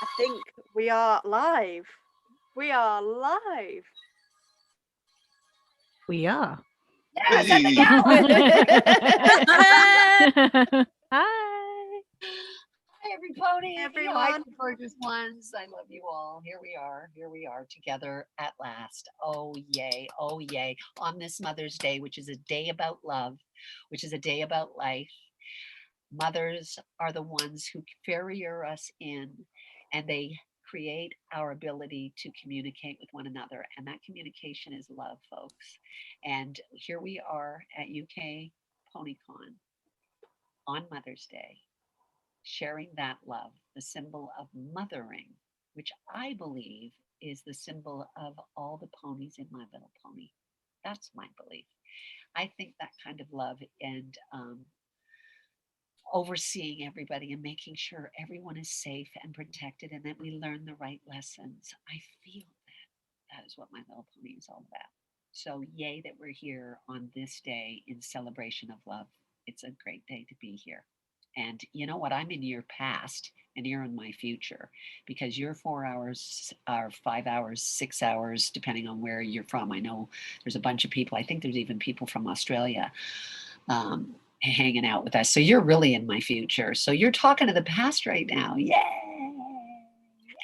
I think we are live. We are live. We are. Yes, at the gallery. Hi. Hi, everybody. Everyone. Hi, gorgeous ones. I love you all. Here we are. Here we are together at last. Oh, yay. Oh, yay. On this Mother's Day, which is a day about love, which is a day about life. Mothers are the ones who farrier us in, and they create our ability to communicate with one another. And that communication is love, folks. And here we are at UK PonyCon on Mother's Day, sharing that love, the symbol of mothering, which I believe is the symbol of all the ponies in My Little Pony. That's my belief. I think that kind of love and overseeing everybody and making sure everyone is safe and protected and that we learn the right lessons. I feel that is what My Little Pony is all about. So yay that we're here on this day in celebration of love. It's a great day to be here. And you know what? I'm in your past and you're in my future, because your 4 hours are 5 hours, 6 hours, depending on where you're from. I know there's a bunch of people. I think there's even people from Australia hanging out with us. So you're really in my future. So you're talking to the past right now. Yay!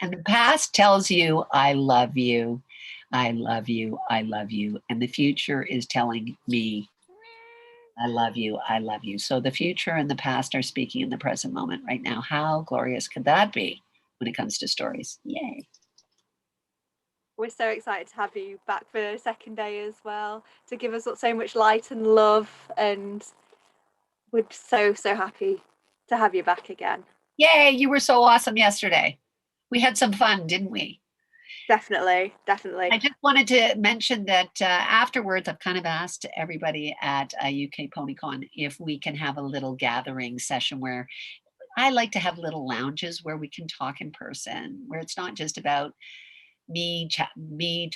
And the past tells you, I love you. I love you. I love you. And the future is telling me, I love you. I love you. So the future and the past are speaking in the present moment right now. How glorious could that be when it comes to stories? Yay. We're so excited to have you back for a second day as well, to give us so much light and love. And we're so happy to have you back again. Yay. You were so awesome yesterday. We had some fun, didn't we? Definitely. I just wanted to mention that afterwards, I've kind of asked everybody at UK PonyCon if we can have a little gathering session where I like to have little lounges where we can talk in person, where it's not just about me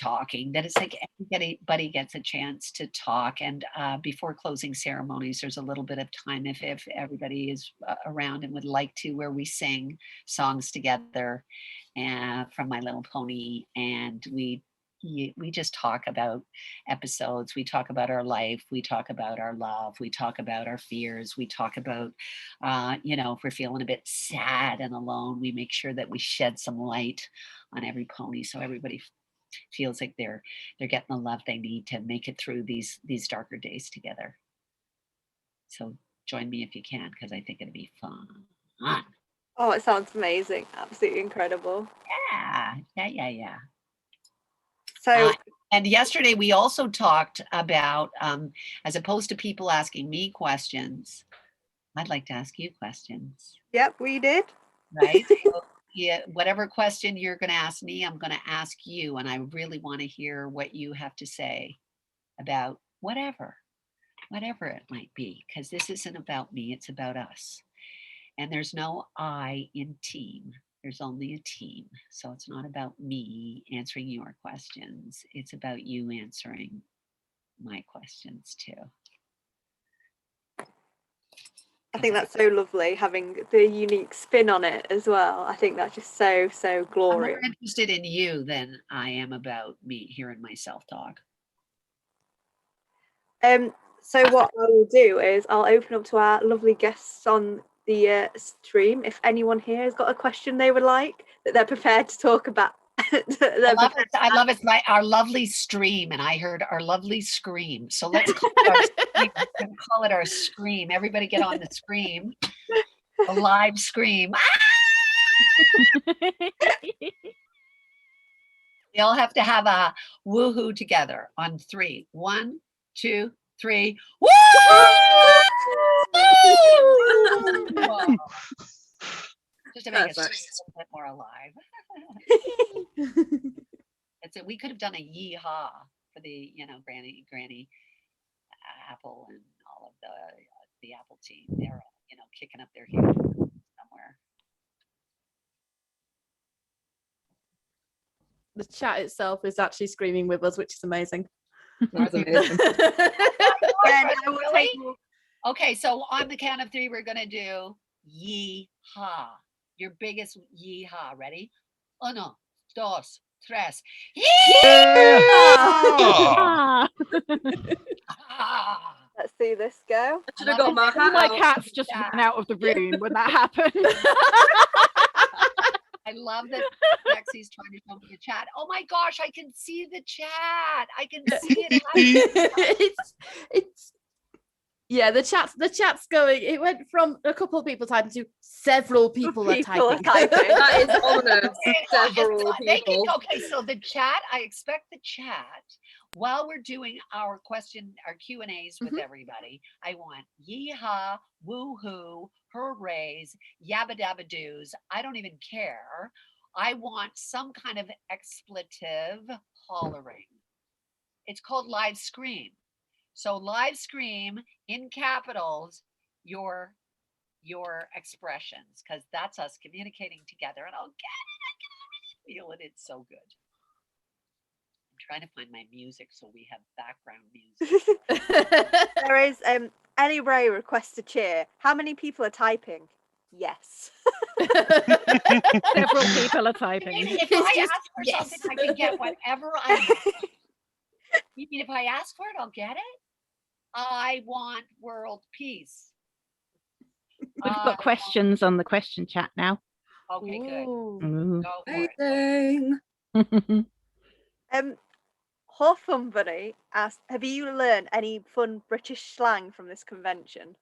talking, that it's like everybody gets a chance to talk. And before closing ceremonies, there's a little bit of time if everybody is around and would like to, where we sing songs together from My Little Pony, and we just talk about episodes. We talk about our life. We talk about our love. We talk about our fears. We talk about, if we're feeling a bit sad and alone, we make sure that we shed some light on every pony, so everybody feels like they're getting the love they need to make it through these darker days together. So join me if you can, because I think it'll be fun. Oh, it sounds amazing. Absolutely incredible. Yeah. So, and yesterday we also talked about, as opposed to people asking me questions, I'd like to ask you questions. Yep, we did. Right? So, yeah, whatever question you're going to ask me, I'm going to ask you. And I really want to hear what you have to say about whatever it might be, because this isn't about me, it's about us. And there's no I in team. There's only a team. So it's not about me answering your questions. It's about you answering my questions too. I think that's so lovely, having the unique spin on it as well. I think that's just so glorious. I'm more interested in you than I am about me hearing myself talk. So what I will do is I'll open up to our lovely guests on the stream. If anyone here has got a question they would like, that they're prepared to talk about. I love it. Like our lovely stream, and I heard our lovely scream. So let's call it our scream. Everybody get on the scream. A live scream. We all have to have a woohoo together on 3. 1, 2, 3. Woo! Just to make it a little bit more alive. That's it. We could have done a yeehaw for the, Granny Apple and all of the Apple team. They're all, kicking up their heels somewhere. The chat itself is actually screaming with us, which is amazing. That's amazing. Really? Okay, so on the count of 3, we're going to do yee-haw. Your biggest yeehaw. Ready? Uno, dos, tres. Ah. Ah. Let's see this go. I should have got my All hat my out. cats just ran out of the room when that happened. I love that Lexie's trying to show me a chat. Oh my gosh, I can see the chat. I can see it. it's yeah, the chat's going. It went from a couple of people typing to several people are typing. That is ominous. Several people. Okay, so the chat, I expect the chat while we're doing our Q&As with everybody. I want yeehaw, woohoo, hoorays, yabba dabba doos. I don't even care. I want some kind of expletive hollering. It's called live scream. So live scream in capitals your expressions, because that's us communicating together, and I'll get it. I can already feel it. It's so good. I'm trying to find my music so we have background music. There is Elley-Ray requests a cheer. How many people are typing? Yes. Several people are typing. If I ask for something, I can get whatever I want. You mean if I ask for it, I'll get it? I want world peace. We've got questions on the question chat now. Okay, good. Ooh. Go for it. Amazing. Hawthornbury asked, have you learned any fun British slang from this convention?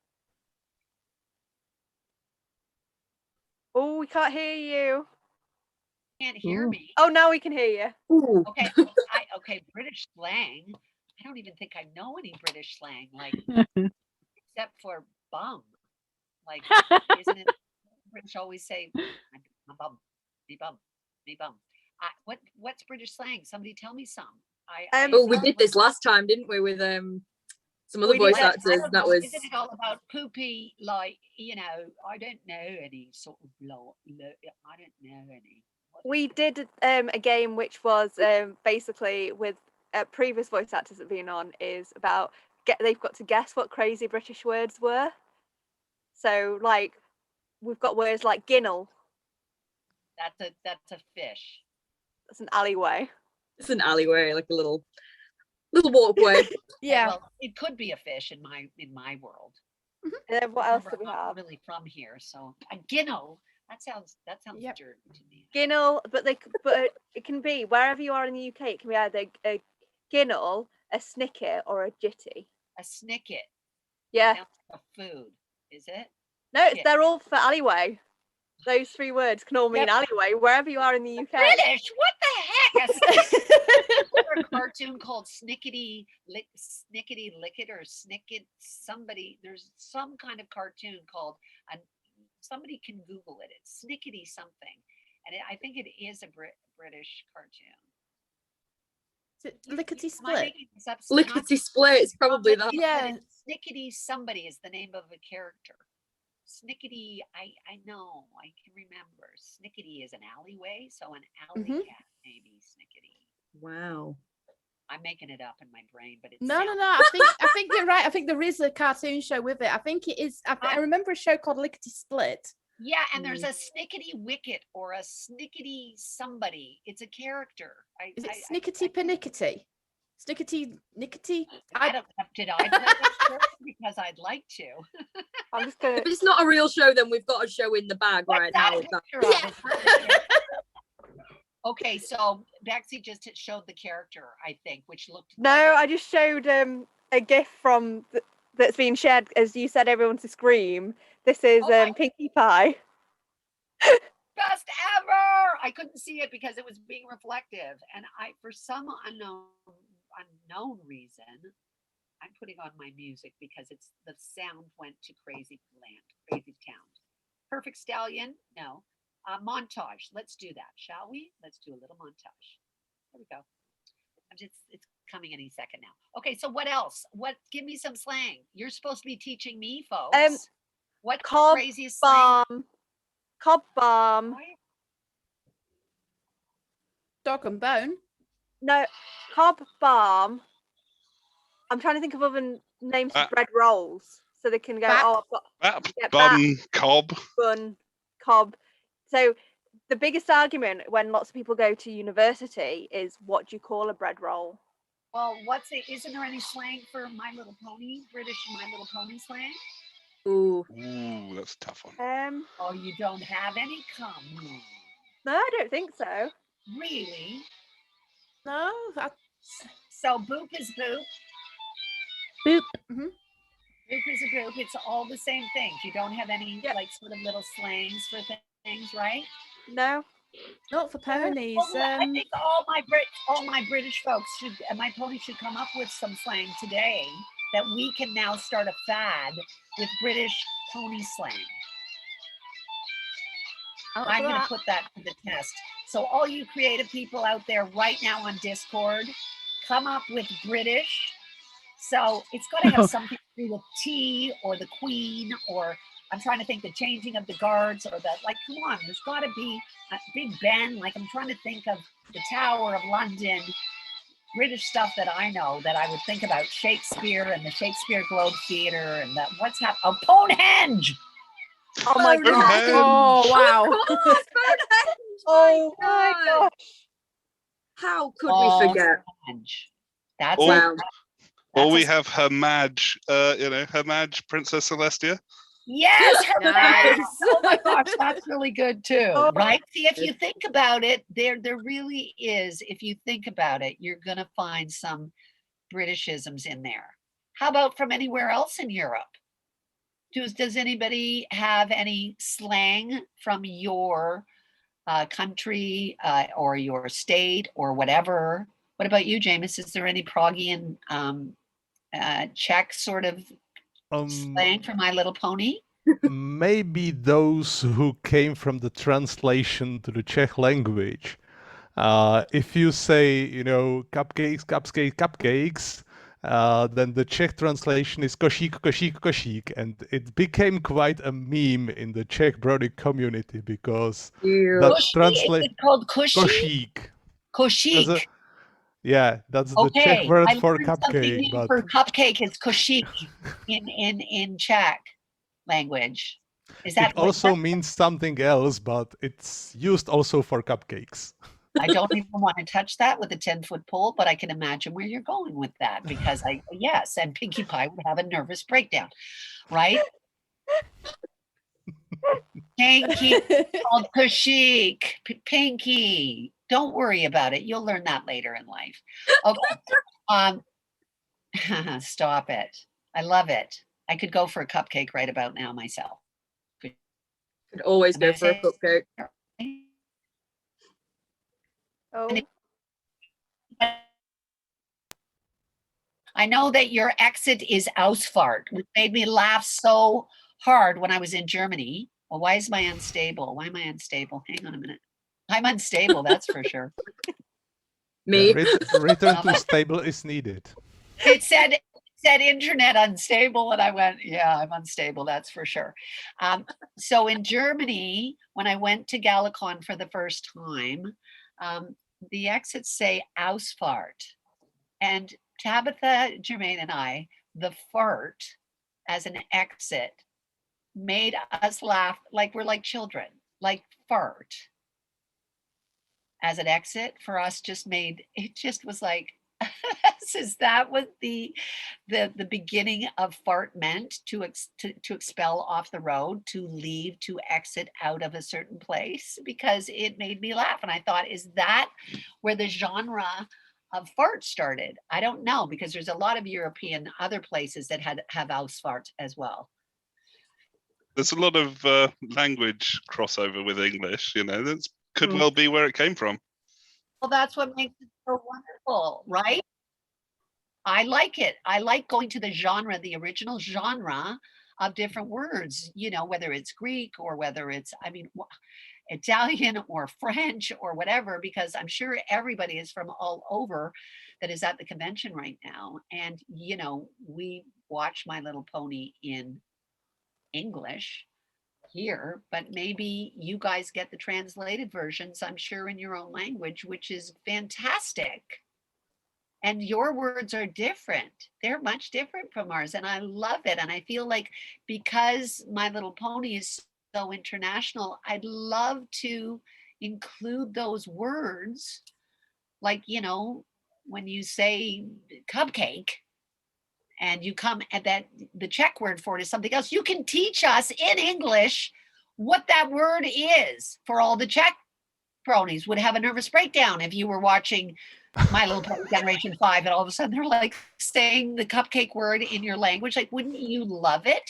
Oh, we can't hear you. Can't hear Ooh. me. Oh, now we can hear you. Ooh. Okay, okay, British slang. I don't even think I know any British slang, like except for bum. Like, isn't it? British always say, "I'm bum, me bum, me bum." What's British slang? Somebody tell me some. Oh, we did this last time, didn't we? With some other We voice did. actors. That was. Isn't it all about poopy? Like, you know, I don't know any sort of law. I don't know any. We did a game which was basically with previous voice actors that have been on, is about they've got to guess what crazy British words were. So like we've got words like ginnel. That's a fish. That's an alleyway. It's an alleyway, like a little walkway. Yeah. Well, it could be a fish in my world. What else do we I'm have? not really from here, so a ginnel. That sounds Yep. dirty to me. Ginnel, but it can be wherever you are in the UK. It can be either a ginnel, a snicket, or a jitty. A snicket. Yeah. Sounds like a food, is it? No, Yeah. they're all for alleyway. Those three words can all mean alleyway wherever you are in the UK. British? What the heck? A cartoon called Snickety Lickit or Snicket somebody. There's some kind of cartoon called, somebody can Google it. It's Snickety something, and I think it is a British cartoon. Is it lickety Am I split? making this up? Lickety split. It's probably that. Yeah. Snickety somebody is the name of a character. Snickety, I know, I can remember. Snickety is an alleyway, so an alley cat, maybe Snickety. Wow. I'm making it up in my brain, but it's No. I think you're right. I think there is a cartoon show with it. I think it is. I remember a show called Lickety Split. Yeah, and there's a Snickety Wicket or a Snickety somebody. It's a character. Is it Snickety Panickety? Snickety Nickety? I don't know. Did I play that show? Because I'd like to. I'm just gonna. If it's not a real show, then we've got a show in the bag right now. Okay, so Bexy just showed the character, I think, which looked. No, I just showed a GIF from that's been shared, as you said, everyone to scream. This is Pinkie Pie. Best ever! I couldn't see it because it was being reflective, and for some unknown reason, I'm putting on my music because the sound went to crazy town. Perfect Stallion, no. Montage. Let's do that, shall we? Let's do a little montage. There we go. It's coming any second now. Okay, so what else? Give me some slang. You're supposed to be teaching me, folks. What craziest slang? Cob bomb. Dog and bone. No, cob bomb. I'm trying to think of other names for bread rolls, so they can go. Bap. Oh, I've got Bun, cob. bun, cob. So the biggest argument when lots of people go to university is, what do you call a bread roll? Well, isn't there any slang for My Little Pony? British My Little Pony slang? Ooh. Ooh, that's a tough one. Oh, you don't have any? Come on. No, I don't think so. Really? No, So boop is boop. Boop. Boop is a boop. It's all the same things. You don't have any Yep. like sort of little slangs for things, right? No. not for ponies. Well, I think all my British folks should, and my pony should come up with some slang today that we can now start a fad with British pony slang. I'm going to put that to the test. So all you creative people out there right now on Discord, come up with British. So it's got to have something to do with tea or the Queen, or I'm trying to think the changing of the guards, or the, like, come on, there's got to be a Big Ben. Like, I'm trying to think of the Tower of London, British stuff that I know that I would think about Shakespeare and the Shakespeare Globe Theatre and that what's happening. Oh, Ponehenge. Oh my Stonehenge. god. Oh wow! Oh my gosh. How could we forget? Stonehenge. That's Or, Wow. or we have Her Madge, Her Madge Princess Celestia. Yes, her Nice. Madge. Oh my gosh, that's really good too, Oh. right? See, if you think about it, there really is. If you think about it, you're gonna find some Britishisms in there. How about from anywhere else in Europe? Does anybody have any slang from your country or your state or whatever? What about you, Jameis? Is there any Praguian Czech sort of slang for My Little Pony? Maybe those who came from the translation to the Czech language. If you say, cupcakes, cupcakes, then the Czech translation is košík, košík, košík. And it became quite a meme in the Czech brownie community because that Is translate it called Kushi? košík. Košík. That's the Czech Okay, word I for learned something cupcake. new But for cupcake is košík in Czech language. Is that it also means something else, but it's used also for cupcakes. I don't even want to touch that with a 10-foot pole, but I can imagine where you're going with that because yes, and Pinkie Pie would have a nervous breakdown, right? Pinkie called Koshik. Pinkie. Don't worry about it. You'll learn that later in life. Okay. Stop it. I love it. I could go for a cupcake right about now myself. Could always go for a cupcake. Oh. I know that your exit is Ausfahrt, which made me laugh so hard when I was in Germany. Well, why am I unstable? Why am I unstable? Hang on a minute. I'm unstable, that's for sure. Me. Return to stable is needed. It said internet unstable, and I went, yeah, I'm unstable, that's for sure. So in Germany, when I went to Galacon for the first time, the exits say Ausfahrt. And Tabitha, Jermaine, and I, the fart as an exit made us laugh like we're like children, like fart as an exit for us just was like, is that what the beginning of fart meant, to expel off the road, to leave, to exit out of a certain place? Because it made me laugh. And I thought, is that where the genre of fart started? I don't know, because there's a lot of European other places that have Ausfahrt as well. There's a lot of language crossover with English, that could well be where it came from. Well, that's what makes it so wonderful, right? I like it. I like going to the genre, the original genre of different words, whether it's Greek or whether it's, Italian or French or whatever, because I'm sure everybody is from all over that is at the convention right now. And, we watch My Little Pony in English here, but maybe you guys get the translated versions, I'm sure, in your own language, which is fantastic. And your words are different. They're much different from ours. And I love it. And I feel like because My Little Pony is so international. I'd love to include those words, like, you know, when you say cupcake and you come at that, the Czech word for it is something else. You can teach us in English what that word is for all the Czech bronies. Would have a nervous breakdown if you were watching My Little Pony Generation 5 and all of a sudden they're like saying the cupcake word in your language. Like, wouldn't you love it?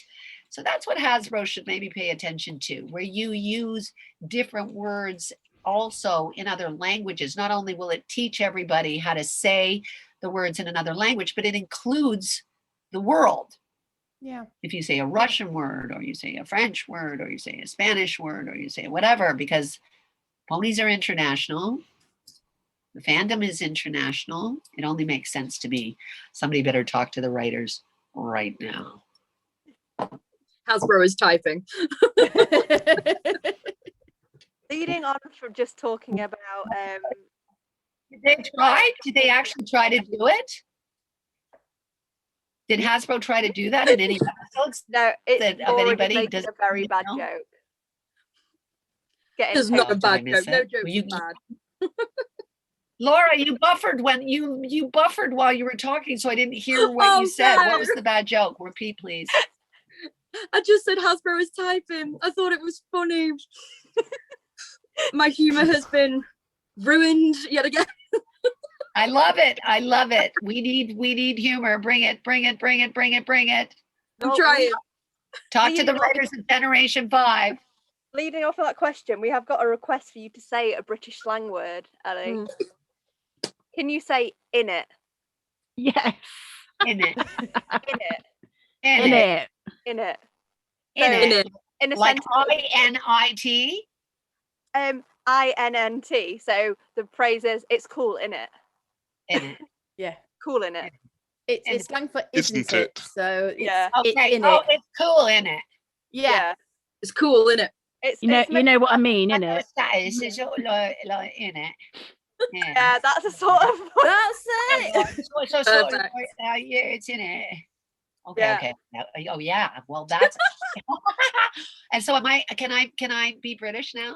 So that's what Hasbro should maybe pay attention to, where you use different words also in other languages. Not only will it teach everybody how to say the words in another language, but it includes the world. Yeah. If you say a Russian word, or you say a French word, or you say a Spanish word, or you say whatever, because ponies are international. The fandom is international. It only makes sense to me. Somebody better talk to the writers right now. Hasbro is typing. Leading on from just talking about Did they try? Did they actually try to do it? Did Hasbro try to do that in any episodes? no, it's That of already anybody? making Does a very bad know? joke. Getting It's not a Did I bad miss joke. No it? joke Were you- is bad. Laura, you buffered when you buffered while you were talking, so I didn't hear what Oh, you said. no. What was the bad joke? Repeat, please. I just said Hasbro is typing. I thought it was funny. My humor has been ruined yet again. I love it. I love it. We need humor. Bring it. I'm Well, trying. Talk to the Leading off- writers of Generation 5. Leading off of that question, we have got a request for you to say a British slang word, Ellie. Mm. Can you say in it? Yes. In it. In it. In In it. it. In it. In So, it. In it. In a Like sentence. INIT. INNT. So the phrase is it's cool in it. In it. Yeah. Cool in it. It's slang for isn't, Isn't it? it? So it's, Yeah. it's Okay. in Oh, it. it's cool in it. Yeah. It's cool, isn't it? It's, You know, it's you know what I mean, I innit? know status is all like in it. Yeah. yeah, that's a sort of That's it. So sort of Perfect. like, yeah, it's in it. Okay, Yeah. okay. Oh yeah. Well, that's. And so, Can I be British now?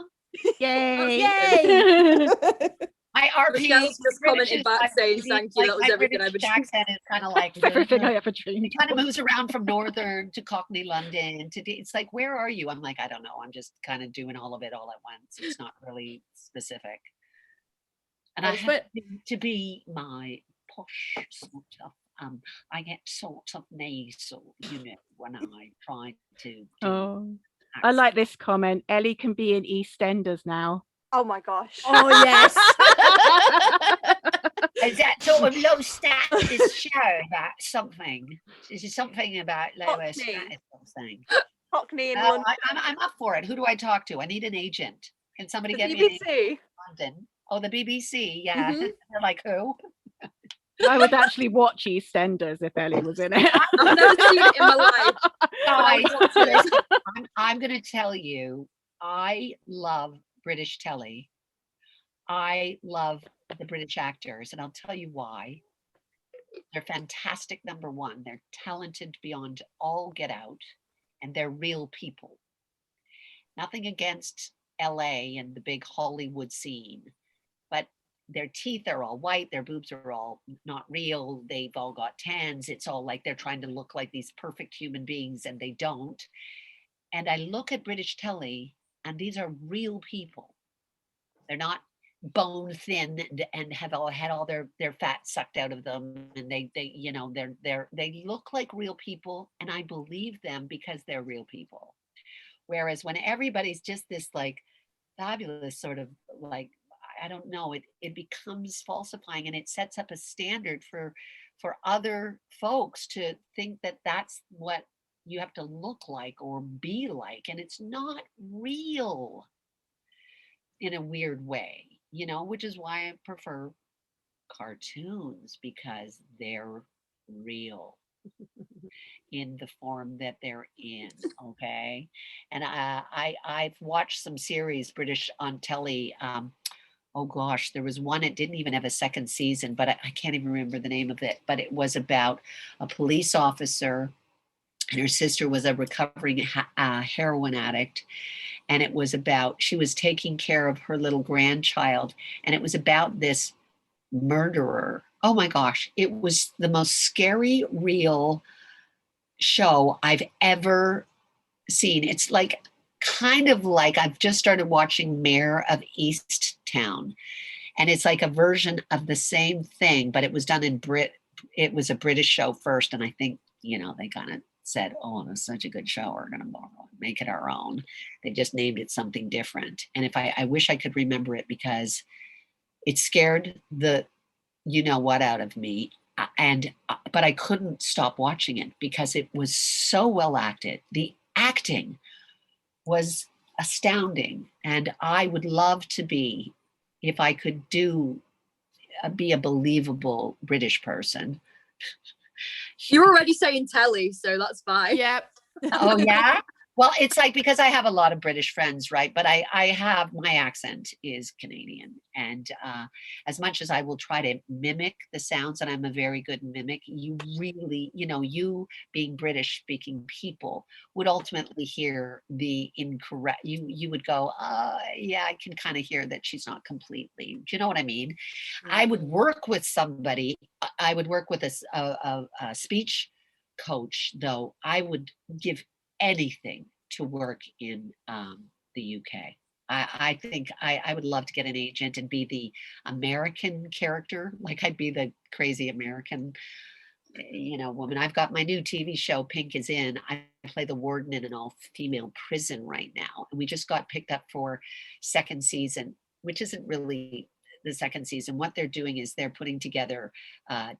Yay. Yay. My RP. Michelle's just commented back saying thank you. Like, That was my everything I British was. accent is kind of like Everything I ever it dreamed. kind of moves around from Northern to Cockney London to. It's like, where are you? I'm like, I don't know. I'm just kind of doing all of it all at once. It's not really specific. And I Well, have to be my posh sort of. I get sort of nasal, you know, when I try to. Do Oh, I like this comment. Ellie can be in EastEnders now. oh my gosh. Oh yes. Is that sort of low status show about something? Is it something about lower Cockney. status or something? Cockney in No, London. I'm up for it. Who do I talk to? I need an agent. Can somebody The get me an agent BBC. in London? Oh, the BBC. Yeah. Mhm. They're like, who? I would actually watch EastEnders if Ellie was in it. I've never seen it in my life. Guys, I watch it. listen, I'm going to tell you, I love British telly. I love the British actors, and I'll tell you why. They're fantastic, number one. They're talented beyond all get out, and they're real people. Nothing against LA and the big Hollywood scene, but their teeth are all white, their boobs are all not real, they've all got tans. It's all like they're trying to look like these perfect human beings, and they don't. And I look at British telly, and these are real people. They're not bone thin and have all had all their fat sucked out of them, and they you know they look like real people, and I believe them because they're real people. Whereas when everybody's just this like fabulous sort of like, I don't know, it becomes falsifying, and it sets up a standard for other folks to think that that's what you have to look like or be like, and it's not real in a weird way, you know, which is why I prefer cartoons, because they're real in the form that they're in. Okay. And I've watched some series British on telly. Oh gosh, there was one, it didn't even have a second season, but I can't even remember the name of it, but it was about a police officer and her sister was a recovering heroin addict. And it was about, she was taking care of her little grandchild, and it was about this murderer. Oh my gosh, it was the most scary, real show I've ever seen. It's like kind of like I've just started watching Mayor of Easttown, and it's like a version of the same thing, but it was done in it was a British show first, and I think, you know, they kind of said, oh, it's such a good show, we're gonna make it our own. They just named it something different. And if I wish I could remember it, because it scared the you know what out of me, but I couldn't stop watching it because it was so well acted. The acting was astounding, and I would love to be, if I could be a believable British person. You're already saying telly, so that's fine. Yep. Oh yeah. Well, it's like, because I have a lot of British friends, right? But I have, my accent is Canadian. And as much as I will try to mimic the sounds, and I'm a very good mimic, you really, you know, you being British speaking people would ultimately hear the incorrect, you would go, yeah, I can kind of hear that she's not completely, do you know what I mean? Mm-hmm. I would work with somebody, I would work with a speech coach, though. I would give anything to work in the UK. I think I would love to get an agent and be the American character. Like, I'd be the crazy American, you know, woman. I've got my new TV show, Pink is In. I play the warden in an all-female prison right now. And we just got picked up for second season, which isn't really the second season. What they're doing is they're putting together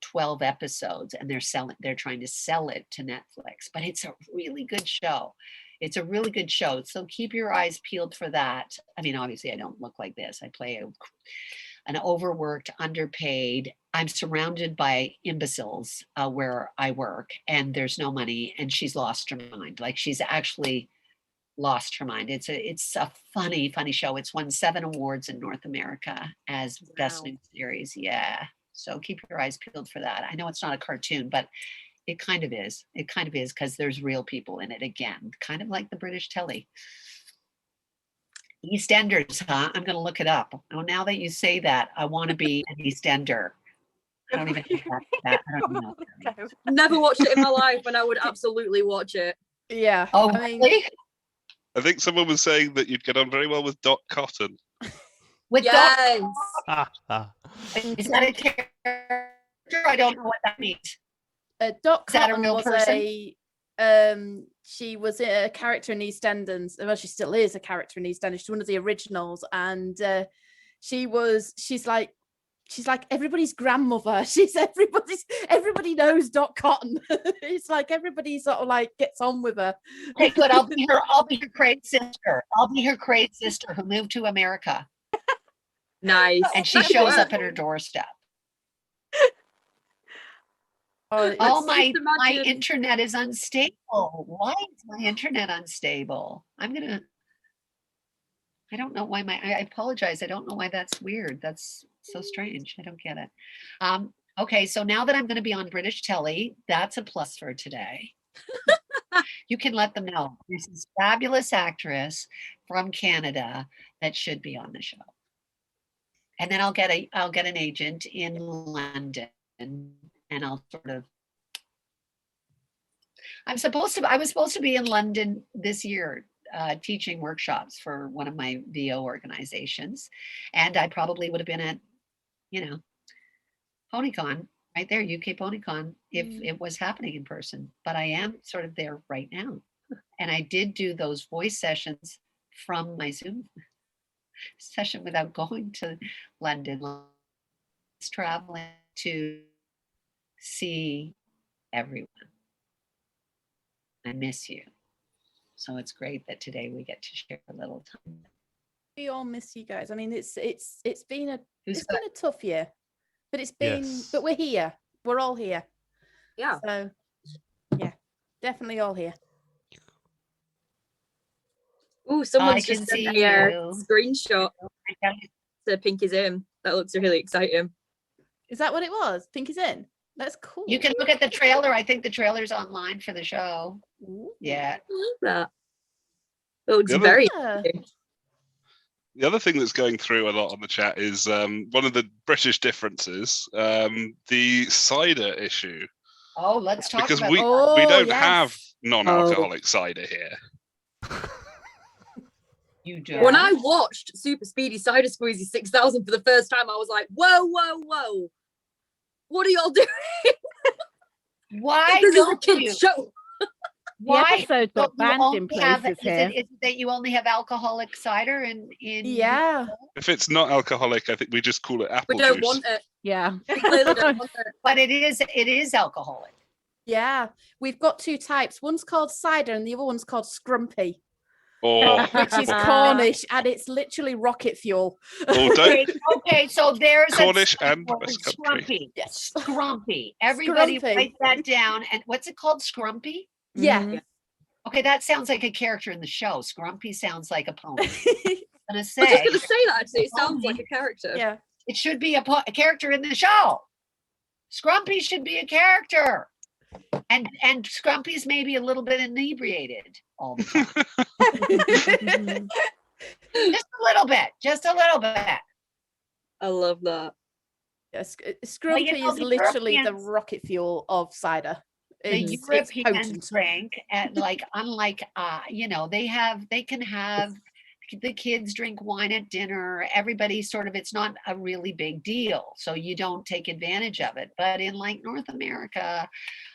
12 episodes, and they're trying to sell it to Netflix. But it's a really good show. It's a really good show. So keep your eyes peeled for that. I mean, obviously I don't look like this. I play an overworked, underpaid. I'm surrounded by imbeciles where I work, and there's no money, and she's lost her mind. Like, she's actually lost her mind. It's a funny show. It's won 7 awards in North America as best new series. Yeah. So keep your eyes peeled for that. I know it's not a cartoon, but it kind of is. It kind of is, because there's real people in it again, kind of like the British telly. EastEnders, huh? I'm going to look it up. Oh, now that you say that, I want to be an EastEnder. I don't even know that. I don't know. Never watched it in my life, and I would absolutely watch it. Yeah. Oh, I mean, really? I think someone was saying that you'd get on very well with Dot Cotton. With Yes. Is that a character? I don't know what that means. Dot Is that a Cotton real was person? she was a character in EastEnders. Well, she still is a character in EastEnders. She's one of the originals, and she's like everybody's grandmother. Everybody knows Dot Cotton. It's like everybody sort of like gets on with her. Okay, good. I'll be her great sister. I'll be her great sister who moved to America. Nice. And she shows up at her doorstep. Oh, my internet is unstable. Why is my internet unstable? I don't know why I apologize. I don't know why that's weird. That's so strange. I don't get it. Okay, so now that I'm going to be on British telly, that's a plus for today. You can let them know there's this fabulous actress from Canada that should be on the show. And then I'll get an agent in London, and I'll sort of, I was supposed to be in London this year teaching workshops for one of my VO organizations, and I probably would have been at, you know, PonyCon right there, UK PonyCon, if it was happening in person. But I am sort of there right now, and I did do those voice sessions from my Zoom session without going to London. Traveling to see everyone. I miss you. So it's great that today we get to share a little time. We all miss you guys. I mean, it's been a tough year, but but we're here. We're all here. Yeah. So yeah, definitely all here. Oh, someone's just sent a screenshot to Pink is In. That looks really exciting. Is that what it was? Pink is In? That's cool. You can look at the trailer. I think the trailer's online for the show. Yeah. I love that. It looks The other- very. Yeah. The other thing that's going through a lot on the chat is one of the British differences, the cider issue. Oh, let's talk Because about we Oh, don't yes. have non-alcoholic cider here. you do. When I watched Super Speedy Cider Squeezy 6000 for the first time, I was like, whoa, whoa, whoa. What are y'all doing? Why This is a don't kid's you? show. Why episode got don't you banned in only have? places Is here. it that you only have alcoholic cider in? Yeah. If it's not alcoholic, I think we just call it We apple don't juice. want it. Yeah. We clearly don't want it. But it is alcoholic. Yeah. We've got two types. One's called cider and the other one's called scrumpy, Or which is Cornish, and it's literally rocket fuel. Okay, so there's Cornish a and word, West Country. scrumpy. Yes. Scrumpy. Everybody Scrumpy. write that down. And what's it called? Scrumpy? Yeah. Mhm. Okay, that sounds like a character in the show. Scrumpy sounds like a pony. I'm gonna I was just say going to say that actually. It sounds like a character. Yeah. it should be a character in the show. Scrumpy should be a character. And Scrumpy's maybe a little bit inebriated all the time. Just a little bit. Just a little bit. I love that. Yes. Well, Scrumpy you know, is the literally the Europeans- rocket fuel of cider. The It's Europeans potent. drink and like unlike they can have the kids drink wine at dinner. Everybody sort of, it's not a really big deal, so you don't take advantage of it. But in like North America,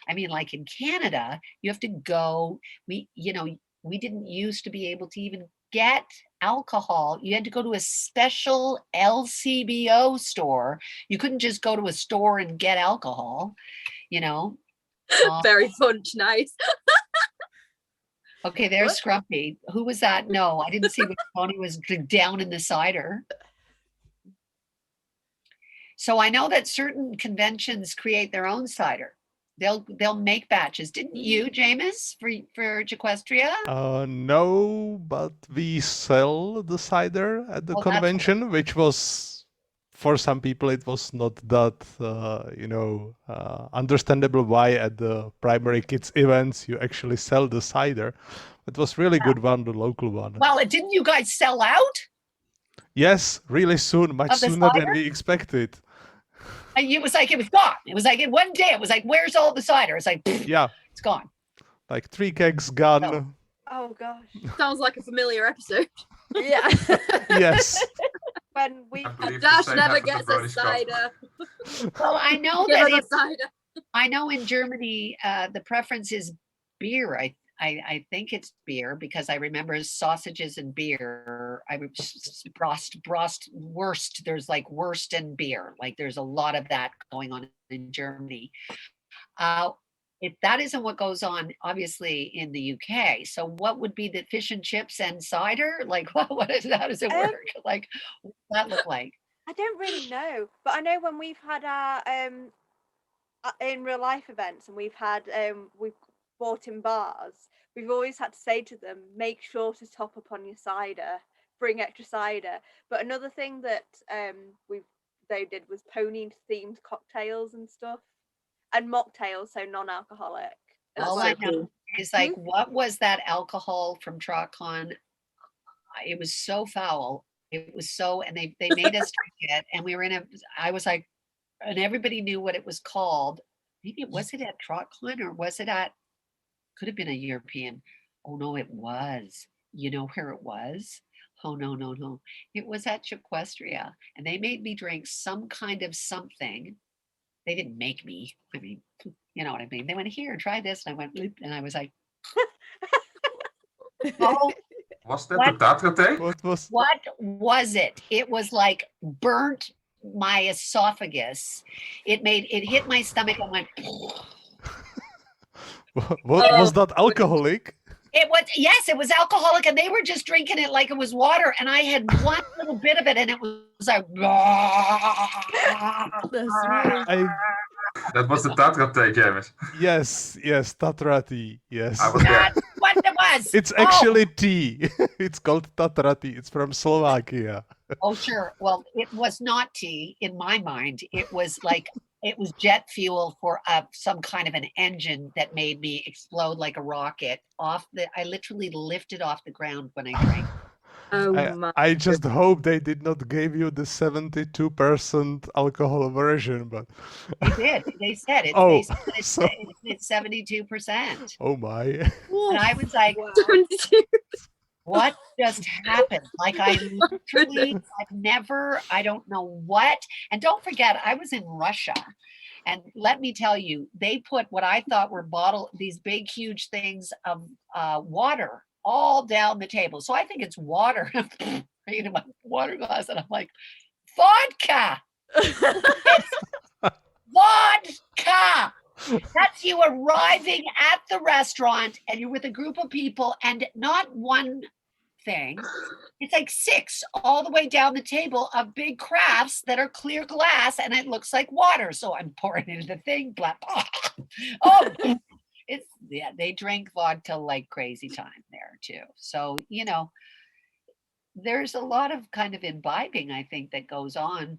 I mean, like in Canada, you have to go. We didn't used to be able to even get alcohol. You had to go to a special LCBO store. You couldn't just go to a store and get alcohol. Very punch nice. Okay, there's Scrumpy. Who was that? No, I didn't see which pony was down in the cider. So I know that certain conventions create their own cider. They'll make batches. Didn't you, Jameis, for Jaquestria? No, but we sell the cider at the Oh, that's convention, which was, for some people, it was not that, understandable why at the primary kids events you actually sell the cider. It was really good one, the local one. Well, didn't you guys sell out? Yes, really soon, much Of the sooner than cider? we expected. And it was like it was gone. It was like in one day. It was like, where's all the cider? It's like Yeah, it's gone. like 3 kegs gone. No. Oh gosh. Sounds like a familiar episode. Yeah. Yes. When we I believe the Dash same never happened to gets a Brody Scott. cider. Well, I know Give that us a cider. I know in Germany the preference is beer. I think it's beer because I remember sausages and beer. Wurst. There's like wurst and beer. Like there's a lot of that going on in Germany. If that isn't what goes on, obviously in the UK. So what would be the fish and chips and cider? Like what is how does it work? Like what does that look like? I don't really know, but I know when we've had our in real life events and we've bought in bars, we've always had to say to them, make sure to top up on your cider, bring extra cider. But another thing that they did was pony themed cocktails and stuff, and mocktails, so non-alcoholic. as All well. I know is like, what was that alcohol from TrotCon? It was so foul. It was so, and they made us drink it, and we were I was like, and everybody knew what it was called. Maybe was it at TrotCon or was it at? Could have been a European. Oh no, it was. You know where it was? Oh no. It was at Jaquestria, and they made me drink some kind of something. They didn't make me. I mean, you know what I mean. They went, here, try this, and I went, bloop, and I was like, oh. Was that the Tatra tea? What was it? It was like burnt my esophagus. It hit my stomach and went. Was that alcoholic? It was, yes, it was alcoholic, and they were just drinking it like it was water, and I had one little bit of it, and it was like. That was the Tatra tea, James. Yes, Tatra tea. Yes. I was there. That's what it was. It's actually tea. It's called Tatra tea. It's from Slovakia. Oh, sure. Well, it was not tea in my mind. It was like It was jet fuel for some kind of an engine that made me explode like a rocket I literally lifted off the ground when I drank. Oh I, my. I just hope they did not give you the 72% alcohol version, but They did. They said it. Oh, They said so it's 72%. oh my. And I was like, Wow. what just happened? Like I literally, I don't know what. And don't forget, I was in Russia. And let me tell you, they put what I thought were these big, huge things of water all down the table. So I think it's water. In my water glass, and I'm like, vodka. It's vodka. That's you arriving at the restaurant and you're with a group of people and not one thing. It's like 6 all the way down the table of big crafts that are clear glass and it looks like water. So I'm pouring into the thing. Blah, blah. Oh, they drink vodka like crazy time there too. So, you know, there's a lot of kind of imbibing, I think, that goes on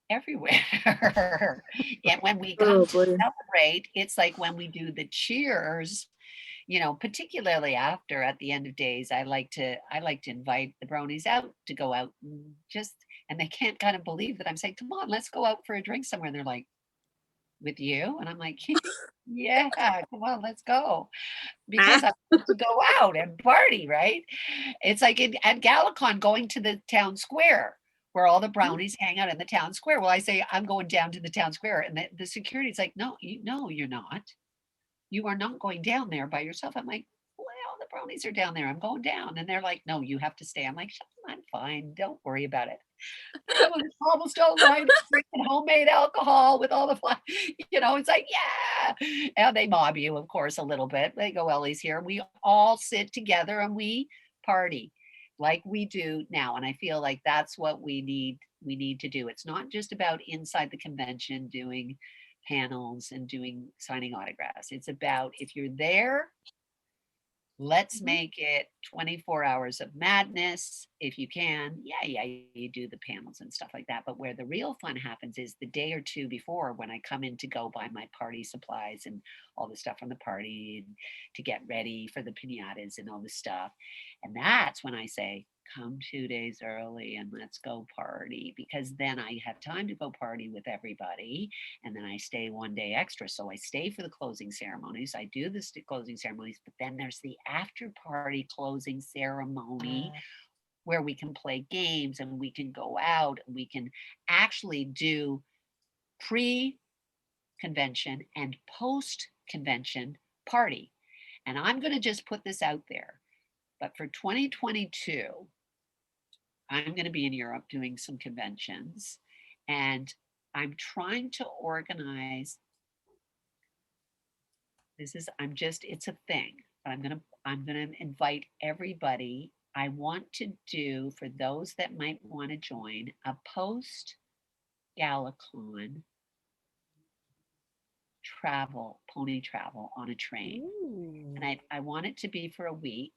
everywhere. And when we come to celebrate, it's like when we do the cheers, you know, particularly after at the end of days, I like to invite the bronies out to go out and they can't kind of believe that I'm saying, come on, let's go out for a drink somewhere. And they're like, with you? And I'm like, yeah, come on, let's go. Because I want to go out and party, right? It's like at GalaCon going to the town square where all the brownies hang out in the town square. Well, I say, I'm going down to the town square. And the security's like, no, you're not. You are not going down there by yourself. I'm like, well, the brownies are down there. I'm going down. And they're like, no, you have to stay. I'm like, I'm fine. Don't worry about it. Cobblestone line, drinking homemade alcohol with all the fun. You know, it's like, yeah. And they mob you, of course, a little bit. They go, Ellie's here. We all sit together and we party like we do now. And I feel like that's what we need to do. It's not just about inside the convention doing panels and signing autographs. It's about, if you're there, let's make it 24 hours of madness. If you can, yeah, you do the panels and stuff like that. But where the real fun happens is the day or two before, when I come in to go buy my party supplies and all the stuff from the party and to get ready for the piñatas and all the stuff. And that's when I say, come 2 days early and let's go party, because then I have time to go party with everybody. And then I stay 1 day extra. So I stay for the closing ceremonies. I do the closing ceremonies, but then there's the after party closing ceremony where we can play games and we can go out and we can actually do pre-convention and post-convention party. And I'm going to just put this out there. But for 2022, I'm going to be in Europe doing some conventions, and I'm trying to organize. It's a thing, but I'm going to invite everybody. I want to do, for those that might want to join, a post GalaCon pony travel on a train. Ooh. And I want it to be for a week.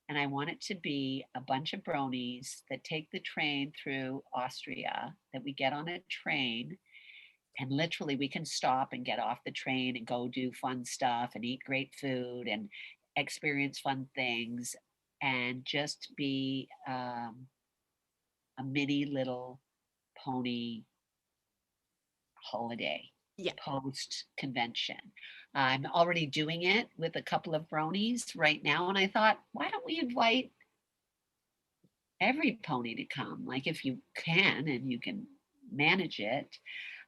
And I want it to be a bunch of bronies that take the train through Austria, that we get on a train and literally we can stop and get off the train and go do fun stuff and eat great food and experience fun things and just be a mini little pony holiday. Yeah. Post convention. I'm already doing it with a couple of bronies right now. And I thought, why don't we invite every pony to come? Like, if you can and you can manage it,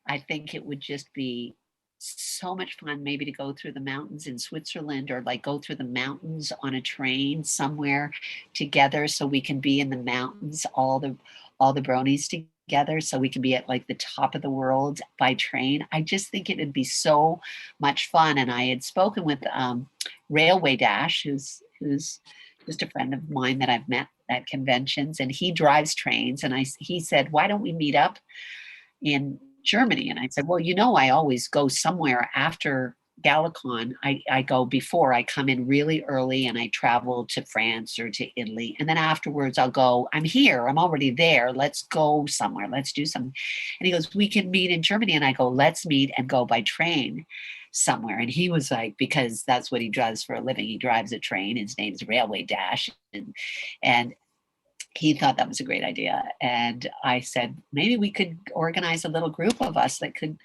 I think it would just be so much fun maybe to go through the mountains in Switzerland, or like go through the mountains on a train somewhere together, so we can be in the mountains, all the bronies together, so we can be at like the top of the world by train. I just think it would be so much fun. And I had spoken with Railway Dash, who's just a friend of mine that I've met at conventions, and he drives trains. And he said, why don't we meet up in Germany? And I said, well, I always go somewhere after GalaCon, I go before. I come in really early and I travel to France or to Italy. And then afterwards I'll go, I'm here, I'm already there. Let's go somewhere. Let's do something. And he goes, we can meet in Germany. And I go, let's meet and go by train somewhere. And he was like, because that's what he does for a living. He drives a train. His name's Railway Dash. And he thought that was a great idea. And I said, maybe we could organize a little group of us that could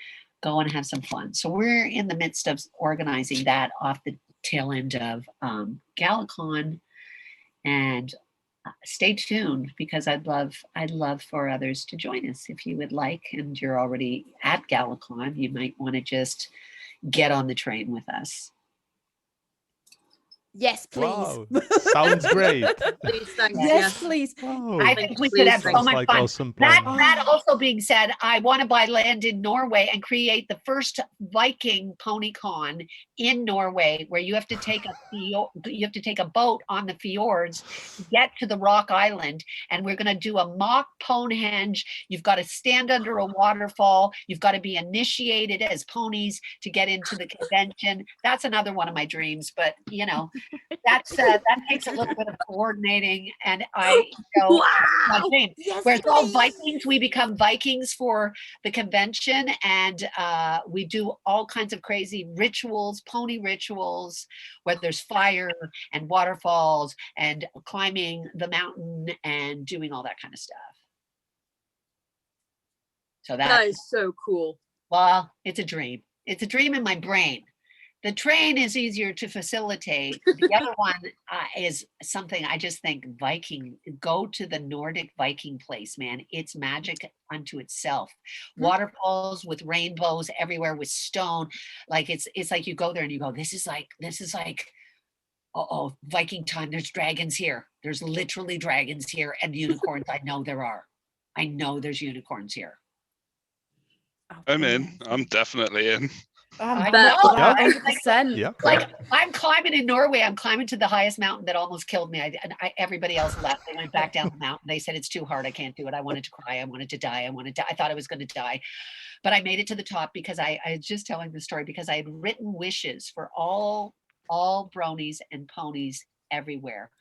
go and have some fun. So we're in the midst of organizing that off the tail end of GalaCon, and stay tuned because I'd love for others to join us. If you would like, and you're already at GalaCon, you might want to just get on the train with us. Yes, please. Wow, sounds great. Please, thanks. Yes, please. Oh, I think we could have so sounds much like fun. awesome plan. That also being said, I want to buy land in Norway and create the first Viking PonyCon in Norway, where you have to take a boat on the fjords to get to the Rock Island, and we're going to do a mock Ponehenge. You've got to stand under a waterfall. You've got to be initiated as ponies to get into the convention. That's another one of my dreams, but you know, that takes a little bit of coordinating, and my dream. Yes, Where it's all please. Vikings, we become Vikings for the convention, and we do all kinds of crazy rituals, pony rituals, where there's fire and waterfalls and climbing the mountain and doing all that kind of stuff. So That is so cool. well, it's a dream. It's a dream in my brain. The train is easier to facilitate. The other one is something I just think Viking, go to the Nordic Viking place, man. It's magic unto itself. Waterfalls with rainbows everywhere with stone. Like it's like you go there and you go, this is like, oh, Viking time. There's dragons here. There's literally dragons here and unicorns. I know there are. I know there's unicorns here. I'm in. I'm definitely in. I bet. know. Yeah. I was like, 100%. Yeah. like I'm climbing in Norway. I'm climbing to the highest mountain that almost killed me. Everybody else left. They went back down the mountain. They said it's too hard. I can't do it. I wanted to cry. I wanted to die. I thought I was going to die, but I made it to the top because I was just telling the story because I had written wishes for all bronies and ponies everywhere.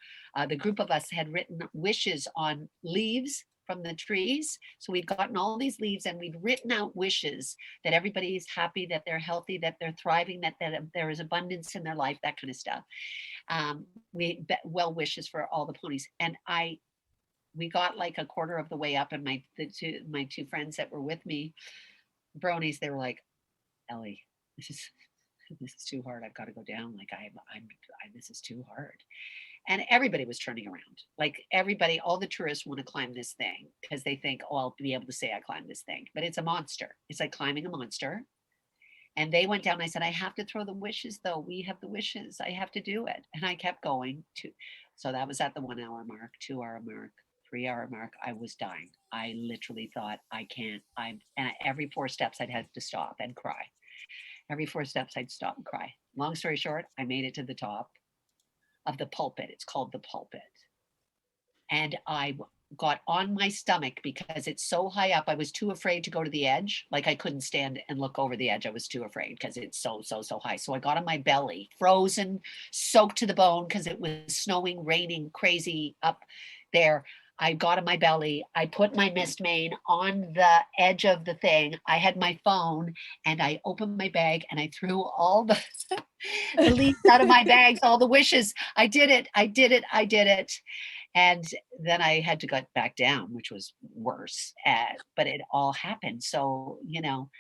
The group of us had written wishes on leaves from the trees. So we'd gotten all these leaves and we'd written out wishes that everybody is happy, that they're healthy, that they're thriving, that there is abundance in their life, that kind of stuff. Well wishes for all the ponies. And we got like a quarter of the way up, and my two friends that were with me, bronies, they were like, Ellie, this is too hard. I've got to go down. Like this is too hard. And everybody was turning around. Like everybody, all the tourists want to climb this thing because they think, oh, I'll be able to say I climbed this thing. But it's a monster. It's like climbing a monster. And they went down. I said, I have to throw the wishes though. We have the wishes. I have to do it. And I kept going so that was at the 1 hour mark, 2 hour mark, 3 hour mark. I was dying. I literally thought I can't. And every 4 steps I'd have to stop and cry. Every 4 steps I'd stop and cry. Long story short, I made it to the top of the pulpit. It's called the pulpit. And I got on my stomach because it's so high up. I was too afraid to go to the edge. Like I couldn't stand and look over the edge. I was too afraid because it's so high. So I got on my belly, frozen, soaked to the bone because it was snowing, raining, crazy up there. I got on my belly. I put my mist mane on the edge of the thing. I had my phone and I opened my bag and I threw all the leaves out of my bags, all the wishes. I did it. And then I had to get back down, which was worse, but it all happened. So, you know,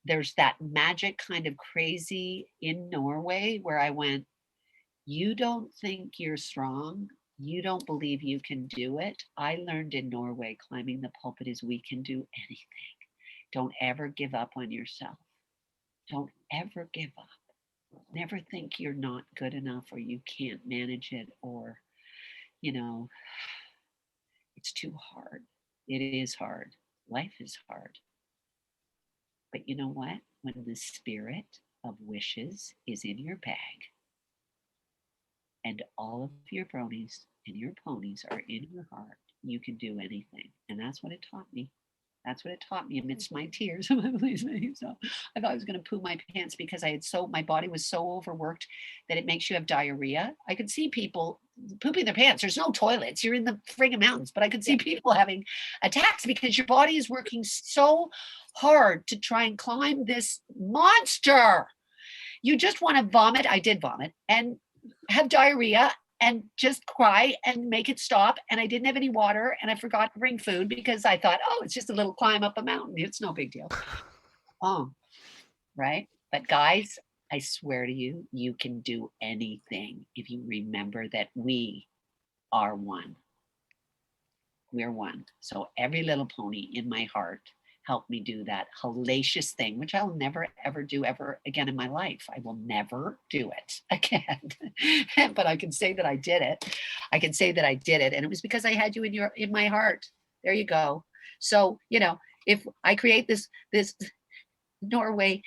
there's that magic kind of crazy in Norway where I went, you don't think you're strong? You don't believe you can do it? I learned in Norway climbing the pulpit is we can do anything. Don't ever give up on yourself. Don't ever give up. Never think you're not good enough or you can't manage it or, you know, it's too hard. It is hard. Life is hard. But you know what? When the spirit of wishes is in your bag and all of your bronies and your ponies are in your heart, you can do anything. And that's what it taught me. That's what it taught me amidst my tears. So I thought I was going to poo my pants because my body was so overworked that it makes you have diarrhea. I could see people pooping their pants. There's no toilets. You're in the friggin' mountains, but I could see people having attacks because your body is working so hard to try and climb this monster. You just want to vomit. I did vomit and have diarrhea and just cry and make it stop. And I didn't have any water and I forgot to bring food because I thought, oh, it's just a little climb up a mountain. It's no big deal. Oh, right. But guys, I swear to you, you can do anything if you remember that we are one. We're one. So every little pony in my heart helped me do that hellacious thing, which I'll never, ever do ever again in my life. I will never do it again. But I can say that I did it. I can say that I did it. And it was because I had you in my heart. There you go. So, you know, if I create this Norway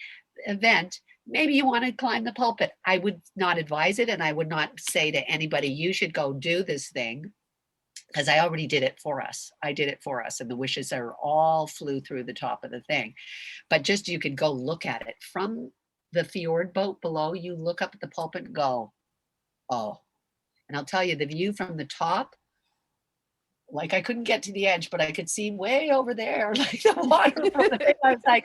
event, maybe you want to climb the pulpit. I would not advise it. And I would not say to anybody, you should go do this thing. Because I already did it for us. I did it for us. And the wishes are all flew through the top of the thing. But just you could go look at it. From the fjord boat below, you look up at the pulpit and go, oh. And I'll tell you, the view from the top, like I couldn't get to the edge, but I could see way over there, like the water from the thing. I was like,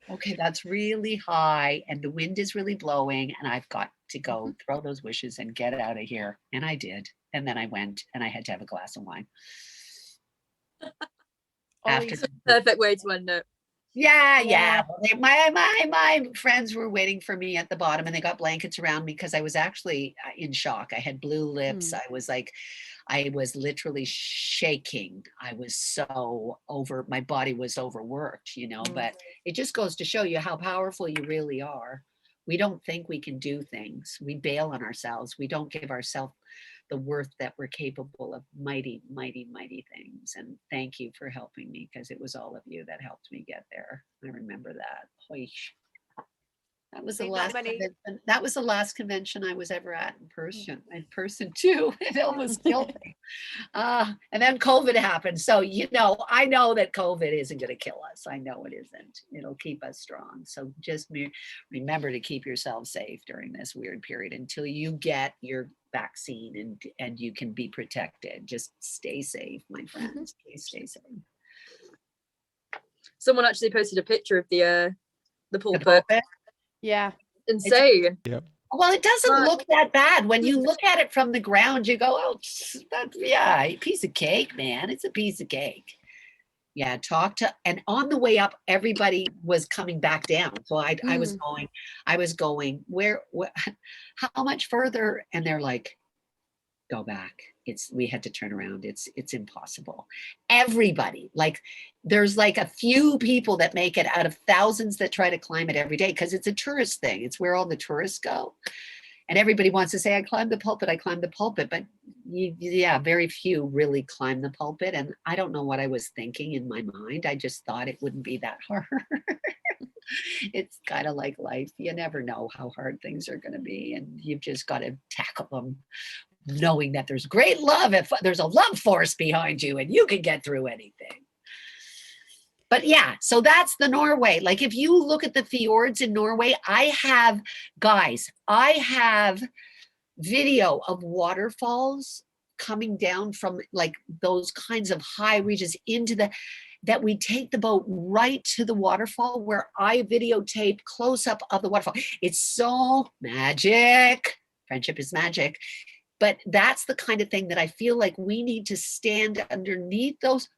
okay, that's really high and the wind is really blowing and I've got to go throw those wishes and get out of here. And I did. And then I went and I had to have a glass of wine. After the perfect way to end it. Yeah. My friends were waiting for me at the bottom and they got blankets around me because I was actually in shock. I had blue lips. I was literally shaking. I was so my body was overworked, you know, but it just goes to show you how powerful you really are. We don't think we can do things. We bail on ourselves. We don't give ourselves the worth that we're capable of mighty, mighty, mighty things. And thank you for helping me because it was all of you that helped me get there. I remember that. That was the last convention. That was the last convention I was ever at in person too. It almost killed me. And then COVID happened. So, you know, I know that COVID isn't going to kill us. I know it isn't. It'll keep us strong. So just remember to keep yourself safe during this weird period until you get your vaccine and you can be protected. Just stay safe, my friends. Please stay safe. Someone actually posted a picture of the pulpit. Yeah. Insane. Yep. Well, it doesn't look that bad. When you look at it from the ground, you go, oh, a piece of cake, man. It's a piece of cake. Yeah, and on the way up, everybody was coming back down. So I was going, where, how much further? And they're like, go back. We had to turn around. It's impossible. Everybody, like there's like a few people that make it out of thousands that try to climb it every day because it's a tourist thing. It's where all the tourists go. And everybody wants to say, I climbed the pulpit, but very few really climb the pulpit. And I don't know what I was thinking in my mind. I just thought it wouldn't be that hard. It's kind of like life. You never know how hard things are going to be. And you've just got to tackle them, knowing that there's great love. If there's a love force behind you and you can get through anything. But yeah, so that's the Norway. Like if you look at the fjords in Norway, I have video of waterfalls coming down from like those kinds of high regions that we take the boat right to the waterfall where I videotape close up of the waterfall. It's so magic. Friendship is magic. But that's the kind of thing that I feel like we need to stand underneath those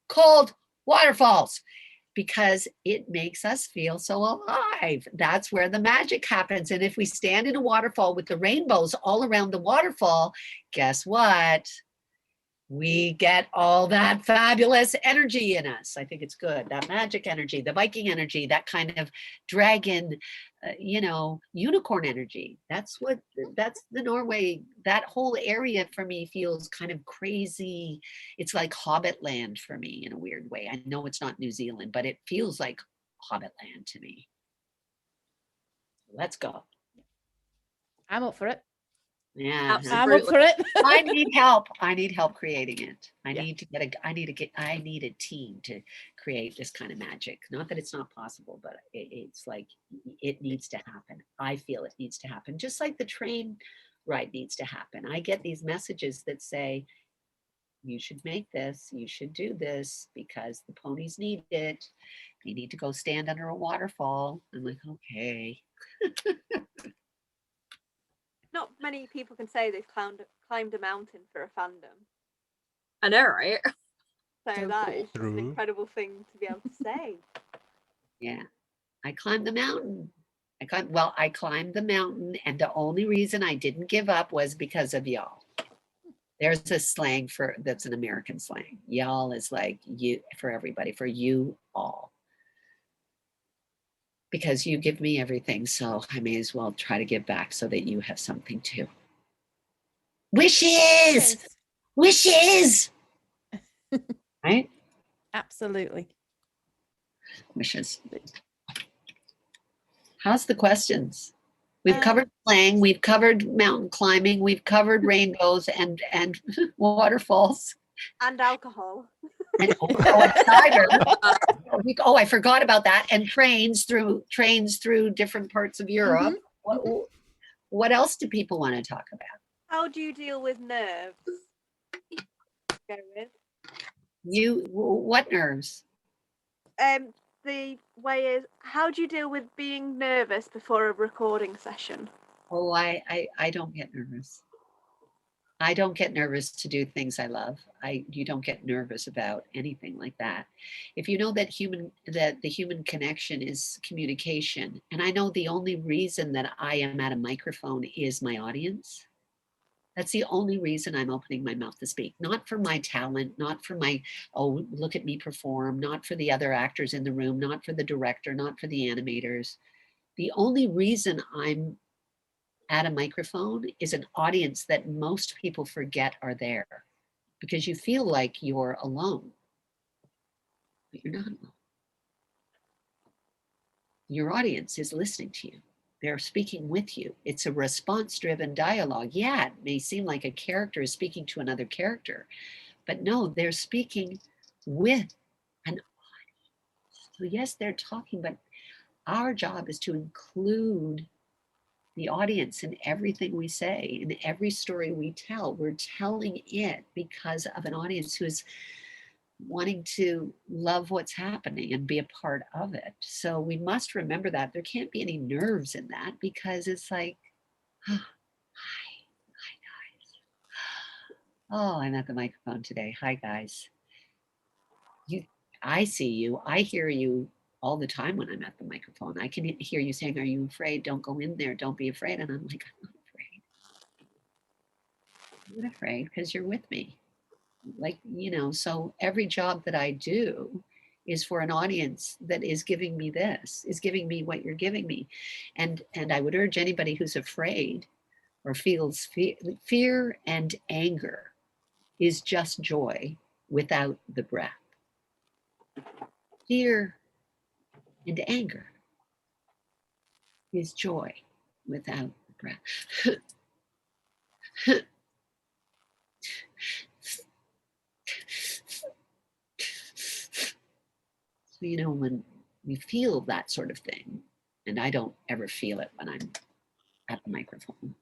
cold waterfalls because it makes us feel so alive. That's where the magic happens. And if we stand in a waterfall with the rainbows all around the waterfall, guess what? We get all that fabulous energy in us. I think it's good. That magic energy, the Viking energy, that kind of dragon, unicorn energy. That's the Norway. That whole area for me feels kind of crazy. It's like Hobbit land for me in a weird way. I know it's not New Zealand, but it feels like Hobbit land to me. Let's go. I'm up for it. Yeah. I'm up for it. I need help. I need help creating it. I Yeah. need to get I need a team to create this kind of magic. Not that it's not possible, but it's like it needs to happen. I feel it needs to happen. Just like the train ride needs to happen. I get these messages that say, you should make this, you should do this because the ponies need it. You need to go stand under a waterfall. I'm like, okay. Not many people can say they've climbed a mountain for a fandom. I know, right? So So that cool. is just an incredible thing to be able to say. Yeah, I climbed the mountain. I climbed the mountain, and the only reason I didn't give up was because of y'all. There's a slang that's an American slang. Y'all is like you for everybody, for you all. Because you give me everything, so I may as well try to give back so that you have something too. Wishes! Wishes! Right? Absolutely. Wishes. How's the questions? We've covered slang, we've covered mountain climbing, we've covered rainbows and waterfalls. And alcohol. And cider. I forgot about that. And trains through different parts of Europe. What else do people want to talk about? How do you deal with nerves? Go with. What nerves? The way is, how do you deal with being nervous before a recording session? Oh, I don't get nervous. I don't get nervous to do things I love. You don't get nervous about anything like that. If you know that the human connection is communication, and I know the only reason that I am at a microphone is my audience. That's the only reason I'm opening my mouth to speak. Not for my talent, not for my, oh, look at me perform, not for the other actors in the room, not for the director, not for the animators. The only reason I'm at a microphone is an audience that most people forget are there, because you feel like you're alone, but you're not alone. Your audience is listening to you. They're speaking with you. It's a response-driven dialogue. Yeah, it may seem like a character is speaking to another character, but no, they're speaking with an audience. So yes, they're talking, but our job is to include the audience in everything we say, in every story we tell. We're telling it because of an audience who is wanting to love what's happening and be a part of it. So we must remember that there can't be any nerves in that, because it's like, oh, hi guys. Oh, I'm at the microphone today. Hi guys. I see you. I hear you all the time when I'm at the microphone. I can hear you saying, "Are you afraid? Don't go in there. Don't be afraid." And I'm like, I'm not afraid. I'm not afraid because you're with me. Like, so every job that I do is for an audience that is giving me this, is giving me what you're giving me. And I would urge anybody who's afraid or feels fear and anger is just joy without the breath. Fear and anger is joy without the breath. So, when we feel that sort of thing, and I don't ever feel it when I'm at the microphone,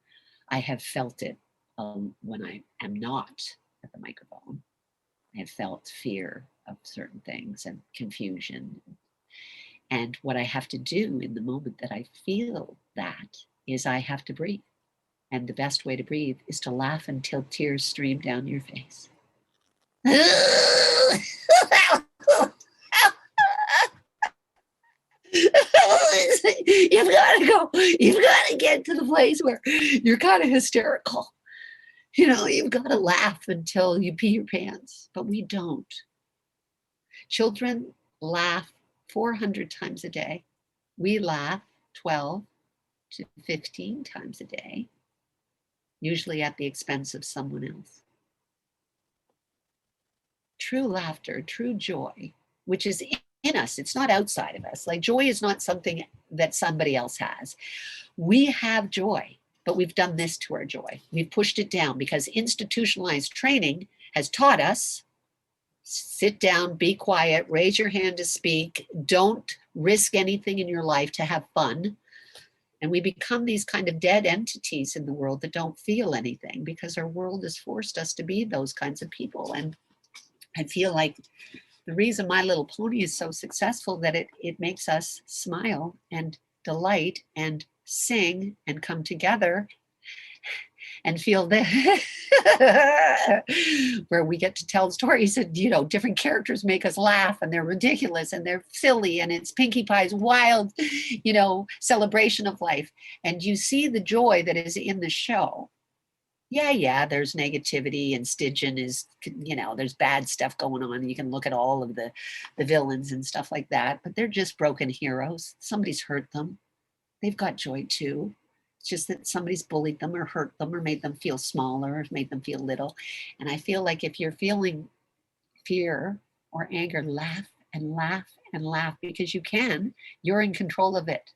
I have felt it when I am not at the microphone. I have felt fear of certain things and confusion. And what I have to do in the moment that I feel that is I have to breathe. And the best way to breathe is to laugh until tears stream down your face. You've got to get to the place where you're kind of hysterical. You've got to laugh until you pee your pants, but we don't. Children laugh 400 times a day. We laugh 12 to 15 times a day, usually at the expense of someone else. True laughter, true joy, which is in us, it's not outside of us. Like, joy is not something that somebody else has. We have joy. but we've done this to our joy. We've pushed it down because institutionalized training has taught us, sit down, be quiet, raise your hand to speak, don't risk anything in your life to have fun. And we become these kind of dead entities in the world that don't feel anything because our world has forced us to be those kinds of people. And I feel like the reason My Little Pony is so successful that it makes us smile and delight and sing and come together and feel that where we get to tell stories and, you know, different characters make us laugh and they're ridiculous and they're silly and it's Pinkie Pie's wild, you know, celebration of life. And you see the joy that is in the show. Yeah, there's negativity and Stygian is, you know, there's bad stuff going on. You can look at all of the villains and stuff like that, but they're just broken heroes. Somebody's hurt them. They've got joy too. It's just that somebody's bullied them or hurt them or made them feel smaller or made them feel little. And I feel like if you're feeling fear or anger, laugh and laugh and laugh because you can. You're in control of it.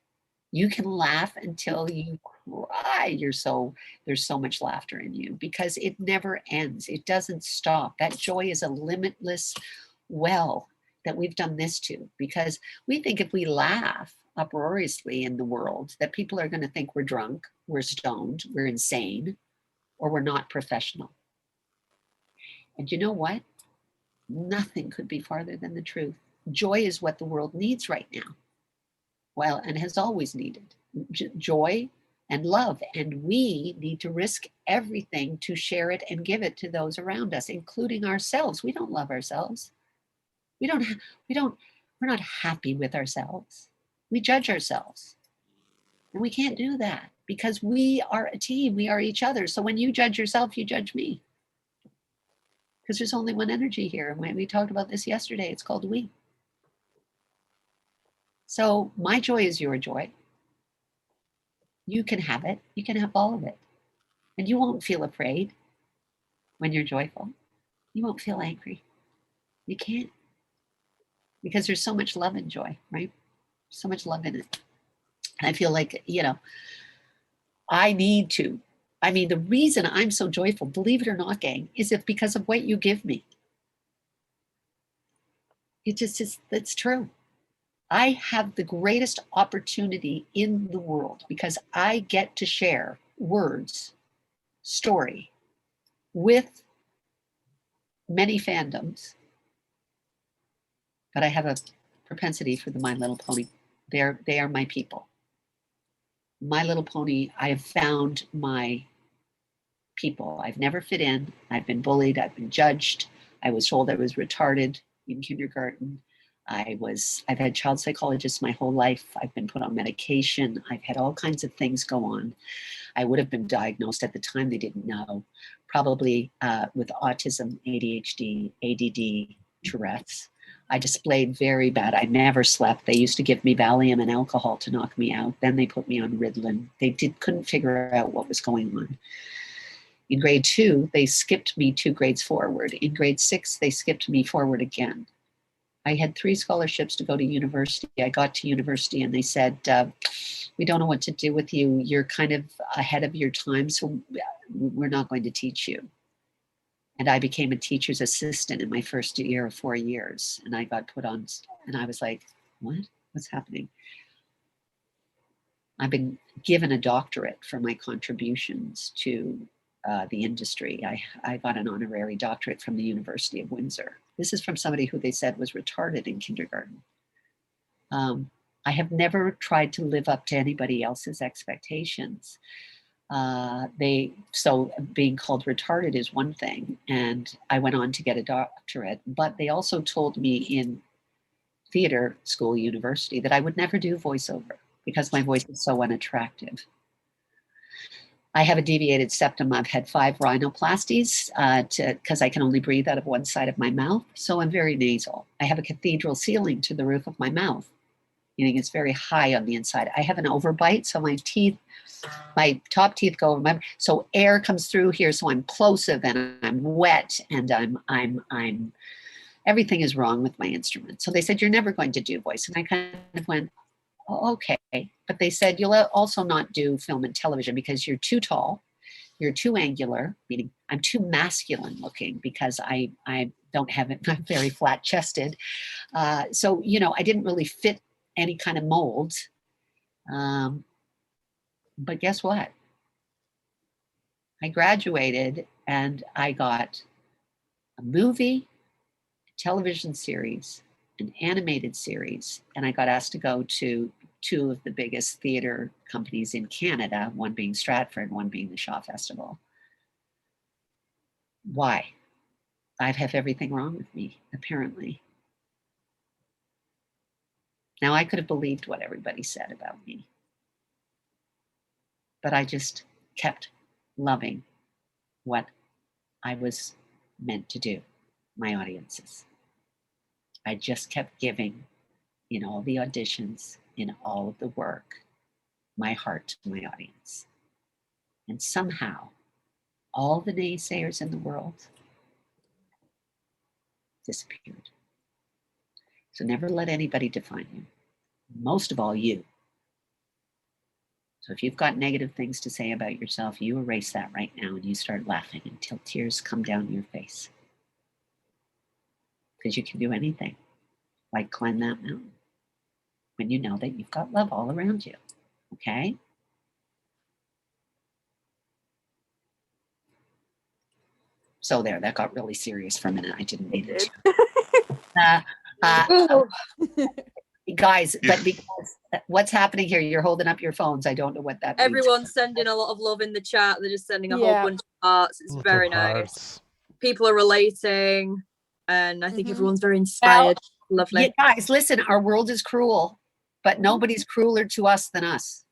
You can laugh until you cry. There's so much laughter in you because it never ends. It doesn't stop. That joy is a limitless well that we've done this to because we think if we laugh uproariously in the world that people are going to think we're drunk, we're stoned, we're insane, or we're not professional. And you know what? Nothing could be farther than the truth. Joy is what the world needs right now. Well, and has always needed joy and love. And we need to risk everything to share it and give it to those around us, including ourselves. We don't love ourselves. We're not happy with ourselves. We judge ourselves. And we can't do that because we are a team. We are each other. So when you judge yourself, you judge me. Because there's only one energy here. And we talked about this yesterday. It's called we. So my joy is your joy. You can have it. You can have all of it. And you won't feel afraid when you're joyful. You won't feel angry. You can't. Because there's so much love and joy, right? So much love in it. And I feel like, you know, the reason I'm so joyful, believe it or not, gang, is if because of what you give me. It just is, that's true. I have the greatest opportunity in the world because I get to share words, story with many fandoms. But I have a propensity for the My Little Pony. They are my people. My Little Pony, I have found my people. I've never fit in. I've been bullied. I've been judged. I was told I was retarded in kindergarten. I've had child psychologists my whole life. I've been put on medication. I've had all kinds of things go on. I would have been diagnosed at the time. They didn't know, probably with autism, ADHD, ADD, Tourette's. I displayed very bad. I never slept. They used to give me Valium and alcohol to knock me out. Then they put me on Ritalin. They couldn't figure out what was going on. In grade 2, they skipped me 2 grades forward. In grade 6, they skipped me forward again. I had 3 scholarships to go to university. I got to university and they said, we don't know what to do with you. You're kind of ahead of your time, so we're not going to teach you. And I became a teacher's assistant in my first year of 4 years. And I got put on, and I was like, what? What's happening? I've been given a doctorate for my contributions to the industry. I got an honorary doctorate from the University of Windsor. This is from somebody who they said was retarded in kindergarten. I have never tried to live up to anybody else's expectations. So being called retarded is one thing, and I went on to get a doctorate, but they also told me in theater school, university, that I would never do voiceover because my voice is so unattractive. I have a deviated septum. I've had 5 rhinoplasties because I can only breathe out of one side of my mouth. So I'm very nasal. I have a cathedral ceiling to the roof of my mouth, meaning it's very high on the inside. I have an overbite, so my top teeth go over so air comes through here, so I'm plosive and I'm wet and I'm everything is wrong with my instrument. So they said, you're never going to do voice. And I kind of went, oh, okay. but they said, you'll also not do film and television because you're too tall, you're too angular, meaning I'm too masculine looking because I don't have it, I'm very flat chested. So, you know, I didn't really fit any kind of mold. But guess what? I graduated and I got a movie, a television series, an animated series, and I got asked to go to 2 of the biggest theater companies in Canada, one being Stratford, one being the Shaw Festival. Why? I have everything wrong with me, apparently. Now, I could have believed what everybody said about me, but I just kept loving what I was meant to do, my audiences. I just kept giving in all the auditions, in all of the work, my heart to my audience. And somehow, all the naysayers in the world disappeared. So never let anybody define you. Most of all, you. So if you've got negative things to say about yourself, you erase that right now and you start laughing until tears come down your face. Because you can do anything, like climb that mountain, when you know that you've got love all around you, okay? So there, that got really serious for a minute. I didn't need it. Guys, but because what's happening here, you're holding up your phones. I don't know what that means. Everyone's sending a lot of love in the chat. They're just sending a whole bunch of hearts. It's very nice. People are relating, and I think everyone's very inspired. Lovely. Yeah, guys, listen, our world is cruel, but nobody's crueler to us than us.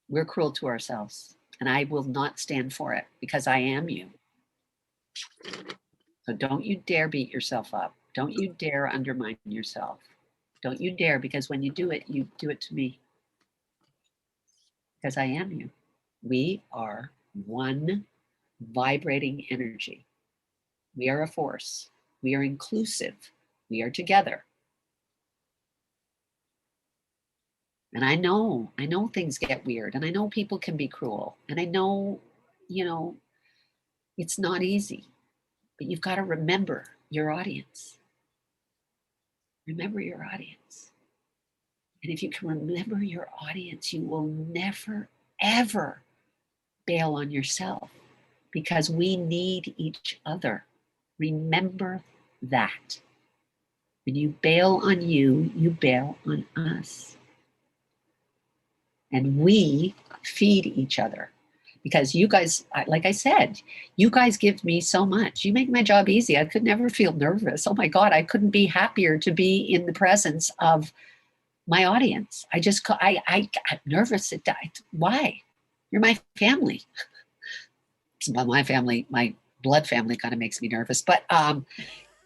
We're cruel to ourselves, and I will not stand for it because I am you. So don't you dare beat yourself up. Don't you dare undermine yourself. Don't you dare, because when you do it to me. Because I am you. We are one vibrating energy. We are a force. We are inclusive. We are together. And I know things get weird, and I know people can be cruel, and I know, you know, it's not easy, but you've got to remember your audience. Remember your audience. And if you can remember your audience, you will never, ever bail on yourself, because we need each other. Remember that. When you bail on you, you bail on us. And we feed each other, because you guys, like I said, you guys give me so much. You make my job easy. I could never feel nervous. Oh my God, I couldn't be happier to be in the presence of my audience. I'm nervous. Why? You're my family. My family, my blood family kind of makes me nervous, but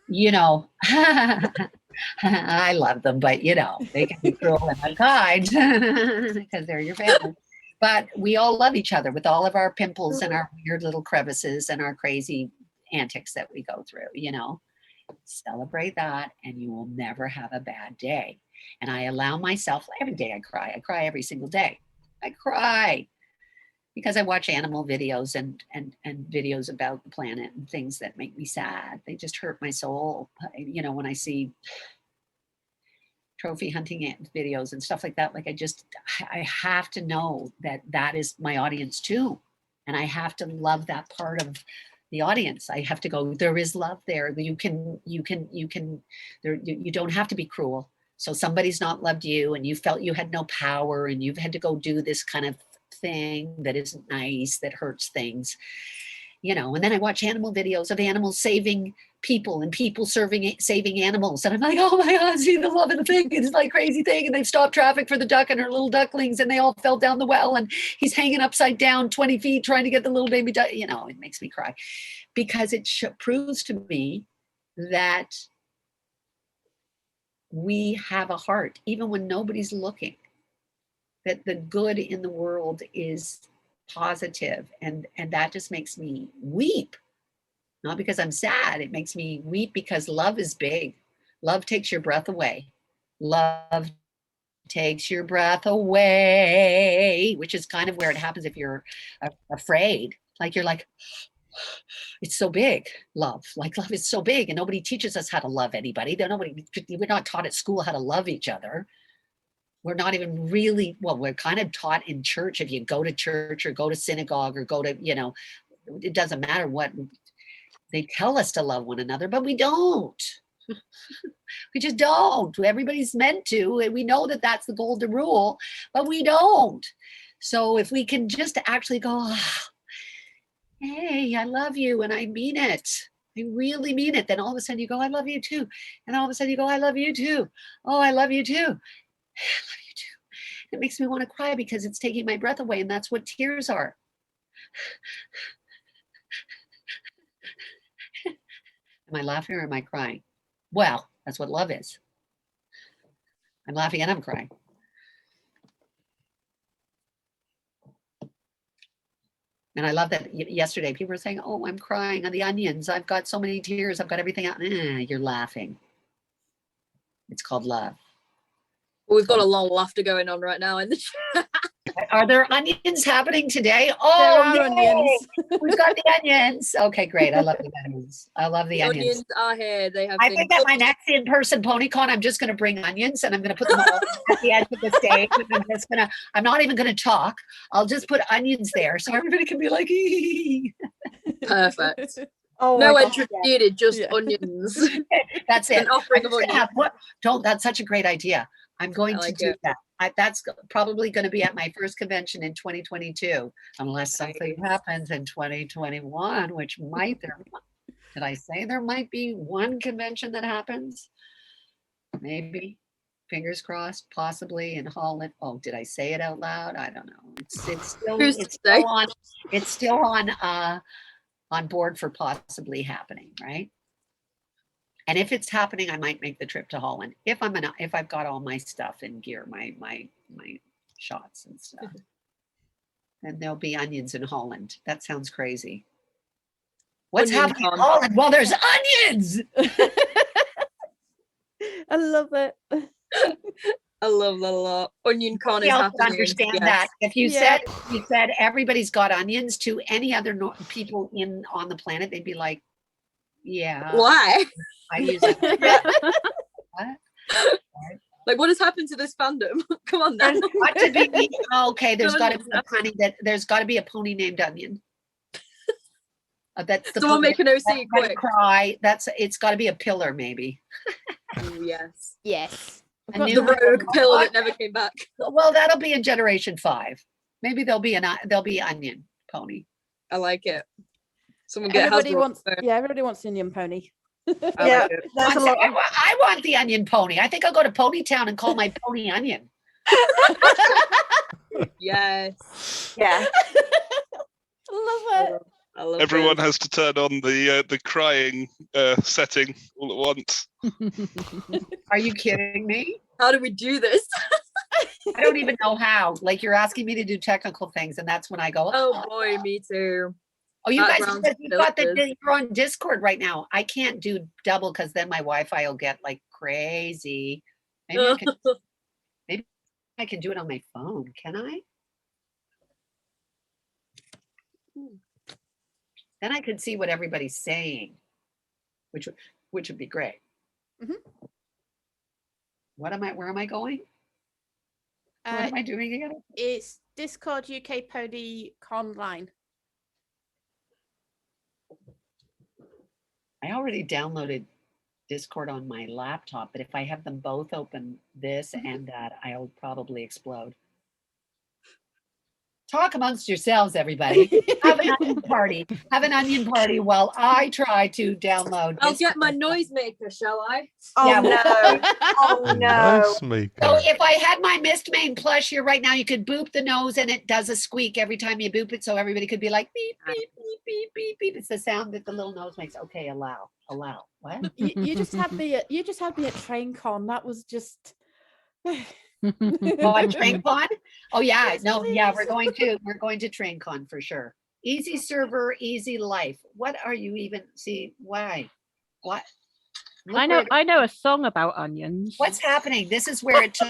you know, I love them, but you know, they can be cruel and unkind because they're your family. But we all love each other with all of our pimples and our weird little crevices and our crazy antics that we go through, you know. Celebrate that and you will never have a bad day. And I allow myself, every day I cry. I cry every single day. I cry because I watch animal videos and videos about the planet and things that make me sad. They just hurt my soul. You know, when I see trophy hunting videos and stuff like that, like I have to know that is my audience too. And I have to love that part of the audience. I have to go, there is love there. You don't have to be cruel. So somebody's not loved you and you felt you had no power and you've had to go do this kind of thing that isn't nice, that hurts things, you know. And then I watch animal videos of animals saving people and people saving animals, and I'm like, oh my God, see the love of the thing. It's like crazy thing. And they've stopped traffic for the duck and her little ducklings, and they all fell down the well, and he's hanging upside down 20 feet trying to get the little baby duck. You know, it makes me cry because it proves to me that we have a heart even when nobody's looking, that the good in the world is positive, and that just makes me weep. Not because I'm sad, it makes me weep because love is big. Love takes your breath away. Love takes your breath away, which is kind of where it happens if you're afraid. Like you're like, it's so big, love. Like love is so big, and nobody teaches us how to love anybody. We're not taught at school how to love each other. We're not even really, well, we're kind of taught in church. If you go to church or go to synagogue or go to, you know, it doesn't matter what they tell us to love one another, but we don't. We just don't. Everybody's meant to, and we know that that's the golden rule, but we don't. So if we can just actually go, oh, hey, I love you, and I mean it. I really mean it. Then all of a sudden you go, I love you too. And all of a sudden you go, I love you too. Oh, I love you too. I love you too. It makes me want to cry because it's taking my breath away, and that's what tears are. Am I laughing or am I crying? Well, that's what love is. I'm laughing and I'm crying. And I love that yesterday people were saying, oh, I'm crying on the onions. I've got so many tears. I've got everything out. You're laughing. It's called love. Well, we've got a lot of laughter going on right now in the chat. Are there onions happening today? There Oh, are onions. we've got the onions. Okay, great. I love the onions. I love the onions. Onions are here. They have I been think at my next in-person PonyCon, I'm just going to bring onions and I'm going to put them all at the edge of the stage. And I'm not even going to talk. I'll just put onions there so everybody can be like, ee. perfect. Oh, No my entrance God. needed, just Yeah. onions. That's it. An offering I'm of just gonna onions. have that's such a great idea. I'm going I to like do it. that. That's probably going to be at my first convention in 2022, unless something Nice. happens in 2021, which might did I say there might be one convention that happens? Maybe. Fingers crossed, possibly in Holland. Oh, did I say it out loud? I don't know. Who's to say? It's still on board for possibly happening, right? And if it's happening, I might make the trip to Holland if I've got all my stuff in gear, my shots and stuff. And there'll be onions in Holland. That sounds crazy. What's Onion happening in con. Holland? Well, there's onions. I love it. I love that a lot. Onion con is Else happening. understand yes. that. If you Yeah. said everybody's got onions to any other people on the planet, they'd be like, yeah, Why? I use it. What? Like, what has happened to this fandom? Come on, now. There's got to be okay. There's No got to one be a pony there's got to be a pony named Onion. That's the Someone pony make an OC that's gonna quick. cry. It's got to be a pillar, maybe. Ooh, yes. Yes. A got new The the- rogue pillar that never came back. Well, that'll be in Generation 5. Maybe there'll be Onion pony. I like it. Someone get Everybody Hasbro. wants, yeah, everybody wants an onion pony. I Yeah, like it. there's a lot of I want the Onion pony. I think I'll go to Ponytown and call my pony Onion. Yes. yeah. I love it. I love Everyone this. has to turn on the crying setting all at once. Are you kidding me? How do we do this? I don't even know how. Like you're asking me to do technical things, and that's when I go, Oh boy, me too. oh, you guys, Background because you've got filters. you're on Discord right now. I can't do double because then my Wi-Fi will get like crazy. Maybe I can do it on my phone. Can I? Then I could see what everybody's saying, which would be great. Mhm. Where am I going? What am I doing again? It's Discord UK PonyCONLINE. I already downloaded Discord on my laptop, but if I have them both open, this and that, I'll probably explode. Talk amongst yourselves, everybody. Have an onion party. Have an onion party while I try to download. I'll get my Discord. noisemaker, shall I? Oh Yeah, no. Oh no. Nice maker. So if I had my Mist Mane plush here right now, you could boop the nose and it does a squeak every time you boop it. So everybody could be like, beep, beep, beep, beep, beep, beep. It's the sound that the little nose makes. Okay, allow. What? You just had me at TrainCon. That was just Oh, on TrainCon? Oh yeah, Yes, no, yeah, please. we're going to TrainCon for sure. Easy server, easy life. What are you even why? What? Look I where know a song about onions. what's happening? This is where it took.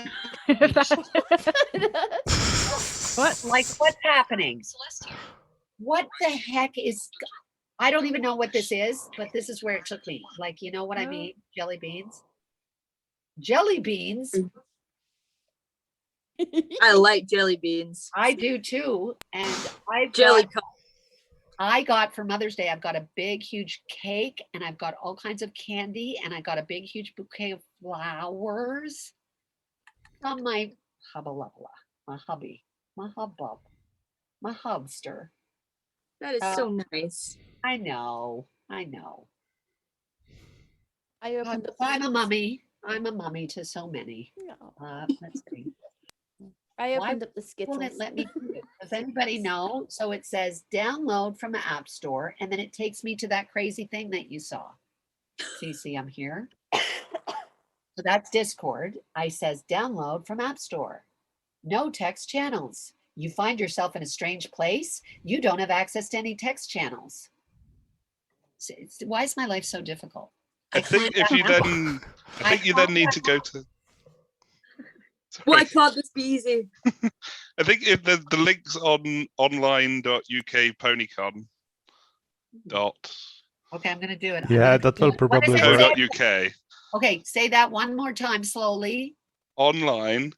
What? Like, what's happening? What the heck is? I don't even know what this is, but this is where it took me. Like, you know what I mean? Jelly beans. Jelly beans. I like jelly beans. I do too. And Jelly I got for Mother's Day, I've got a big, huge cake, and I've got all kinds of candy, and I got a big, huge bouquet of flowers from my hubba my hubby, my hubbub, my hubster. That is so nice. I know. I I'm opened up. a mummy. I'm a mummy to so many. Let's see. I Why opened up the Skittles. Won't it let me do it? Does anybody know? So it says download from the App Store, and then it takes me to that crazy thing that you saw. See, I'm here. So that's Discord. I says download from App Store. No text channels. You find yourself in a strange place. You don't have access to any text channels. Why is my life so difficult? I think if you then, I think you then need to go to. Why can't this be easy? I think if the links on online.uk PonyCon. Okay, I'm going to do it. Yeah, that will probably work. .uk. Okay, say that one more time slowly. Online.uk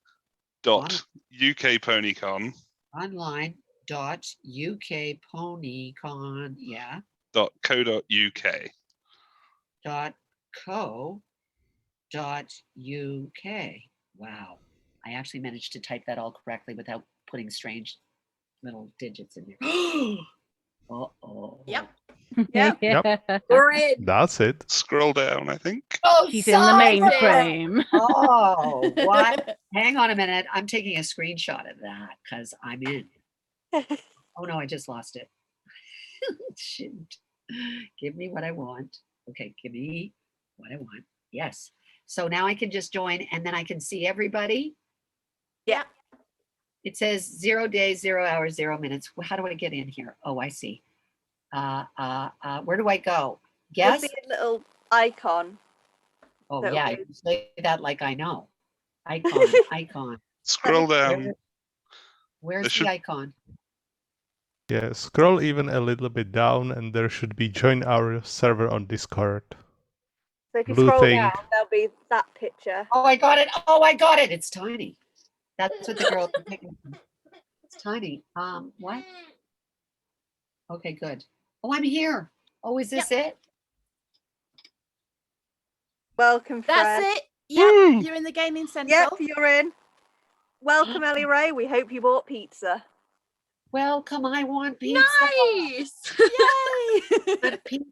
PonyCon. Online.uk PonyCon. Yeah. .co.uk. .co.uk. Wow. I actually managed to type that all correctly without putting strange little digits in there. Uh-oh. Yep. Great. That's it. Scroll down, I think. Oh, She's in the mainframe. Oh, what? Hang on a minute. I'm taking a screenshot of that because I'm in. Oh no, I just lost it. Shoot. Give me what I want. Okay, give me what I want. Yes. So now I can just join and then I can see everybody. Yeah. It says 0 days, 0 hours, 0 minutes. How do I get in here? Oh, I see. Where do I go? Guess? There'll be a little icon. Oh that'll yeah, be- you say that like I know. Icon. Scroll down. Where's the icon? Yeah, scroll even a little bit down and there should be join our server on Discord. So if you Blue scroll thing. down, there'll be that picture. Oh, I got it. Oh, I got it. It's tiny. That's what the girl is picking. It's tiny. What? Okay, good. Oh, I'm here. Oh, is this it? Welcome, Fred. That's it. Yep, you're in the gaming centre. Yep, you're in. Welcome, Elley-Ray. We hope you bought pizza. Welcome. I want pizza. Nice. Yay! But pizza.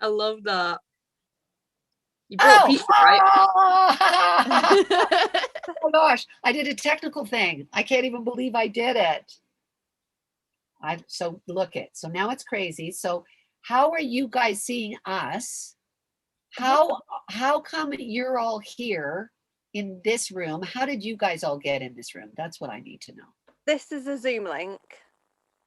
I love that. You brought pizza, right? Oh gosh, I did a technical thing. I can't even believe I did it. So look it. So now it's crazy. So how are you guys seeing us? How come you're all here in this room? How did you guys all get in this room? That's what I need to know. This is a Zoom link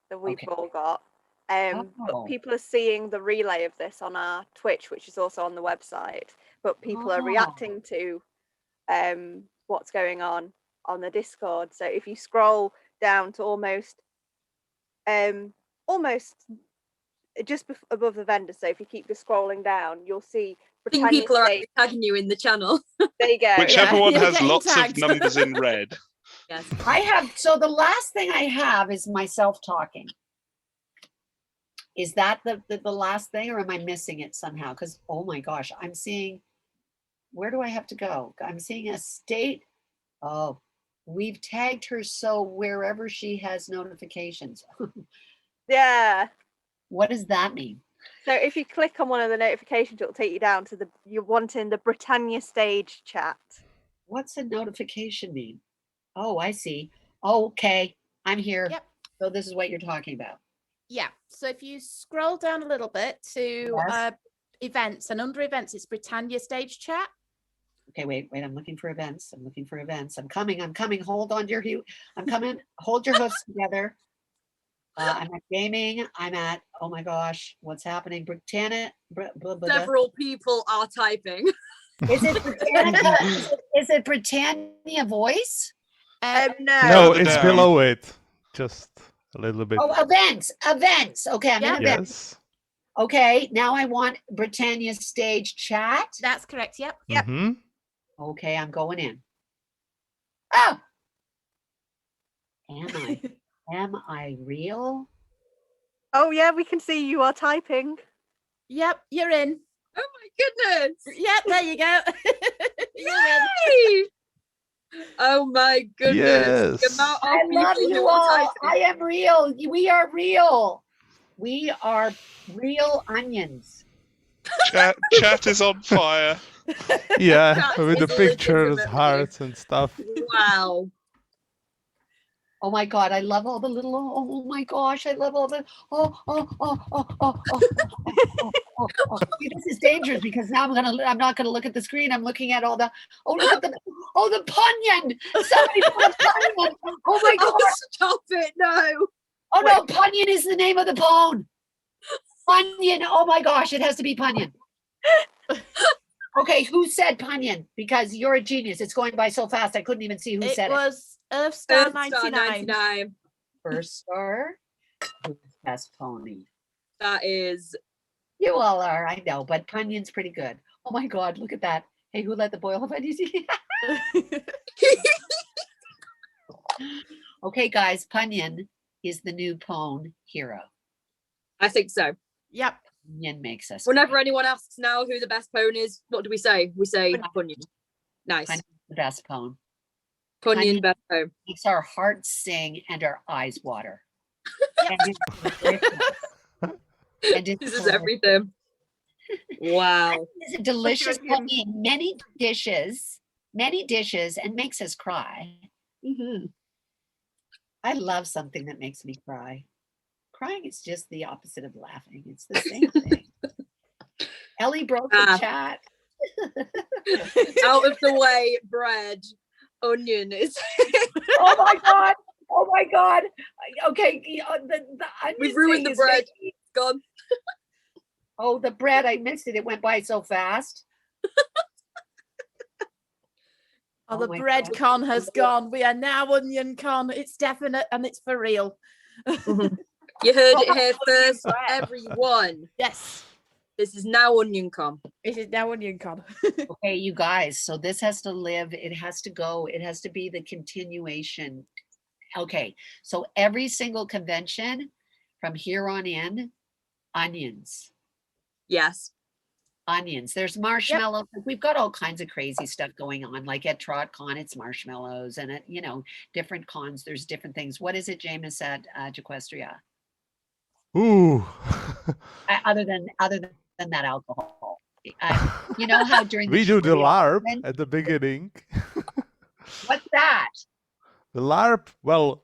that we've Okay. all got. But people are seeing the relay of this on our Twitch, which is also on the website. But people are reacting to what's going on the Discord. So if you scroll down to almost just above the vendor, so if you keep just scrolling down, you'll see I think people are actually tagging you in the channel. There you go. Whichever one you're has getting lots tagged. of numbers in red. Yes. I have, so the last thing I have is myself talking. Is that the last thing, or am I missing it somehow? Because, oh my gosh, I'm seeing, where do I have to go? I'm seeing a state. Oh, we've tagged her so wherever she has notifications. Yeah. What does that mean? So if you click on one of the notifications, it'll take you down to you're wanting the Britannia stage chat. What's a notification mean? Oh, I see. Oh, okay, I'm here. Yep. So this is what you're talking about. Yeah. So if you scroll down a little bit to events, and under events, it's Britannia stage chat. Okay, wait, I'm looking for events. I'm coming. Hold on, I'm coming. Hold your hoofs together. I'm at gaming. I'm at, oh my gosh, what's happening? Britannia. Several people are typing. Is it Britannia? Is it Britannia voice? No. No, Further it's down. below it. Just a little bit. Oh, events. Okay, I'm in events. Yes. Okay, now I want Britannia's stage chat. That's correct. Yep. Mm-hmm. Okay, I'm going in. Oh, am I real? Oh yeah, we can see you are typing. Yep. You're in. Oh my goodness. Yep. There you go. You're in. Yay! Oh my goodness. Yes. The amount of I love people you who are all. typing. I am real. We are real. We are real onions. Chat is on fire. Yeah, That with the is pictures, legitimately- hearts and stuff. Wow. Oh my God, I love all the little, oh my gosh, I love all the, oh. See, this is dangerous because now I'm not gonna look at the screen. I'm looking at all the, look at the punyan. Somebody put a punyan. Oh my God. Oh, stop it. No. Oh no, punyan is the name of the pwn. Punyan, oh my gosh, it has to be punyan. Okay, who said punyan? Because you're a genius. It's going by so fast, I couldn't even see who It said it. was Earthstar Earthstar 99. First star, who's the best pony? That is. You all are, I know, but punyan's pretty good. Oh my God, look at that. Hey, who let the boil of onions? Okay, guys, punyan is the new pwn hero. I think so. Yep. Punyan makes us. Whenever anyone asks now who the best pwn is, what do we say? We say Punyan. Nice. Punyan's the best pwn. Punyan best pwn. Makes our hearts sing and our eyes water. And it's delicious. And it's This is so- everything. Wow. It's a delicious pony in many dishes, and makes us cry. Mm-hmm. I love something that makes me cry. Crying is just the opposite of laughing. It's the same thing. Ellie broke the chat. Out of the way, bread, onion is. Oh my God. Oh my God. Okay. The onion We've ruined thing the is bread. making- It's gone. Oh, the bread. I missed it. It went by so fast. Oh, Oh the my bread God. con has gone. We are now onion con. It's definite and it's for real. You heard it here first, everyone. Yes. This is now onion con. It is now onion con. Okay, you guys. So this has to live. It has to go. It has to be the continuation. Okay. So every single convention from here on in, onions. Yes. Onions. There's marshmallows. We've got all kinds of crazy stuff going on. Like at TrotCon, it's marshmallows, and at different cons, there's different things. What is it, Jameis, at Jaquestria? Ooh. Other than that alcohol. You know how during We do the Shibari LARP Open- at the beginning. What's that? The LARP, well,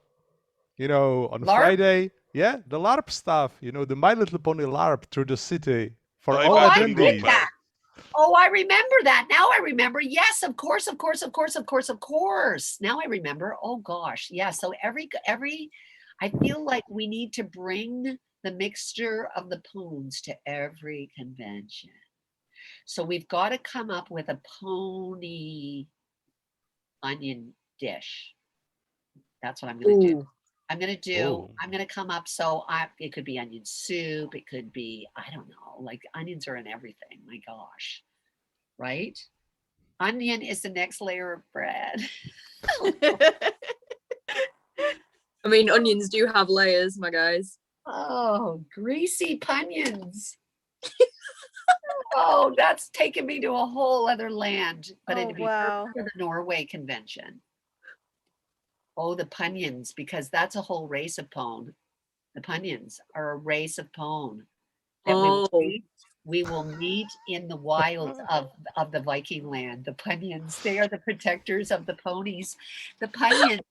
on LARP? Friday, yeah, the LARP stuff, the My Little Pony LARP through the city for I all I imagine did attendees. that. Oh, I remember that. Now I remember. Yes, of course. Now I remember. Oh gosh. Yeah. So every I feel like we need to bring the mixture of the ponies to every convention. So we've got to come up with a pony onion dish. That's what I'm going to do. I'm going to come up. So it could be onion soup. It could be, I don't know, like onions are in everything. My gosh. Right? Onion is the next layer of bread. I mean, onions do have layers, my guys. Oh, greasy punions. Oh, that's taken me to a whole other land. But Oh, it'd be wow. perfect for the Norway convention. Oh, the punions, because that's a whole race of pone. The punions are a race of pone that we will meet in the wilds of the Viking land. The punions, they are the protectors of the ponies. The punions,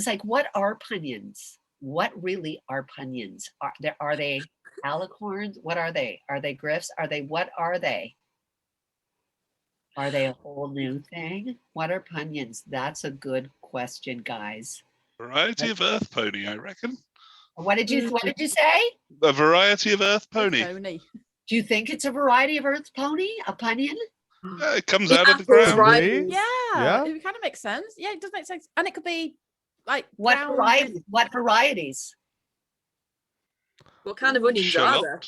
like what are punions? What really are punions? Are they alicorns? What are they? Are they griffs? What are they? Are they a whole new thing? What are punions? That's a good question, guys. Variety of earth pony, I reckon. What did you say? A variety of earth pony. Pony. Do you think it's a variety of earth pony? A punion? It comes The out of the apples, ground. right? Maybe. Yeah, Yeah. it kind of makes sense. Yeah, it does make sense. And it could be like What brown variety? with- What varieties? What kind of onions are there?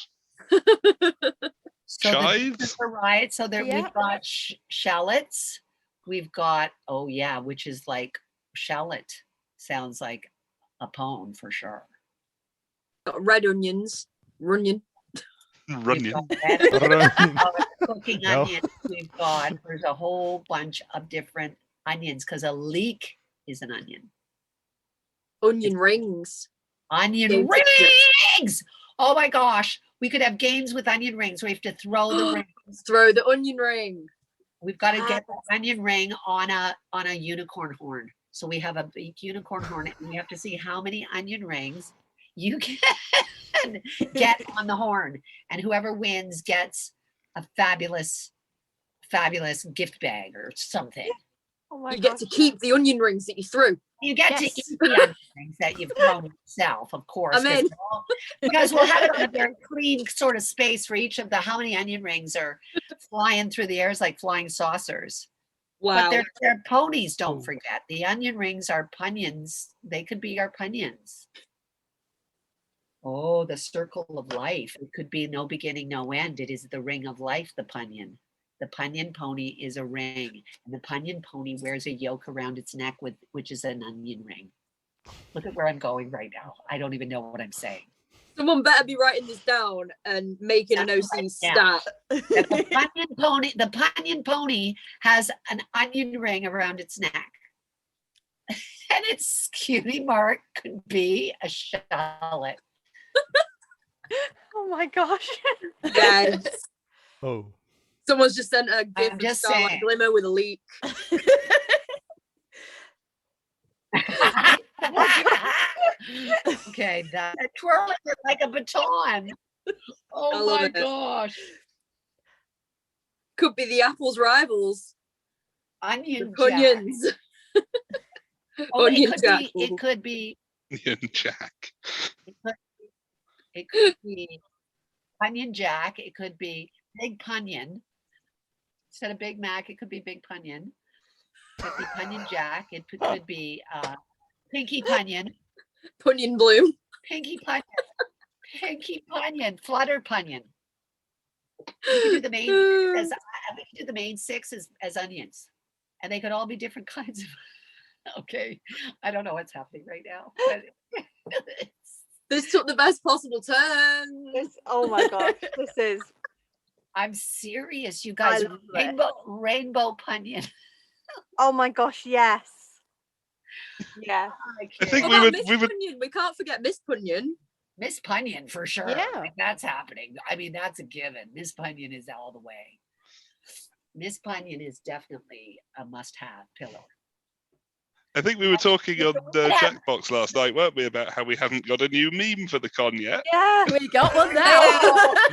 Shallot, So the chives. different varieties. So there Yeah. we've got shallots. We've got, oh yeah, which is like shallot. Sounds like a pone for sure. Got red onions, runyon. We've Runyon. got red Runyon. cooking No. onions. We've got, there's a whole bunch of different onions because a leek is an onion. Onion rings. Onion Games. rings. Oh my gosh. We could have games with onion rings. We have to throw the rings. Throw the onion ring. We've got to get the onion ring on a unicorn horn. So we have a big unicorn horn and we have to see how many onion rings you can get on the horn. And whoever wins gets a fabulous gift bag or something. Oh my You get gosh. to keep the onion rings that you threw. You get to Yes. eat the onion rings that you've thrown yourself, of course. I'm in. Because we'll have it on a very clean sort of space for each of the how many onion rings are flying through the air is like flying saucers. Wow. But they're ponies, don't Oh. forget. The onion rings are punions. They could be our punions. Oh, the circle of life. It could be no beginning, no end. It is the ring of life, the punion. The punion pony is a ring, and the punion pony wears a yoke around its neck, which is an onion ring. Look at where I'm going right now. I don't even know what I'm saying. Someone better be writing this down and making an That's OC right, stat. That the punion pony has an onion ring around its neck. And its cutie mark could be a shallot. Oh my gosh. Yes. Oh. Someone's just sent a gift of just Starlight saying. Glimmer with a leak. Okay, that twirling it like a baton. I Oh love my it. gosh. Could be the apple's rivals. The Onion jack. Onions. Oh, Onion jack. it could be Onion Jack. it could be Onion Jack. It could be Big Punion. Instead of Big Mac, it could be Big Punion. It could be Punion Jack. It could be Pinky Punion. Punion bloom. Pinky Punion. Pinky Punion. Flutter Punion. We could do the main as we could do the main six as onions. And they could all be different kinds of okay. I don't know what's happening right now. But This took the best possible turn. Oh my gosh. This is. I'm serious, you guys. love it. Rainbow Punion. Oh my gosh. Yes. Yeah. I think What we about would Miss we would Punion? We can't forget Miss Punion. Miss Punion for sure. Yeah. Like, that's happening. I mean, that's a given. Miss Punion is all the way. Miss Punion is definitely a must-have pillow. I think we were talking on Yeah. Jackbox last night, weren't we, about how we haven't got a new meme for the con yet? Yeah. We got one now.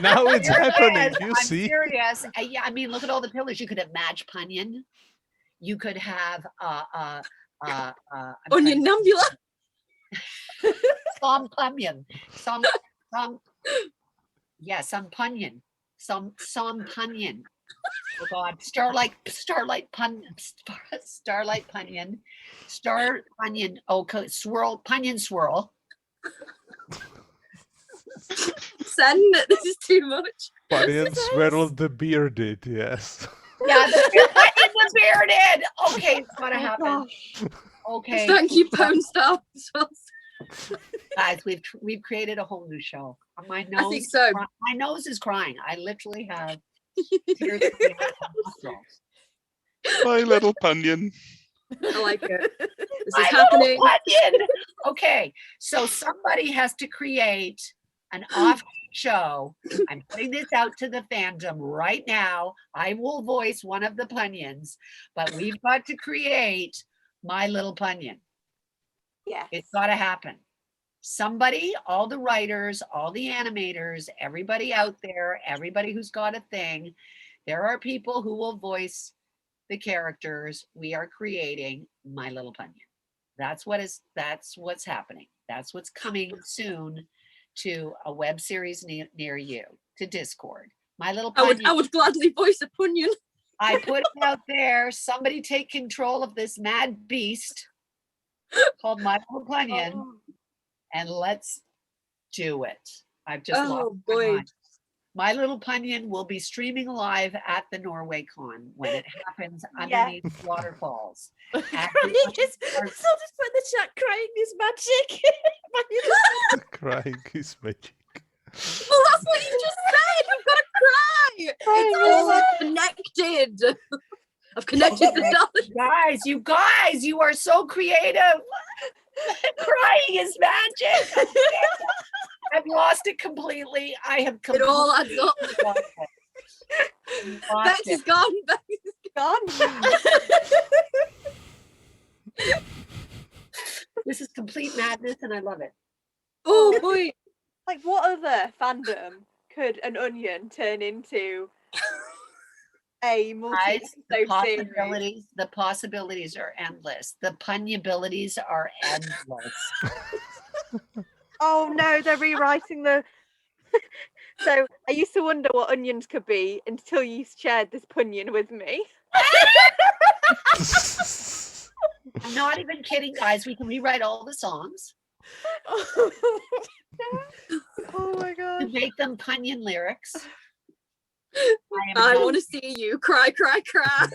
Now it's There it happening. is. You I'm see? serious. Yeah, I mean, look at all the pillars. You could have Madge Punion. You could have I'm Onion trying Nambula. to- some Punion. Some Punion. Some Punion. Oh God, Starlight Punion. Star Punion. Okay, Swirl Punion Swirl. Send. This is too much. Bunny and Swirl the Bearded, yes. Yeah, the Punion the bearded. Okay, it's gotta Oh happen. gosh. Okay, Thank you, Pone Star. guys, we've created a whole new show. My nose, I think so. My nose is crying. I literally have tears coming out of my nostrils. My little punion. I like it. This My is little happening. Punion. Okay, so somebody has to create an off show. I'm putting this out to the fandom right now. I will voice one of the Punions, but we've got to create My Little Punion. Yes. It's got to happen. Somebody, all the writers, all the animators, everybody out there, everybody who's got a thing, there are people who will voice the characters. We are creating My Little Punion. That's what's happening. That's what's coming soon to a web series near you, to Discord. My Little Punion. I would gladly voice a punion. I put it out there. Somebody take control of this mad beast called My Little Punion, and let's do it. I've just lost my mind. My Little Punion will be streaming live at the Norway Con when it happens underneath waterfalls. Crying is, so just put in the chat, crying is magic. Crying is magic. Well, that's what you just said. You've got to cry. It's all connected. I've connected the dots. You guys, you are so creative. Crying is magic. I've lost it completely. I have It all adds up. Bex is gone. Bex is gone. This is complete madness, and I love it. Oh boy! Like, what other fandom could an onion turn into? A multi-episode series? The possibilities are endless. The punyabilities are endless. Oh no, they're rewriting the. So I used to wonder what onions could be until you shared this punion with me. I'm not even kidding, guys. We can rewrite all the songs. Oh my god! To make them punion lyrics. I want to see you cry, cry, cry.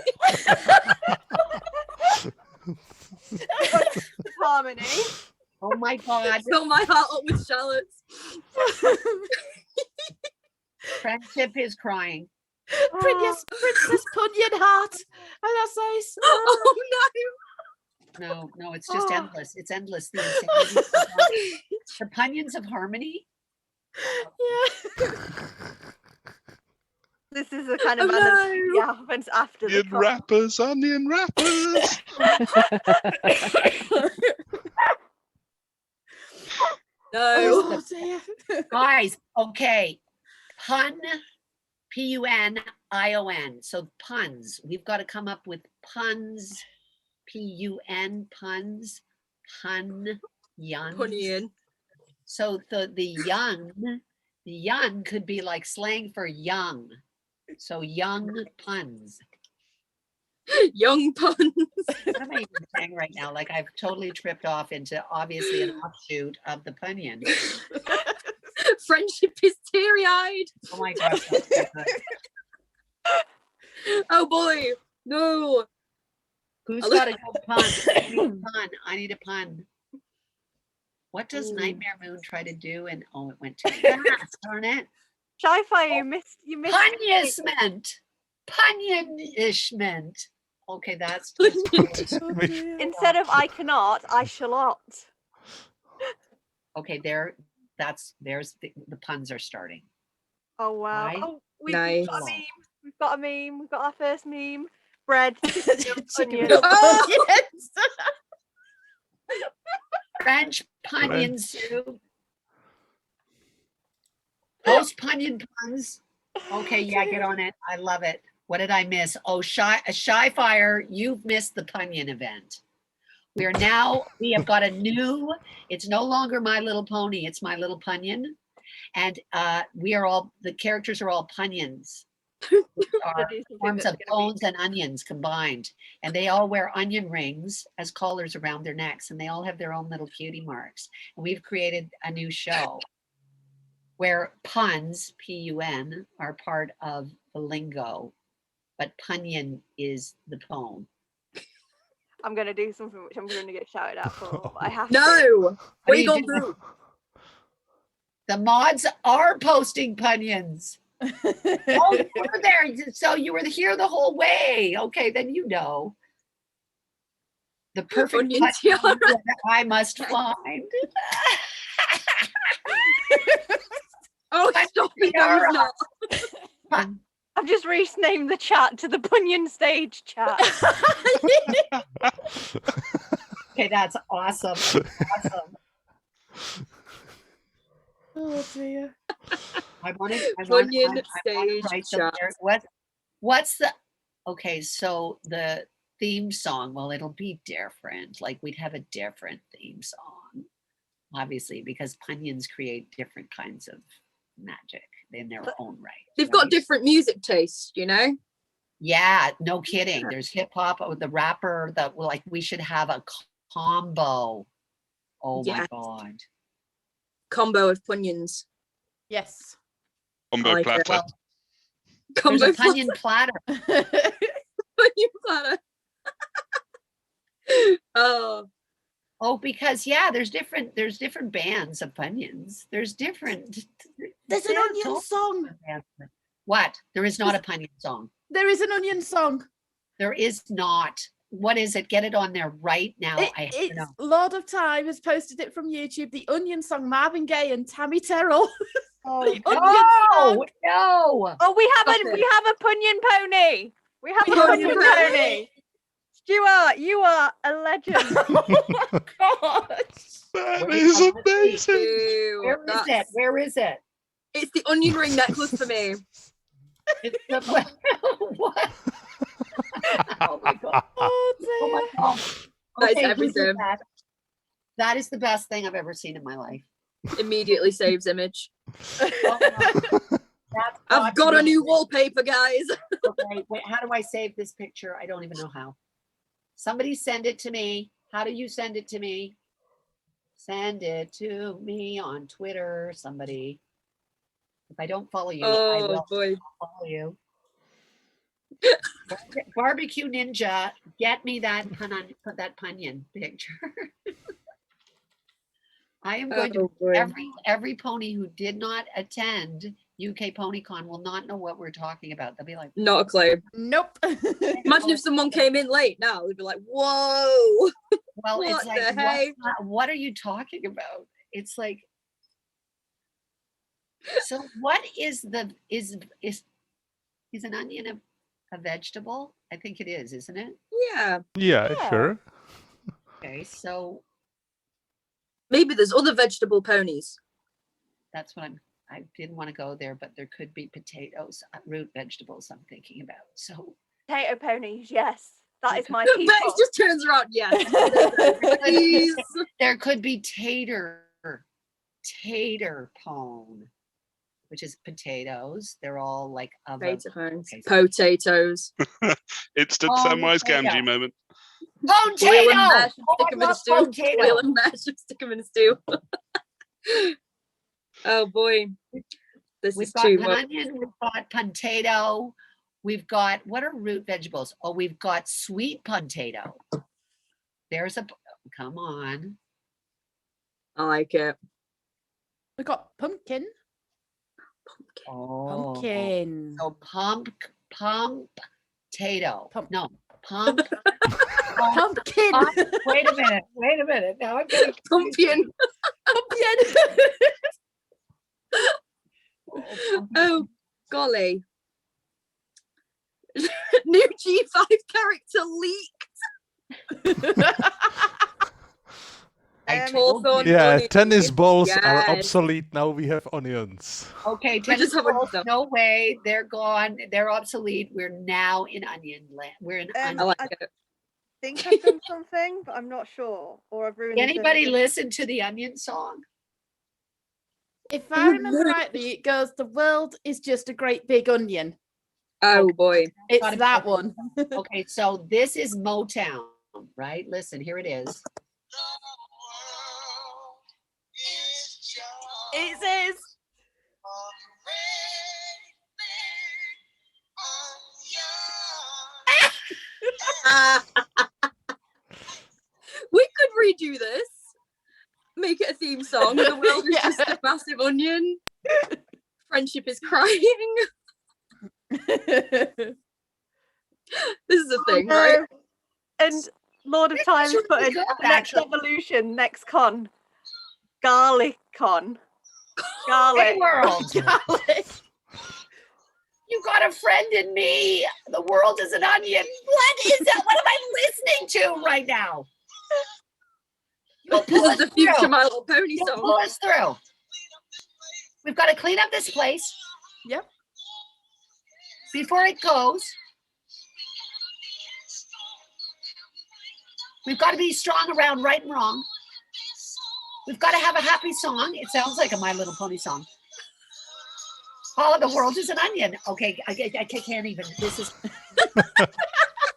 Harmony. Oh my god! Fill my heart up with shallots. Friendship is crying. Princess Punion Heart. And that's nice. Oh no! No, it's just endless. It's endless. The punions of harmony. Yeah. This is the kind of that happens after the onion wrappers, onion wrappers. No. Oh, guys, okay. Pun, P-U-N-I-O-N. So puns. We've got to come up with puns. P-U-N, puns. Pun, young. Punion. So the young could be like slang for young. So young puns. Young puns. What am I even saying right now? Like I've totally tripped off into obviously an offshoot of the punion. Friendship is teary-eyed. Oh my gosh. Oh boy. No. Who's got a good pun? I need a pun. I need a pun. What does Nightmare Moon try to do? And oh, it went too fast, darn it. Sci-fi, you missed. Punishment. Punishment. Okay, that's instead of I cannot, I shall not. Okay, there's the puns are starting. Oh wow. Right? Oh, we've Nice. got a meme. We've got a meme. We've got our first meme. Bread. Chicken onion. onions. French punion soup. Post punion puns. Okay, yeah, get on it. I love it. What did I miss? Oh, Shy Fire, you've missed the punion event. We have got a new, it's no longer My Little Pony, it's My Little Punion. And the characters are all punions. Are forms of bones and onions combined. And they all wear onion rings as collars around their necks. And they all have their own little cutie marks. And we've created a new show where puns, P-U-N, are part of the lingo. But punion is the poem. I'm going to do something which I'm going to get shouted out for. But I have No. What are you going going to do? The mods are posting punions. Oh, you were there. So you were here the whole way. Okay, then you know. The perfect Onion punion tiara. that I must find. Oh, stop it. No, he's not. I've just renamed the chat to the Punion Stage chat. Okay, that's awesome. Awesome. Oh dear. I want to Punion write Stage them chat. there. What's the okay? So the theme song. Well, it'll be different. Like we'd have a different theme song. obviously, because punions create different kinds of magic in their own right. They've got different music tastes, you know? Yeah, no kidding. There's hip hop, the rapper that like we should have a combo. Oh my Yes. God. Combo of punions. Yes. Combo like it. platter. Well, Combo there's a punion platter. punion platter. Oh. Oh, because yeah, there's different bands of punions. There's different. There's an onion song. What? There is not a punion song. There is an onion song. There is not. What is it? Get it on there right now. I have to know. Lord of Time has posted it from YouTube. The onion song, Marvin Gaye and Tammy Terrell. Oh Onion no! No! Oh, we have Stop a punion pony. We have a Punion punion pony. pony. Stuart, you are a legend. Oh my God. That Wait, is I'm gonna amazing. Ew, Where is it? that's- Where is it? It's the onion ring necklace for me. It's the, what? Oh my God. Oh, Oh my God. That is Okay, who did everything. that? That is the best thing I've ever seen in my life. Immediately saves image. Oh, no. That's I've got a to be- new wallpaper, guys. Okay, wait, how do I save this picture? I don't even know how. Somebody send it to me. How do you send it to me? Send it to me on Twitter, somebody. If I don't follow you, I Oh will boy. follow you. Barbecue Ninja, get me that punion picture. I am going to Oh boy. every pony who did not attend UK PonyCon will not know what we're talking about. They'll be like, Not a clue. nope. Imagine if someone came in late now, they'd be like, whoa. well, What it's like, the heck? what are you talking about? It's like, so what is is an onion a vegetable? I think it is, isn't it? Yeah. Yeah, Yeah. sure. Okay, so Maybe there's other vegetable ponies. that's what I didn't want to go there, but there could be potatoes, root vegetables I'm thinking about. So Potato ponies, yes. That is my Bex people. just turns around. Yes. Please. there could be tater pone, which is potatoes. They're all like of a Potatoes. Instant Oh, Samwise potato. Gamgee moment. Boil and potato. mash and stick 'em in a stew. Boil and mash and stick 'em in a stew. Oh boy. This We've is got too much. onion, we've got potato, we've got, what are root vegetables? Oh, we've got sweet potato. There's a, come on. I like it. We got pumpkin. Oh, Pumpkin. so potato. Pump. No, pump. Pumpkin. Wait a minute. Now I'm getting Pumpkin. Pumpkin. Oh golly. New G5 character leaked. I told Hawthorne you. Yeah, bunny. tennis balls are Yes. obsolete. Now we have onions. Okay, just tennis haven't balls, done- no way, they're gone, they're obsolete. We're now in onion land. We're in I onion. like I it. think I've done something, but I'm not sure. Or I've ruined the Anybody journey. listen to the onion song? If I remember rightly, it goes, the world is just a great big onion. Oh boy. It's Gotta that be- one. Okay, so this is Motown, right? Listen, here it is. It is. We could redo this. Make it a theme song. The world is just a massive onion. Friendship is crying. This is a thing, right? And Lord of This Time is has put really in good, next actually. evolution, next con. Garlic con. Hey, Garlic. world, Garlic. you got a friend in me. The world is an onion. What is that? What am I listening to right now? You'll pull This us is the future through. My Little Pony You'll song. pull us through. We've got to clean up this place Yep. before it goes. We've got to be strong around right and wrong. We've got to have a happy song. It sounds like a My Little Pony song. Oh, the world is an onion. Okay, I can't even. This is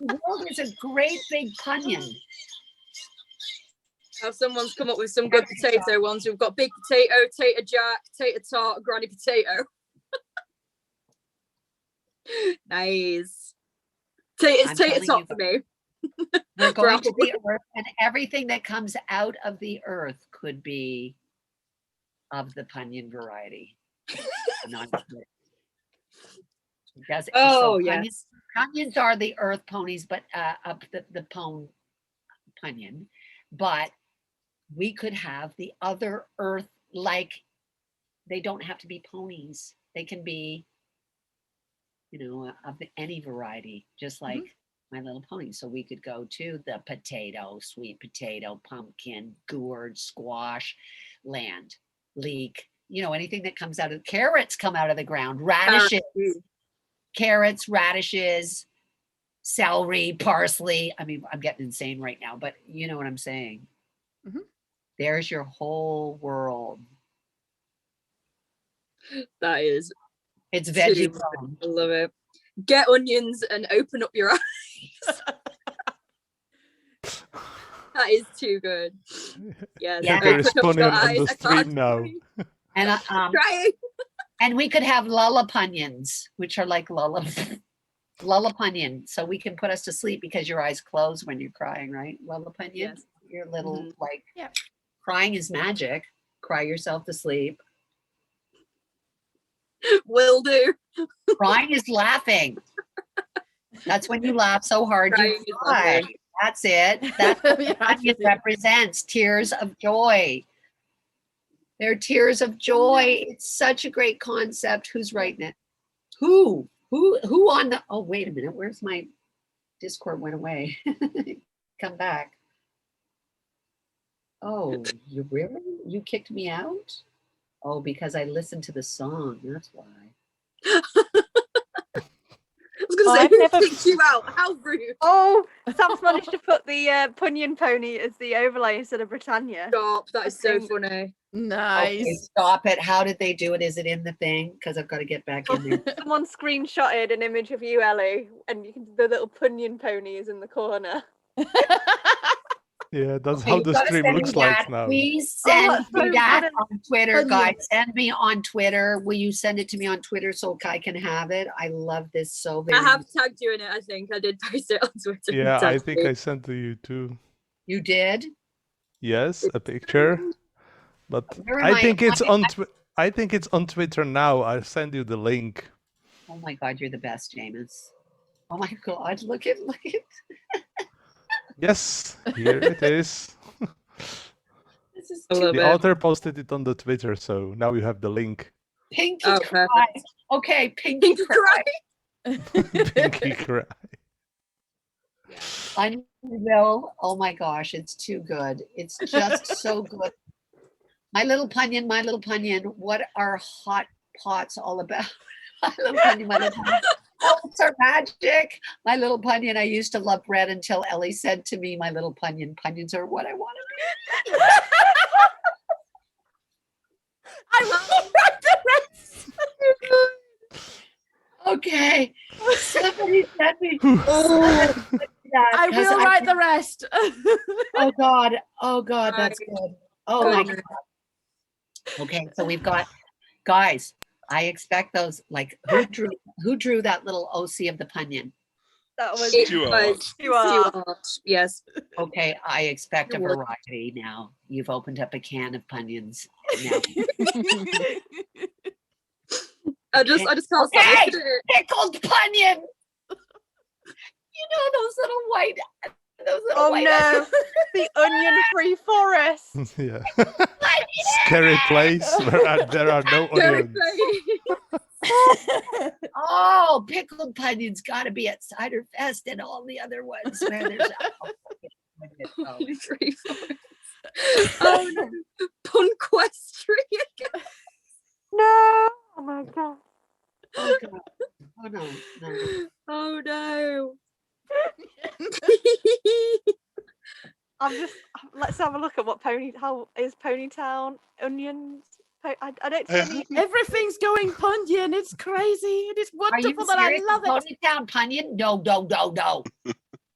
the world is a great big punion. Now someone's come up with some good potato ones. We've got big potato, tater jack, tater tart, granny potato. Nice. It's tater tot for me. We're going to the earth, and everything that comes out of the earth could be of the punion variety. Oh, yes. Punions are the earth ponies, but up the punion. But we could have the other earth, like they don't have to be ponies. They can be, of any variety, just like My Little Pony. So we could go to the potato, sweet potato, pumpkin, gourd, squash, land, leek, anything that comes out of carrots come out of the ground, radishes, carrots, radishes, celery, parsley. I mean, I'm getting insane right now, but you know what I'm saying. There's your whole world. It's veggie. I love it. Get onions and open up your eyes. That is too good. Yes. Yeah. There is funny on the stream now. And and we could have lullapunions, which are like lullapunion. So we can put us to sleep because your eyes close when you're crying, right? Lullapunion. Yes. Your little crying is magic. Cry yourself to sleep. Will do. Crying is laughing. That's when you laugh so hard you cry. That's it. That's what it represents. Tears of joy. They're tears of joy. It's such a great concept. Who's writing it? Who on the, oh, wait a minute. Where's my Discord went away? Come back. Oh, you really? You kicked me out? Oh, because I listened to the song. That's why. I was going to say, who kicked you out? How rude. Oh, Sam's managed to put the Punion Pony as the overlay instead of Britannia. Stop. That is so funny. Nice. Okay, stop it. How did they do it? Is it in the thing? Because I've got to get back in there. Someone screenshotted an image of you, Ellie, and you can the little Punion Pony is in the corner. Yeah, that's how the stream looks like now. Please send me that on Twitter, guys. Send me on Twitter. Will you send it to me on Twitter so I can have it? I love this so very much. I have tagged you in it, I think. I did post it on Twitter. Yeah, I think I sent to you too. You did? Yes, a picture. But I think it's on Twitter now. I'll send you the link. Oh my God, you're the best, James. Oh my God, look at Yes, here it is. This is the author posted it on the Twitter, so now you have the link. Pinky cry. Okay, Pinky cry. Pinky cry. I know. Oh my gosh, it's too good. It's just so good. My Little Punion, what are hot pots all about? My Little Punion, my little punion. Pots are magic. My Little Punion, I used to love bread until Ellie said to me, my little punions are what I want to be. I will write the rest. Okay. Somebody send me. I will write the rest. Oh God, that's good. Oh my God. Okay, so we've got, guys, I expect those, like, who drew that little OC of the punion? That was Stuart. Yes. Okay, I expect a variety now. You've opened up a can of punions now. I just can't stop. Pickled punion. You know those little white. No, the onion-free forest. Yeah. Scary place where there are no onions. Oh, pickled punions got to be at Cider Fest and all the other ones where there's. Onion-free forest. Oh no, Punquestrian. No. Oh my God. Oh God. Oh no. Oh no. I'm let's have a look at what how is Ponytown onions. I don't see any. Everything's going Punyan. It's crazy. It is Are you wonderful and I serious? love it. Ponytown Punyan? No.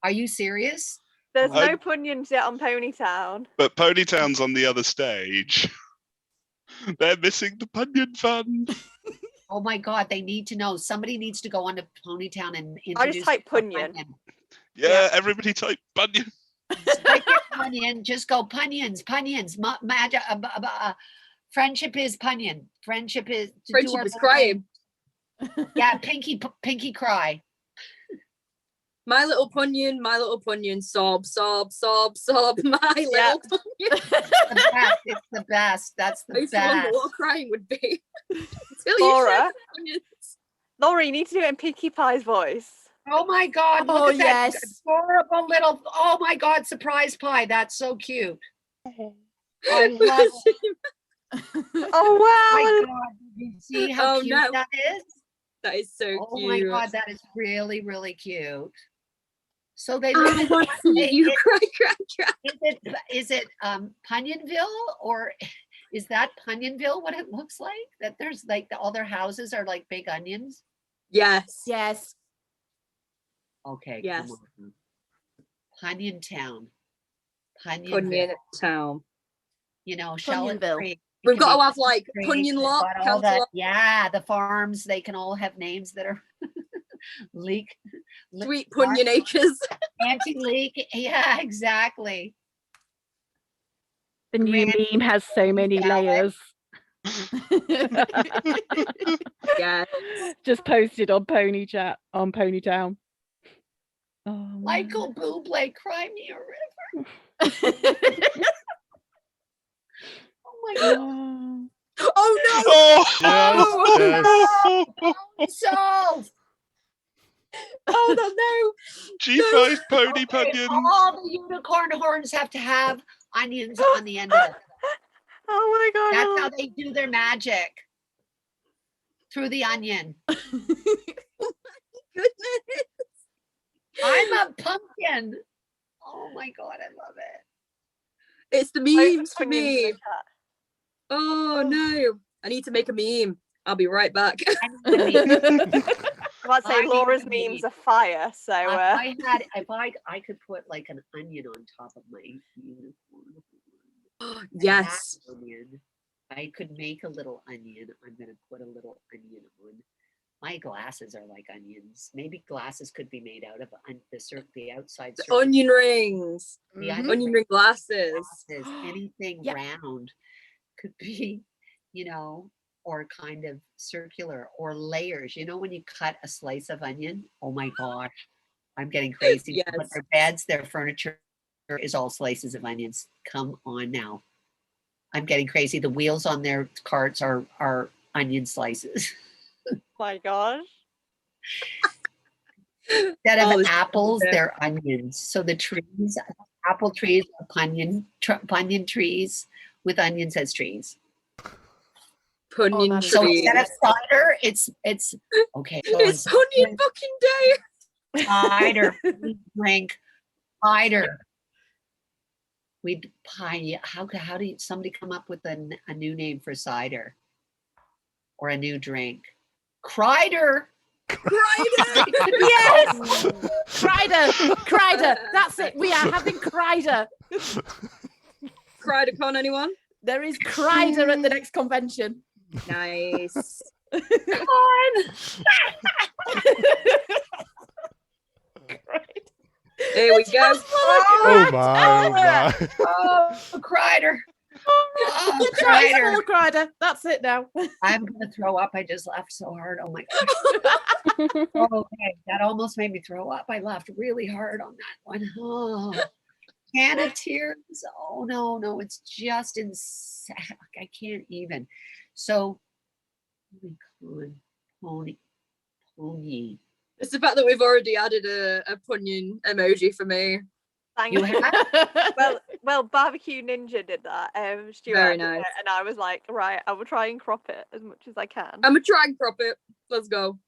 Are you serious? There's no Punyans yet on Ponytown. But Ponytown's on the other stage. They're missing the Punyan fun. Oh my God, they need to know. Somebody needs to go on to Ponytown and introduce. I just type Punyan. Yeah, everybody type Punyan. Type it Punyan. Just go Punyans. Friendship is Punyan. Friendship is crying. Yeah, Pinky cry. My little Punyan, sob, sob, sob, sob. My little Punyan. It's the best. That's the I used to wonder best. what crying would be. Laura, you need to do it in Pinkie Pie's voice. Oh my God! Look Oh, at that yes. adorable little. Oh my God! Surprise pie. That's so cute. I love it. Oh wow! My God! Did you see how cute no. that is? That is so Oh cute. my God! That is really, really cute. So they I live in. want to see you cry. Is it Punyanville, or is that Punyanville what it looks like? That there's like all their houses are like big onions. Yes. Yes. Okay. Yes. Punyan Town. Punyan Town. You know, Charlotte Punyonville. Creek. We've It got can to be have like Creek, Punyan they've Lock, got all Council that- Lock, Yeah, the farms, they can all have names that are leak. Sweet Punyan Acres. Anti-leak. Yeah, exactly. The new Grand meme has so many Valley. layers. Yeah. Just posted on Ponytown. Oh, Michael Bublé, Cry Me a River. Oh my God. oh. Oh no! So Oh no! G5 Pony Punyans. all the unicorn horns have to have onions on the end of it. Oh my God! That's how they do their magic. Through the onion. Goodness. I'm a pumpkin. Oh my God, I love it. It's the Wait memes for for Punyans in me. the chat. Oh no! I need to make a meme. I'll be right back. I need to be- I might say I need Laura's to be- memes are fire. So if I could put like an onion on top of my unicorn. Yes. That onion, I could make a little onion. I'm gonna put a little onion on. My glasses are like onions. Maybe glasses could be made out of the outside. The surface. onion rings. The Mhm. Onion ring glasses. glasses, anything Yeah. round could be, you know, or kind of circular or layers. You know, when you cut a slice of onion, oh my gosh, I'm getting crazy. But Yes. their beds, their furniture is all slices of onions. Come on now. I'm getting crazy. The wheels on their carts are onion slices. my gosh. Instead of Oh, this is apples, good. they're onions. So the trees, apple trees are punyan trees with onions as trees. Punyan that is So trees. instead of cider, it's okay. So It's Punyan fucking day. cider, we drink cider. We'd pie. How did somebody come up with a new name for cider or a new drink? Crider. Yes! Crider. That's it. We are having Crider. CriderCon, anyone? There is Crider at the next convention. Nice. Come on. Here we go. Oh my! Oh, Crider. Oh, It's Crider. full Crider. That's it now. I'm gonna throw up. I just laughed so hard. Oh my gosh. Okay, that almost made me throw up. I laughed really hard on that one. Oh, can of tears. Oh no, it's just insane. I can't even. So, pony. It's the fact that we've already added a Punyan emoji for me. Thank You you. have Well, Barbecue Ninja did that. Stuart Very did it, nice. and I was like, right, I will try and crop it as much as I can. I'm gonna try and crop it. Let's go.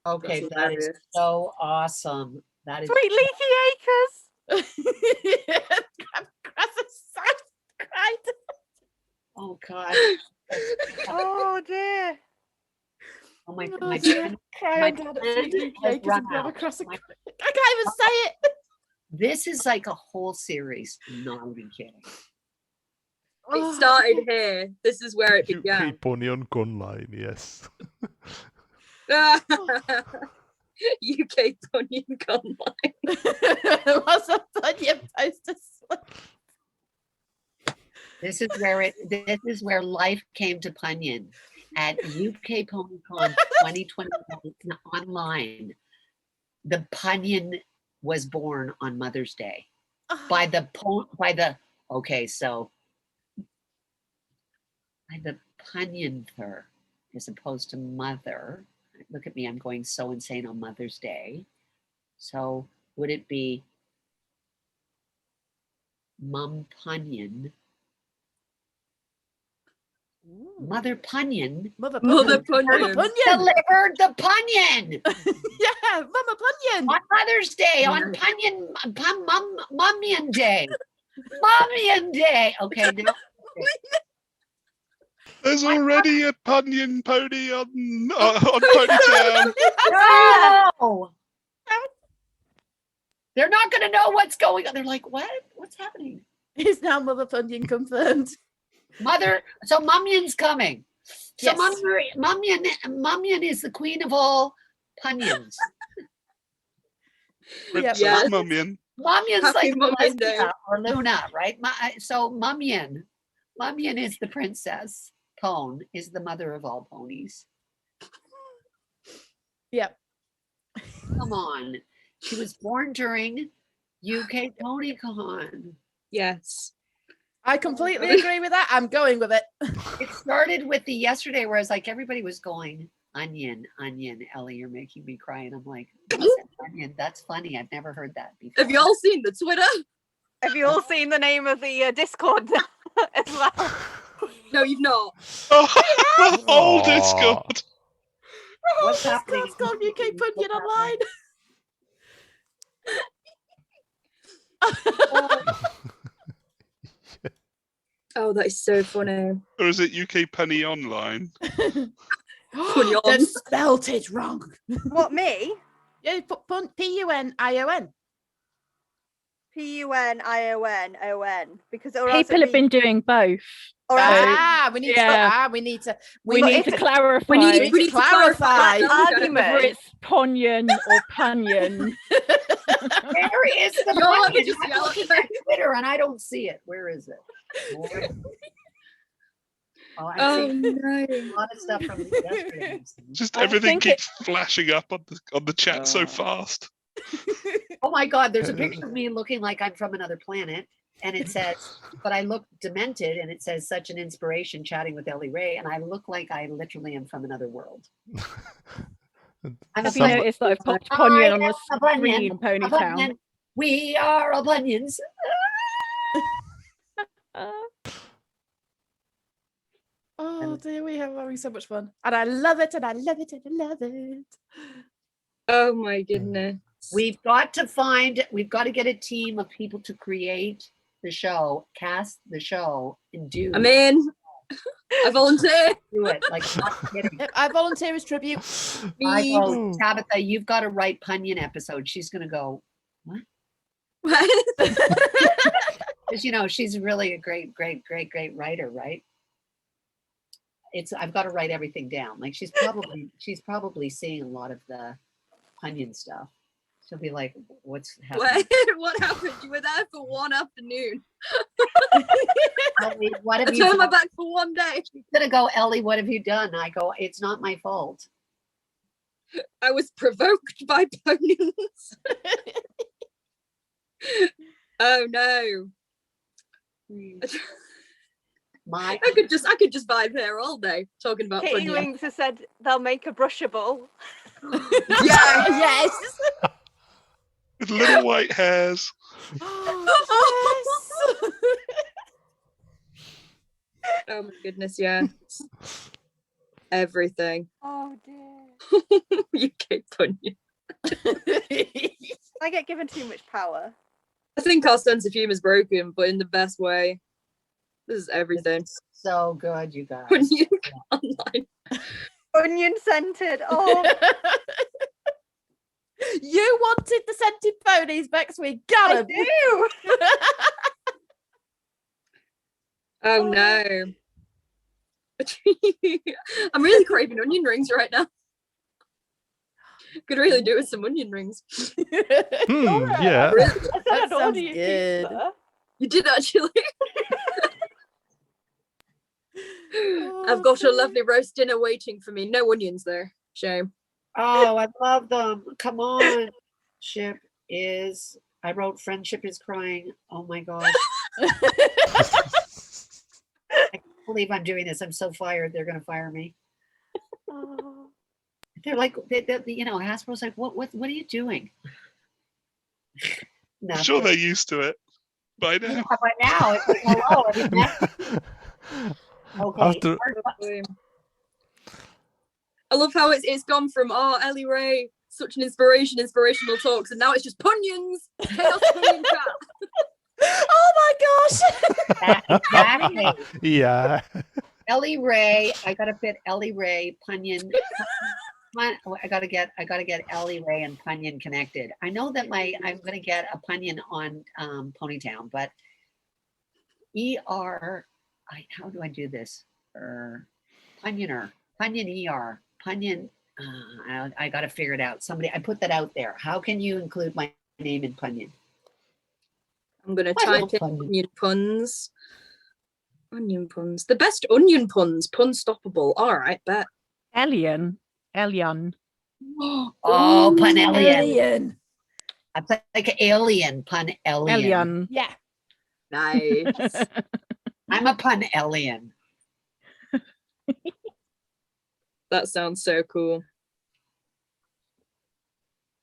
okay. That's That is hilarious. so awesome. That is Sweet Leaky Acres. Grass is God. Oh dear. Oh my Oh, plan. crying down at plan sweet has cake run and grab out. across a My- I can't even say it. This is like a whole series. I'm not even kidding. It started here. This is where it began. UK PonyCONLINE, yes. UK PonyCONLINE. What's up on your poster? This is where life came to Punyon at UK PonyCon 2021 online. The Punyon was born on Mother's Day by the Punyanther as opposed to mother. Look at me, I'm going so insane on Mother's Day. So would it be Mum Punyon? Mother Punyon Mother Mother Punyon. Punyon. delivered the Punyon Yeah, Mama Punyon. on Mother's Day, on Mummian Day. Mummian Day. Okay, now There's already a Punyon pony on Ponytown. no. They're not going to know what's going on. They're like, what? What's happening? Is now Mother Punyon confirmed? So Mummion's coming. So Yes. Mummian is the queen of all Punyons. Princess Yeah. Mummian. Mummion's Happy like Mummian Day. Celestia or Luna, right? So Mummian is the princess. Pone is the mother of all ponies. Yep. Come on. She was born during UK PonyCon. Yes. I completely agree with that. I'm going with it. It started with the yesterday where it's like everybody was going, onion, Ellie, you're making me cry. And I'm like, what's an onion? That's funny. I've never heard that before. Have you all seen the Twitter? Have you all seen the name of the Discord as well? No, you've not. Oh, the whole Aw. Discord. What's happening? It's called UK Punyon Online. Oh, that is so funny. Or is it UK Penny Online? Punyon. They've spelt it wrong. What, me? Yeah, you put P-U-N-I-O-N. P-U-N-I-O-N-O-N. Because or else People it'd have been doing both. or else it'd be- We need Yeah. to. We need to. We But need if to it- clarify We need to clarify. clarify. argument. whether it's Ponyon or Punyon. Where is the You'll have to Punyon? just I'm yell looking at at Twitter and I don't see it. Where is it? Oh, I Oh see no. a lot of stuff from yesterday. Just I everything think keeps flashing up on the chat so Oh. fast. Oh my God, there's a picture of me looking like I'm from another planet. And it says, but I look demented, and it says such an inspiration chatting with Elley-Ray, and I look like I literally am from another world. I'm Have you Some- noticed that I've popped I Ponyon on am the a Punyon, screen, a Ponytown? Punyon. We are all Punyons. Oh dear, we are having so much fun, and I love it, and I love it, and I love it. Oh my goodness. We've got to get a team of people to create the show, cast the show, and do I'm in. I volunteer. do it. Like, not kidding. Yep, I volunteer as tribute. I Me. go, Tabitha, you've got to write Punyon episode. She's gonna go, because she's really a great writer, right? I've got to write everything down. Like she's probably seeing a lot of the Punyon stuff. She'll be like, what's happening? What happened? You were there for one afternoon. Ellie, what I have you turned my done? back for one day. She's gonna go, Ellie, what have you done? I go, it's not my fault. I was provoked by ponies. Oh no. My I could just vibe here all day talking about Katie Punyon. Winks has said they'll make a brushable. Yeah. Yes. With little white hairs. Oh, yes. Oh my goodness, yeah. Everything. Oh dear. UK Punyon. I get given too much power. I think our sense of humour is broken, but in the best way. This is everything. So good, you guys. Onion online. Onion scented. Oh, You wanted the scented ponies, Bex. We got I them. do. Oh no. I'm really craving onion rings right now. Could really do with some onion rings. Yeah. I said That I'd order sounds you good. pizza. You did actually. I've got a lovely roast dinner waiting for me. No onions there. Shame. Oh, I love them. Come on. Ship is, I wrote friendship is crying. Oh my gosh. I can't believe I'm doing this. I'm so fired. They're going to fire me. Oh. They're like, you know, Hasbro's like, what are you doing? I'm sure they're used to it by now. Yeah, by now, it's like, hello. I mean, okay. After I love how it's gone from Elley-Ray, such an inspirational talks, and now it's just punions. Chaos punion chat. Oh my gosh. Exactly. yeah. Elley-Ray, I gotta fit Elley-Ray, Punyon. I gotta get Elley-Ray and Punyon connected. I know that I'm gonna get a Punyon on Ponytown, but how do I do this? Punyon Punyon. I gotta figure it out. I put that out there. How can you include my name in Punyon? I'm gonna I type love in Punyon. onion puns. Onion puns. The best onion puns. Punstoppable. All right, bet. Elion. Oh, Punellion. Alien. I play like an alien, Punellion. Elion. Yeah. Nice. I'm a Punellion. That sounds so cool.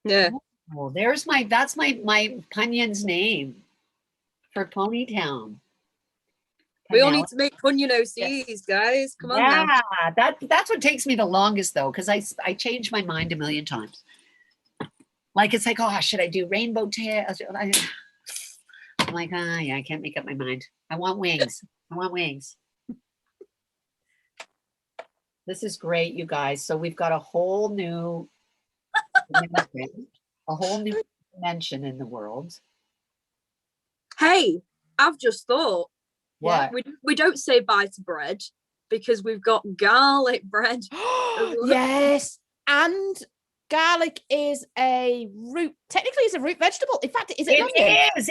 Yeah. Well, that's my Punyon's name for Ponytown. We all need to make punion OCs, guys. Come on now. Yeah, that's what takes me the longest though, because I changed my mind a million times. Like it's like, oh, should I do rainbow tail? I'm like, yeah, I can't make up my mind. I want wings. This is great, you guys. So we've got a whole new dimension in the world. Hey, I've just thought. What? We don't say bye to bread because we've got garlic bread. Yes. And garlic is a root. Technically, it's a root vegetable. In fact, is it? It is.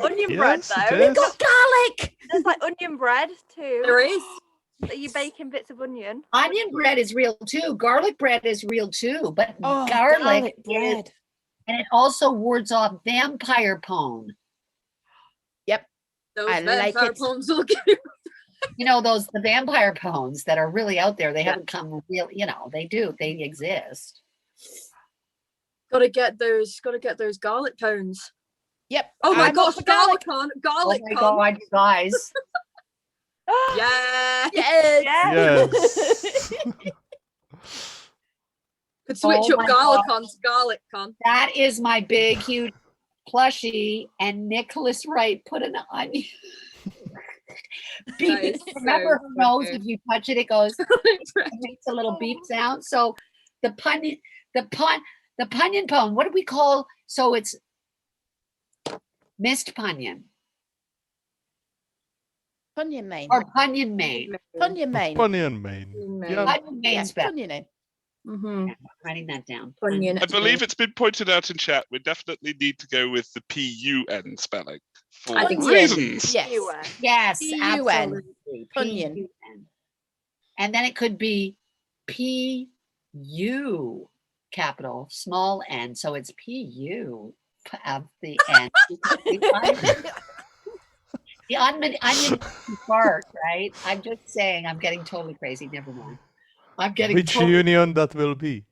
Onion bread Yes, though. it We've got garlic. There's like onion bread too. There is. That you bake in bits of onion. Onion bread is real too. Garlic bread is real too. But Oh, garlic bread. is, and it also wards off vampire pone. Yep. Those I like vampire it. poems will get you. You know, the vampire pones that are really out there. They haven't come real, they exist. Gotta get those garlic pones. Yep. Oh my I'm gosh, up for garlic. garlic Oh my God, you guys. Yeah. Yes. Yes. Could switch Oh up my garlic God. on to garlic con. That is my big, huge plushie. And Nicholas Wright put an onion. That is Remember so her nose, funny. if you touch it, it goes, it makes a little beep sound. So the punyon pone, what do we call? So it's mist punyon Punyon main. or punyon mane. Punyon main. Punyon main. Yeah. Punyon mane's better. Punyon name. Mm-hmm. I'm writing that down. Punyon. I believe it's been pointed out in chat. We definitely need to go with the PUN spelling for I think so. reasons. Yes. Yes, P-U-N. absolutely. Punyon. P-U-N. And then it could be P-U, capital, small n. So it's P-U of the N. The onion part, right? I'm just saying, I'm getting totally crazy. Never mind. I'm getting Which totally union that will be?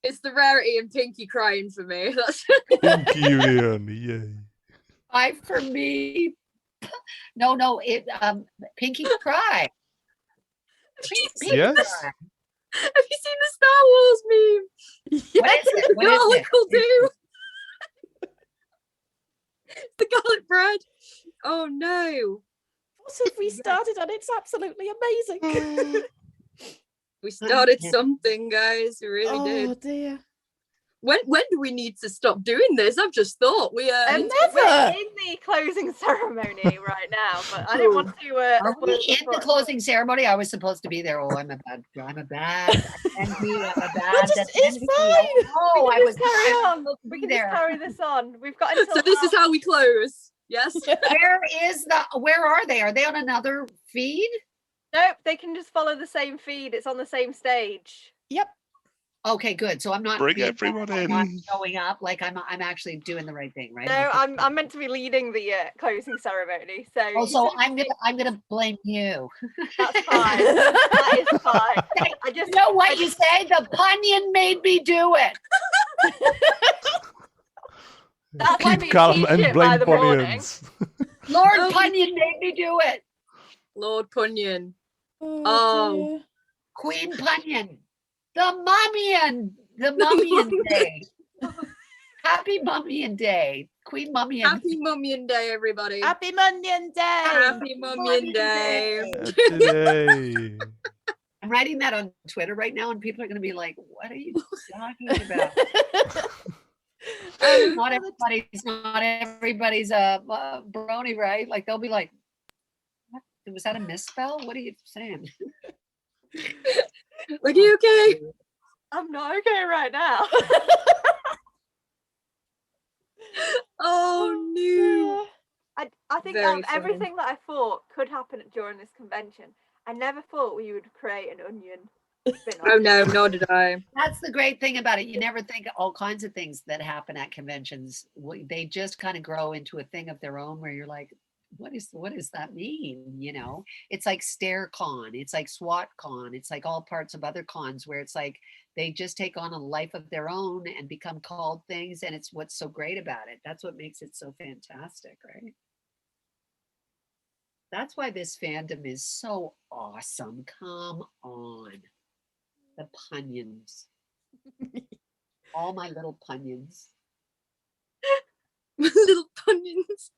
It's the rarity and Pinky crying for me. That's Pink union, yay. for me. No, Pinky cry. Pinky Yes. cry. Have you seen the Star Wars meme? What is it? What is Garlic it? will do. Oh no. What have we started on? It's absolutely amazing. We started something, guys. We really did. Oh dear. When do we need to stop doing this? I've just thought we We're in the closing ceremony right now, but I didn't want to. Are we in the closing ceremony? I was supposed to be there. Oh, I'm a bad attendee. It's fine. Oh, I was carry on. We We can just carry this on. We've got until. So this is how we close. Yes. Where are they? Are they on another feed? Nope, they can just follow the same feed. It's on the same stage. Yep. Okay, good. So I'm not Bring everyone in. not showing up. Like I'm actually doing the right thing, right? No, Okay. I'm meant to be leading the closing ceremony. So. Oh, so I'm gonna blame you. That's fine. That is fine. I just. You know what you say? The Punyon made me do it. That's why Keep calm and blame Ponyons. Lord Punyon made me do it. Lord Punyon. Oh. Queen Punyon. The Mummian Day. Happy Mummian Day. Queen Mummian. Happy Mummian Day, everybody. Happy Mummian Day. Happy Mummian Day. Today. I'm writing that on Twitter right now, and people are going to be like, "What are you talking about?" Not everybody's a brony, right? Like they'll be like, "What? Was that a misspell? What are you saying?" Like, are you okay? I'm not okay right now. Oh no. I think Very everything that I thought could happen during this convention, I never thought we would create an onion spin-off. Oh no, nor did I. That's the great thing about it. You never think of all kinds of things that happen at conventions. They just kind of grow into a thing of their own where you're like, what does that mean? You know, it's like StareCon, it's like SWATCon, it's like all parts of other cons where it's like they just take on a life of their own and become called things. And it's what's so great about it. That's what makes it so fantastic, right? That's why this fandom is so awesome. Come on. The Ponyons. All my little Ponyons. Little Ponyons.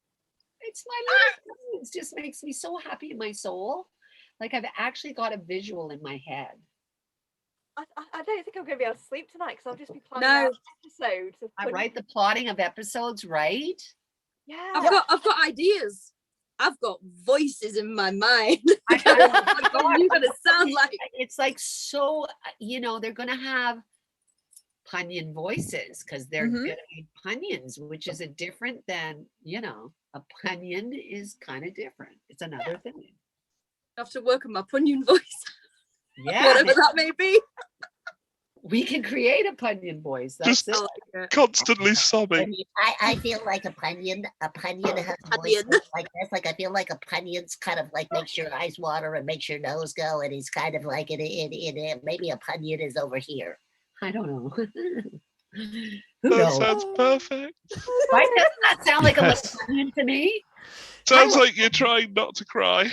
It's my little Ponyons. Just makes me so happy in my soul. Like I've actually got a visual in my head. I don't think I'm going to be able to sleep tonight because I'll just be planning out episodes. I write the plotting of episodes, right? Yeah. I've got ideas. I've got voices in my mind. What You're you gonna sound like? It's like so, you know, they're gonna have Punyon voices because they're gonna be Ponyons, which is a different than, you know, a Punyon is kind of different. It's another thing. I have to work on my Punyon voice. Yeah, Whatever that may be. we can create a Punyon voice. That's Just it. constantly sobbing. I feel like a Punyon has a voice like this. Like I feel like a Punyon's kind of like makes your eyes water and makes your nose go, and he's kind of like maybe a Punyon is over here. I don't know. Who That knows? sounds perfect. Why doesn't that sound like a little Punyon to me? Sounds like you're trying not to cry.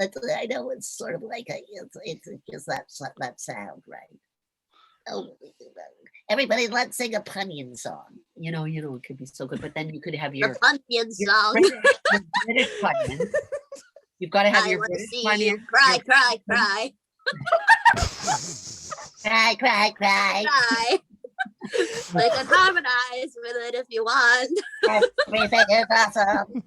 I know it's sort of like it's just that sound, right? Oh, everybody, let's sing a Punyon song. You know, it could be so good, but then you could have your Punyon song. British Punyon. You've got to have your British Punyon. Cry, cry, cry. Cry, cry, cry. Cry. They can harmonize with it if you want. Everything is awesome.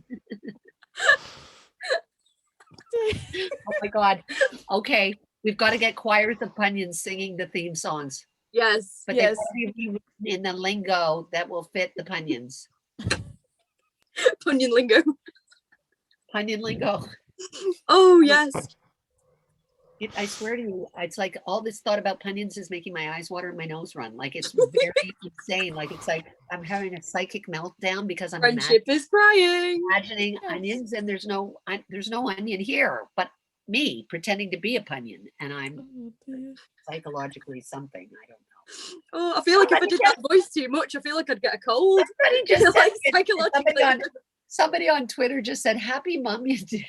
Oh my God. Okay. We've got to get choirs of Punyons singing the theme songs. Yes. But Yes. they gotta be written in the lingo that will fit the Punyons. Punyon lingo. Punyon lingo. Oh yes. I swear to you, it's like all this thought about Punyons is making my eyes water and my nose run. Like it's very insane. Like it's like I'm having a psychic meltdown because I'm Friendship is crying. imagining onions, and there's no onion here, but me pretending to be a Punyon, and I'm psychologically something. I don't know. Oh, I feel like if I did that voice too much, I feel like I'd get a cold. Somebody just Like said- psychologically. somebody on Twitter just said Happy Mummian Day.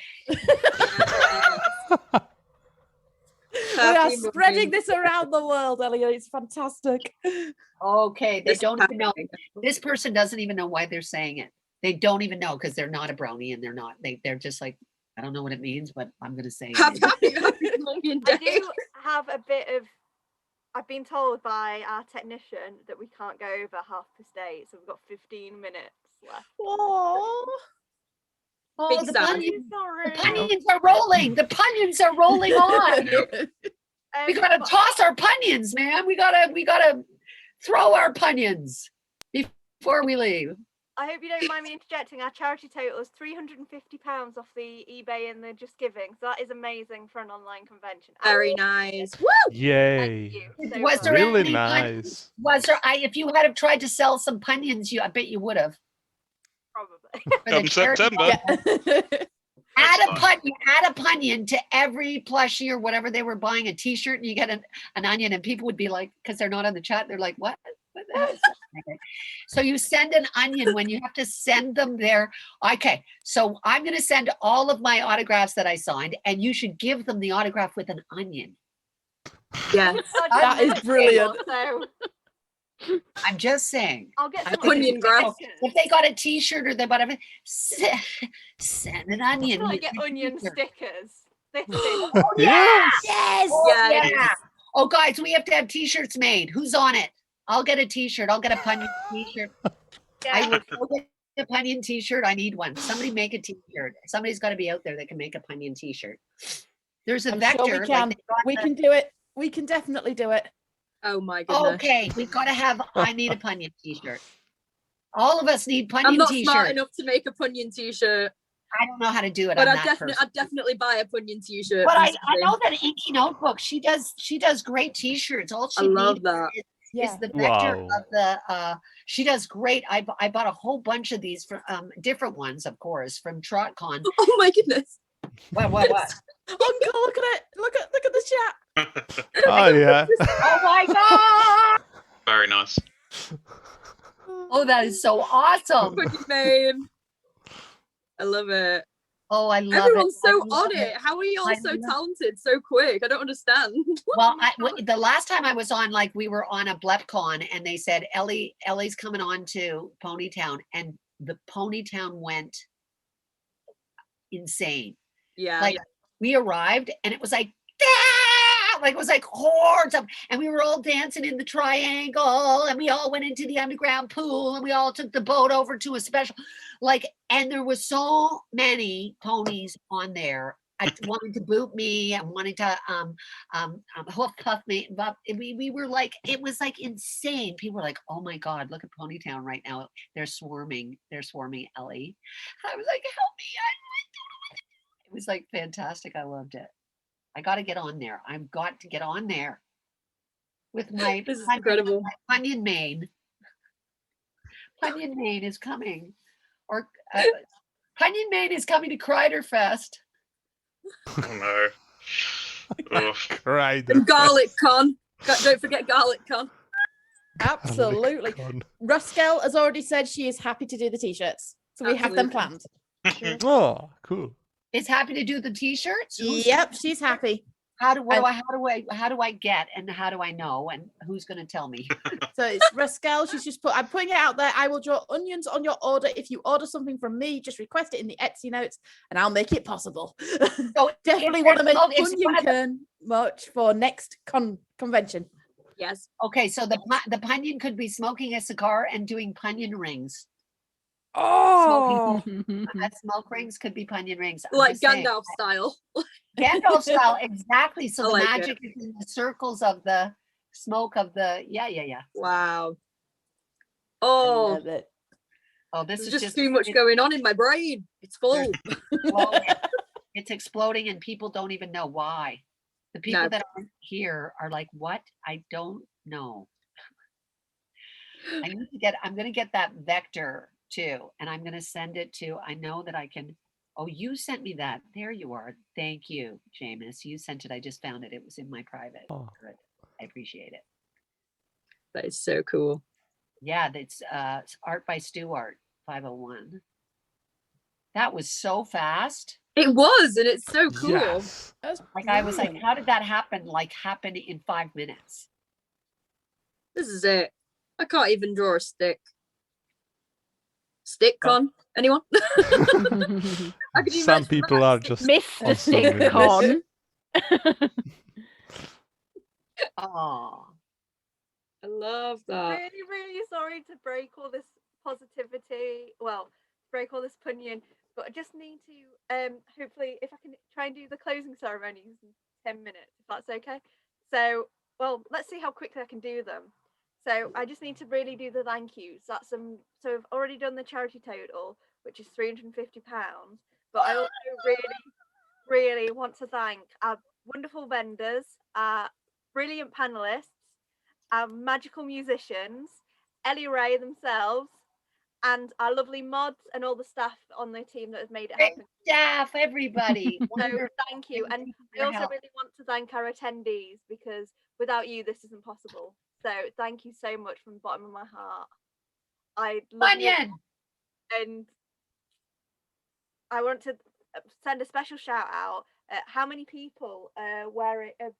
We are Happy spreading Mummian. this around the world, Elliot. It's fantastic. Okay, they It's don't even know. happening. This person doesn't even know why they're saying it. They don't even know because they're not a brony and they're not. They're just like, I don't know what it means, but I'm gonna say. Happy Mongolian I Day. do have a bit of. I've been told by our technician that we can't go over 1/2 so we've got 15 minutes left. Oh, Big the sad. punions, Sorry. the punions are rolling. The punions are rolling on. We gotta toss our punions, man. We gotta throw our punions before we leave. I hope you don't mind me interjecting. Our charity total is £350 off the eBay and the Just Giving. So that is amazing for an online convention. Very nice. Yay. Thank you so Was there much. Really any nice. Was there? If you had have tried to sell some punions, I bet you would have. Probably. For the Come charity. September. Add a punion to every plushie or whatever they were buying, a T-shirt, and you get an onion, and people would be like, because they're not on the chat, they're like, what? What the hell is that? So you send an onion when you have to send them there. Okay, so I'm going to send all of my autographs that I signed, and you should give them the autograph with an onion. Yes. That is brilliant. So I'm just saying. I'll get some Onion graph. If they got a T-shirt or they whatever, send an onion. I with get your onion T-shirt. stickers. This is Oh, Yes. Yes. Oh, Yes. yeah. Oh, guys, we have to have T-shirts made. Who's on it? I'll get a T-shirt. I'll get a punion T-shirt. I will go get a punion T-shirt. I need one. Somebody make a T-shirt. Somebody's got to be out there that can make a punion T-shirt. There's a I'm vector. sure we can. like they got We the- can do it. We can definitely do it. Oh my goodness. Okay, we've got to have. I need a punion T-shirt. All of us need I'm punion not smart T-shirt. enough to make a punion t-shirt, I don't know how to do it. but I'm I'd that person. definitely buy a punion t-shirt. But from I somebody. know that Inky Notebook, she does great T-shirts. All I she love needs that. is the vector Wow. of the she does great. I bought a whole bunch of these from different ones, of course, from TrotCon. Oh my goodness. What? Uncle, look at it. Look at the chat. Oh, yeah. Oh my god! Very nice. Oh, that is so awesome. Fucking name. I love it. Oh, I love Everyone's it. so I love on it. How are you all I so love- talented so quick? I don't understand. Well, the last time I was on, like we were on a BlepCon, and they said Ellie's coming on to Ponytown, and the Ponytown went insane. Yeah. Like we arrived, and it was like, "Ah!" Like it was like hordes of, and we were all dancing in the triangle, and we all went into the underground pool, and we all took the boat over to a special, like, and there was so many ponies on there. I wanted to boot me and wanted to hoof puff me, but we were like, it was like insane. People were like, oh my god, look at Ponytown right now. They're swarming Ellie. I was like, help me. It was like fantastic. I loved it. I got to get on there. I've got to get on there with my This is incredible. my Punion Mane. Punion Mane is coming, or Punion Mane is coming to Crider Fest. Oh no. Oof. Right. And Garlic Con. Don't forget Garlic Con. Absolutely. Ruskell has already said she is happy to do the t-shirts, so we have them planned. Oh, cool. Is happy to do the T-shirts. Yep, she's happy. How do I get, and how do I know, and who's going to tell me? So it's Ruskell. She's just put. I'm putting it out there. I will draw onions on your order. If you order something from me, just request it in the Etsy notes, and I'll make it possible. So Definitely want to make it's onion one of the- kern merch for next convention. Yes. Okay, so the Punion could be smoking a cigar and doing Punion rings. Oh, Smoke rings could be Punion rings. I'm Like just saying. Gandalf style. Gandalf style, exactly. So I the like magic is in the circles of the smoke of the Wow. I Oh, love it. Oh, this there's is just too much it's going on in my brain. It's full. exploding. It's exploding, and people don't even know why. The people No. that aren't here are like, "What? I don't know." I'm going to get that vector too, and I'm going to send it to. I know that I can. Oh, you sent me that. There you are. Thank you, Jameis. You sent it. I just found it. It was in my private. Oh. Good. I appreciate it. That is so cool. Yeah, that's art by Stuart 501. That was so fast. It was, and it's so cool. Yes. That's Like I was like, brilliant. how did that happen? Like happen in 5 minutes. This is it. I can't even draw a stick. StickCon, anyone? I could do Some merch for people that. are just Mr. awesome with this. StickCon. Oh, I love that. Really, really sorry to break all this positivity. Well, break all this punion, but I just need to hopefully if I can try and do the closing ceremonies in 10 minutes, if that's okay. So, well, let's see how quickly I can do them. So I just need to really do the thank yous. That's so I've already done the charity total, which is £350. But I also really want to thank our wonderful vendors, our brilliant panelists, our magical musicians, Elley-Ray themselves, and our lovely mods and all the staff on the team that has made it happen. staff, everybody. So Wonderful. thank you. And I your also help. really want to thank our attendees, because without you this isn't possible. So thank you so much from the bottom of my heart. I love you, Onion. and I want to send a special shout out at how many people have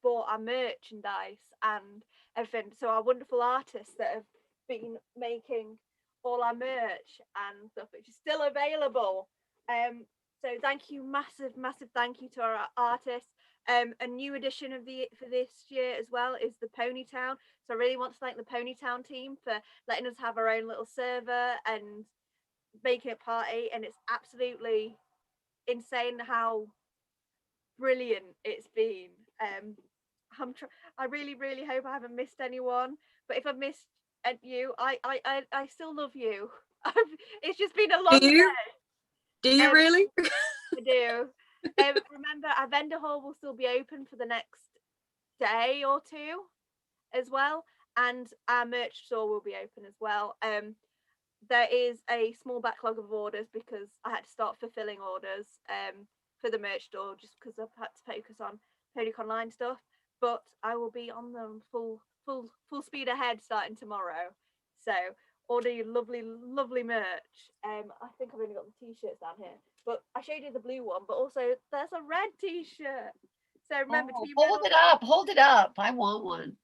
bought our merchandise and everything. So our wonderful artists that have been making all our merch and stuff, which is still available. So thank you, massive thank you to our artists. A new addition for this year as well is the Ponytown. So I really want to thank the Ponytown team for letting us have our own little server and making it party, and it's absolutely insane how brilliant it's been. I really hope I haven't missed anyone, but if I've missed you, I still love you. It's just been a long day. Do you really? I do. Remember, our vendor hall will still be open for the next day or two as well, and our merch store will be open as well. There is a small backlog of orders because I had to start fulfilling orders for the merch store just because I've had to focus on PonyCONLINE stuff. But I will be on them full speed ahead starting tomorrow. So order your lovely merch. I think I've only got the t-shirts down here, but I showed you the blue one. But also there's a red t-shirt. So remember to be Hold it up. I want one.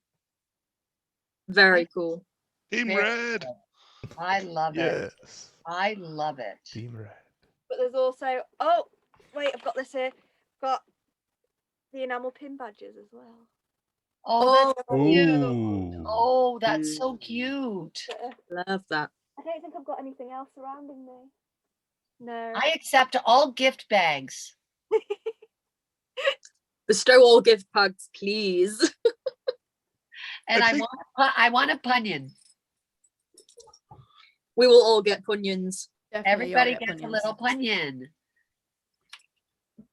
Very cool. Team Red. I love it. Yes. I love it. Team Red. But there's also, oh wait, I've got this here. Got the enamel pin badges as well. Oh, that's cute. Ooh. Oh, that's so cute. Love that. I don't think I've got anything else surrounding me. No. I accept all gift bags. Bestow all gift bags, please. And I want a punion. We will all get punions. Everybody gets a little punion.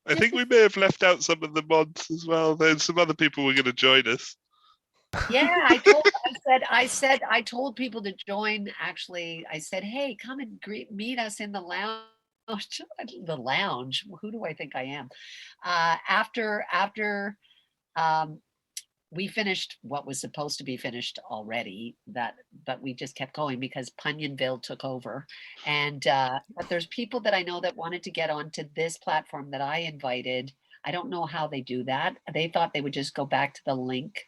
I think we may have left out some of the mods as well. There's some other people who are going to join us. Yeah, I told people to join. Actually, I said, hey, come and meet us in the lounge. The lounge. Who do I think I am? After we finished what was supposed to be finished already, but we just kept going because Punionville took over. And but there's people that I know that wanted to get onto this platform that I invited. I don't know how they do that. They thought they would just go back to the link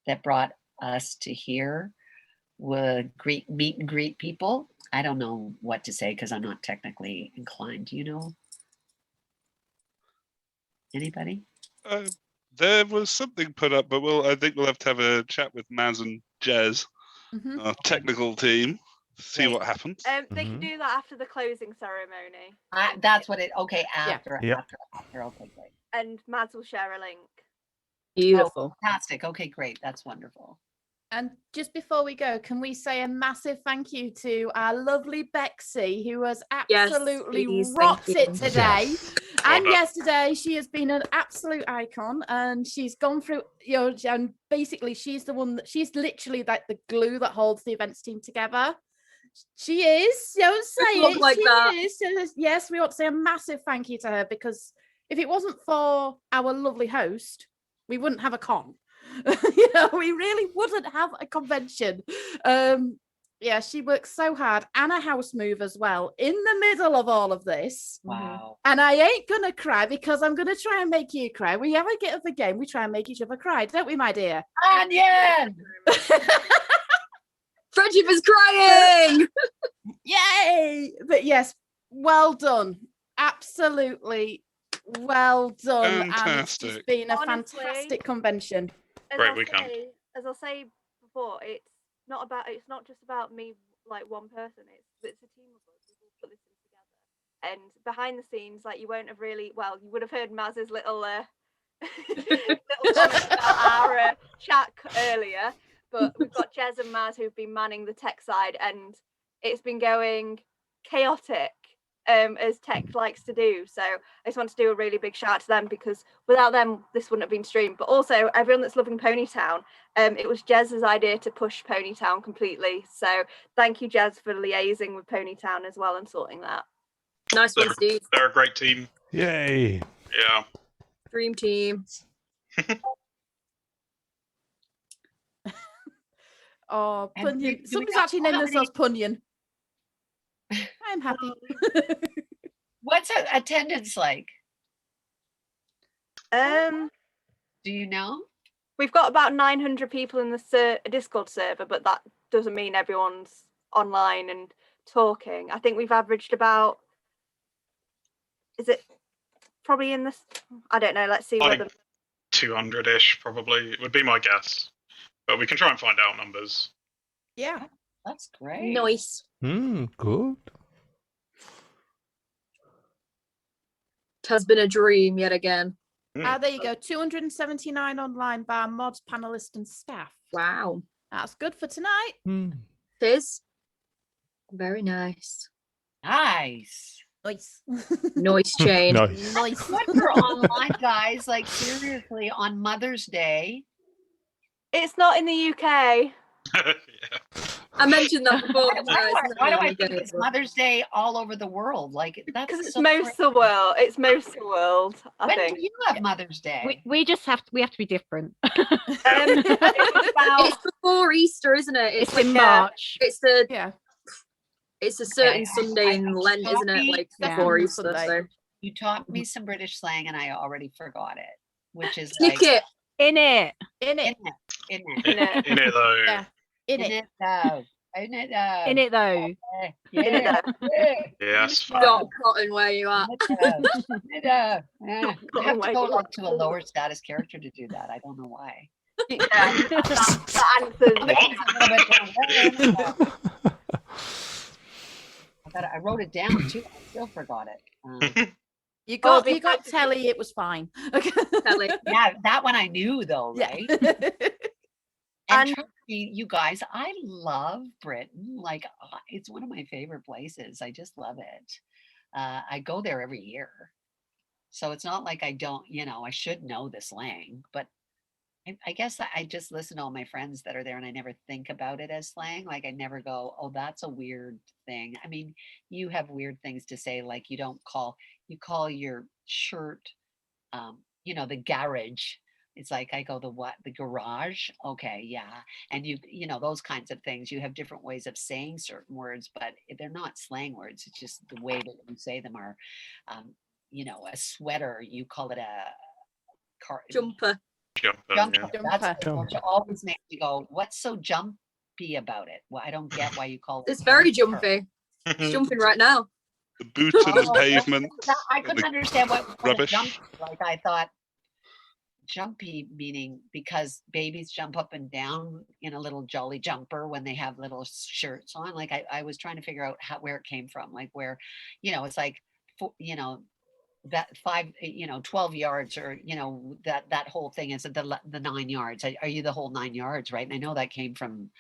that brought us to here, would meet and greet people. I don't know what to say because I'm not technically inclined. Do you know? Anybody? There was something put up, but I think we'll have to have a chat with Maz and Jez, our technical team, see what happens. They can do that after the closing ceremony. That's what it. Okay, after. Yeah. After. Okay, great. And Maz will share a link. Beautiful. Oh, fantastic. Okay, great. That's wonderful. And just before we go, can we say a massive thank you to our lovely Bexy, who has absolutely rocked it today. Yes. And yesterday, she has been an absolute icon, and she's gone through, and basically she's the one she's literally like the glue that holds the events team together. She is, don't say it. Like she that. is. Yes, we want to say a massive thank you to her, because if it wasn't for our lovely host, we wouldn't have a con. We really wouldn't have a convention. Yeah, she works so hard, and a house move as well in the middle of all of this. Wow. And I ain't gonna cry because I'm gonna try and make you cry. We have a get of the game, we try and make each other cry, don't we, my dear? Onion! Friendship is crying. Yay! But yes, well done. Absolutely well done. And it's just Fantastic. been a Honestly, fantastic convention. Great weekend. As I'll say before, it's not just about me, like one person. It's a team of us. We all put this in together. And behind the scenes, like you won't have really, well, you would have heard Maz's little little comment about our chat earlier, but we've got Jez and Maz who've been manning the tech side, and it's been going chaotic, as tech likes to do. So I just want to do a really big shout out to them, because without them this wouldn't have been streamed. But also everyone that's loving Ponytown, it was Jez's idea to push Ponytown completely, so thank you, Jez, for liaising with Ponytown as well and sorting that. Nice one, Steve. They're a great team. Yay. Yeah. Dream team. Oh, And Punyan. do we Somebody's know actually named how themselves Punyan. I'm happy. What's attendance like? Um, Do you know? we've got about 900 people in the Discord server, but that doesn't mean everyone's online and talking. I think we've averaged about, is it probably in this, I don't know, let's see Like whether 200-ish, probably. It would be my guess. But we can try and find out numbers. Yeah. That's great. Nice. Good. It has been a dream yet again. There you go. 279 online bar mods, panelists, and staff. Wow. That's good for tonight. It is. Very nice. Nice. Nice. Noise chain. Nice. Nice. What for online, guys? Like seriously, on Mother's Day. it's not in the UK. Yeah. I mentioned that before. Why do I think it's Mother's Day all over the world? Like that's Because it's so most crazy. of the world. It's most of the world, I When think. do you have Mother's Day? We just have to be different. It's about, It's before Easter, isn't it? It's like in March. It's the Yeah. it's a certain Okay, Sunday in Lent, isn't it? Like Yeah, before on Easter. Sunday. So. You taught me some British slang and I already forgot it, which is Snick like it. In it. In it. in In it though. Yeah. In it. it though. In it though. In it though. Yeah. In it though. Yeah, that's fine. Dot cotton where you are. Yeah. I have to go Oh my like to a lower status character to do that. I don't know why. yeah, that answers. I wrote it down too. I still forgot it. You got telly, it was fine. Okay. Telly. Yeah, that one I knew though, right? Yeah. And trust me, you guys, I love Britain. Like, it's one of my favorite places. I just love it. I go there every year. So it's not like I don't, I should know the slang, but I guess I just listen to all my friends that are there and I never think about it as slang. Like, I never go, oh, that's a weird thing. I mean, you have weird things to say, like you call your shirt, the garage. It's like I go, the garage. Okay, yeah. And those kinds of things. You have different ways of saying certain words, but they're not slang words. It's just the way that you say them are, a sweater, you call it a Jumper. jumper. Yeah. That's what always makes me go, what's so jumpy about it? Well, I don't get why you call it. It's very jumper. jumpy. It's jumping right now. The boot in the Oh, pavement. I and couldn't the understand what rubbish. jumpy, like I thought jumpy meaning because babies jump up and down in a little jolly jumper when they have little shirts on. Like I was trying to figure out where it came from, like where, it's like, that 12 yards or, that whole thing is the 9 yards. Are you the whole 9 yards, right? And I know that came from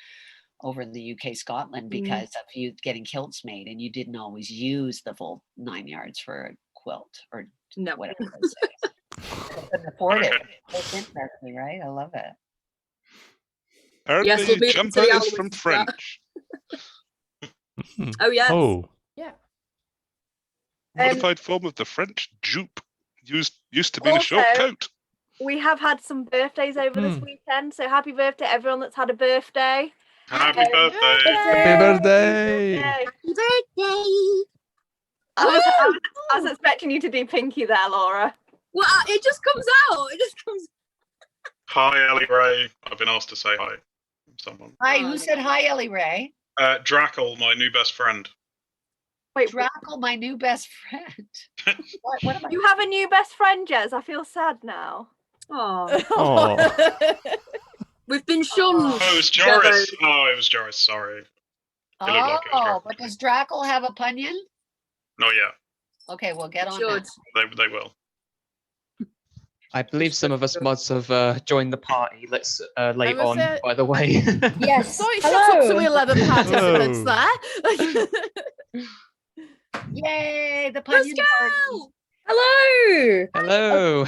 over in the UK, Scotland, because of you getting kilts made and you didn't always use the full 9 yards for a quilt or whatever it is. I couldn't afford it. It's interesting, right? I love it. Apparently, Yes, we'll be jumper into the is from albums. French. Oh yes. Oh, Yeah. Modified form of the French jupe. Used to mean a short Also, coat. We have had some birthdays over this weekend, so happy birthday everyone that's had a birthday. Happy birthday. happy birthday! Yay. Happy birthday. I was expecting you to do Pinky there, Laura. Well, it just comes out. It just comes. Hi, Elley-Ray. I've been asked to say hi from someone. Hi, who said hi, Elley-Ray? Drackle, my new best friend. Wait, Drackle, my new best friend. What am I? you have a new best friend, Jez. I feel sad now. Oh, Oh. we've been shunned. Oh, it was Joris. Oh, it was Joris. Sorry. It looked like it was Oh, Joris. but does Drackle have a punion? Not yet. Okay, we'll get on Should. that. They will. I believe some of us mods have joined the party. Let's late on, by the way. Yes. Sorry, shut up, so 11 participants Hello. there. Yay, the punion party. Hello. Hello.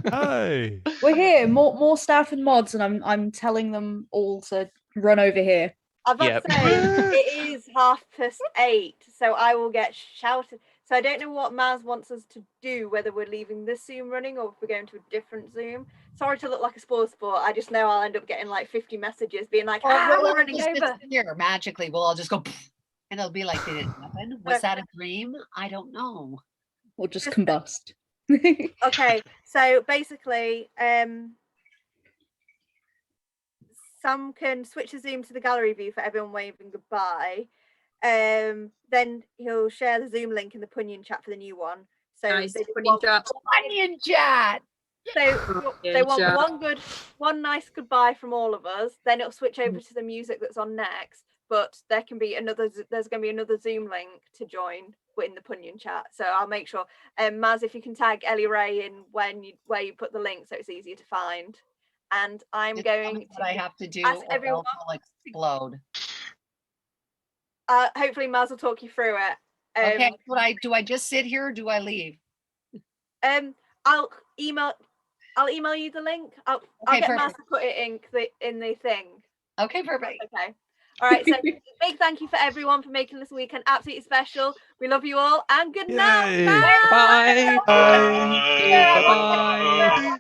Hi. We're here. More staff and mods, and I'm telling them all to run over here. I've got to say, it is 8:30, so I will get shouted. So I don't know what Maz wants us to do, whether we're leaving this Zoom running or if we're going to a different Zoom. Sorry to look like a spoil sport. I just know I'll end up getting like 50 messages being like, we're running over. Here, magically, we'll all just go, and it'll be like, did it happen? Was that a dream? I don't know. Or just combust. Okay, so basically, Sam can switch the Zoom to the gallery view for everyone waving goodbye. Then he'll share the Zoom link in the Punion chat for the new one. So Nice, they Punion chat. Punion chat. So they want one nice goodbye from all of us. Then it'll switch over to the music that's on next. But there can be there's going to be another Zoom link to join in the Punion chat. So I'll make sure. Maz, if you can tag Elley-Ray in where you put the link, so it's easier to find. And I'm going what I have to do, ask or everyone. else I'll explode. Hopefully Maz will talk you through it. Okay, do I just sit here or do I leave? I'll email you the link. I'll get Maz to put it in the thing. Okay, perfect. Okay. All right, so big thank you for everyone for making this weekend absolutely special. We love you all and good night. Bye. Bye. Bye. Bye.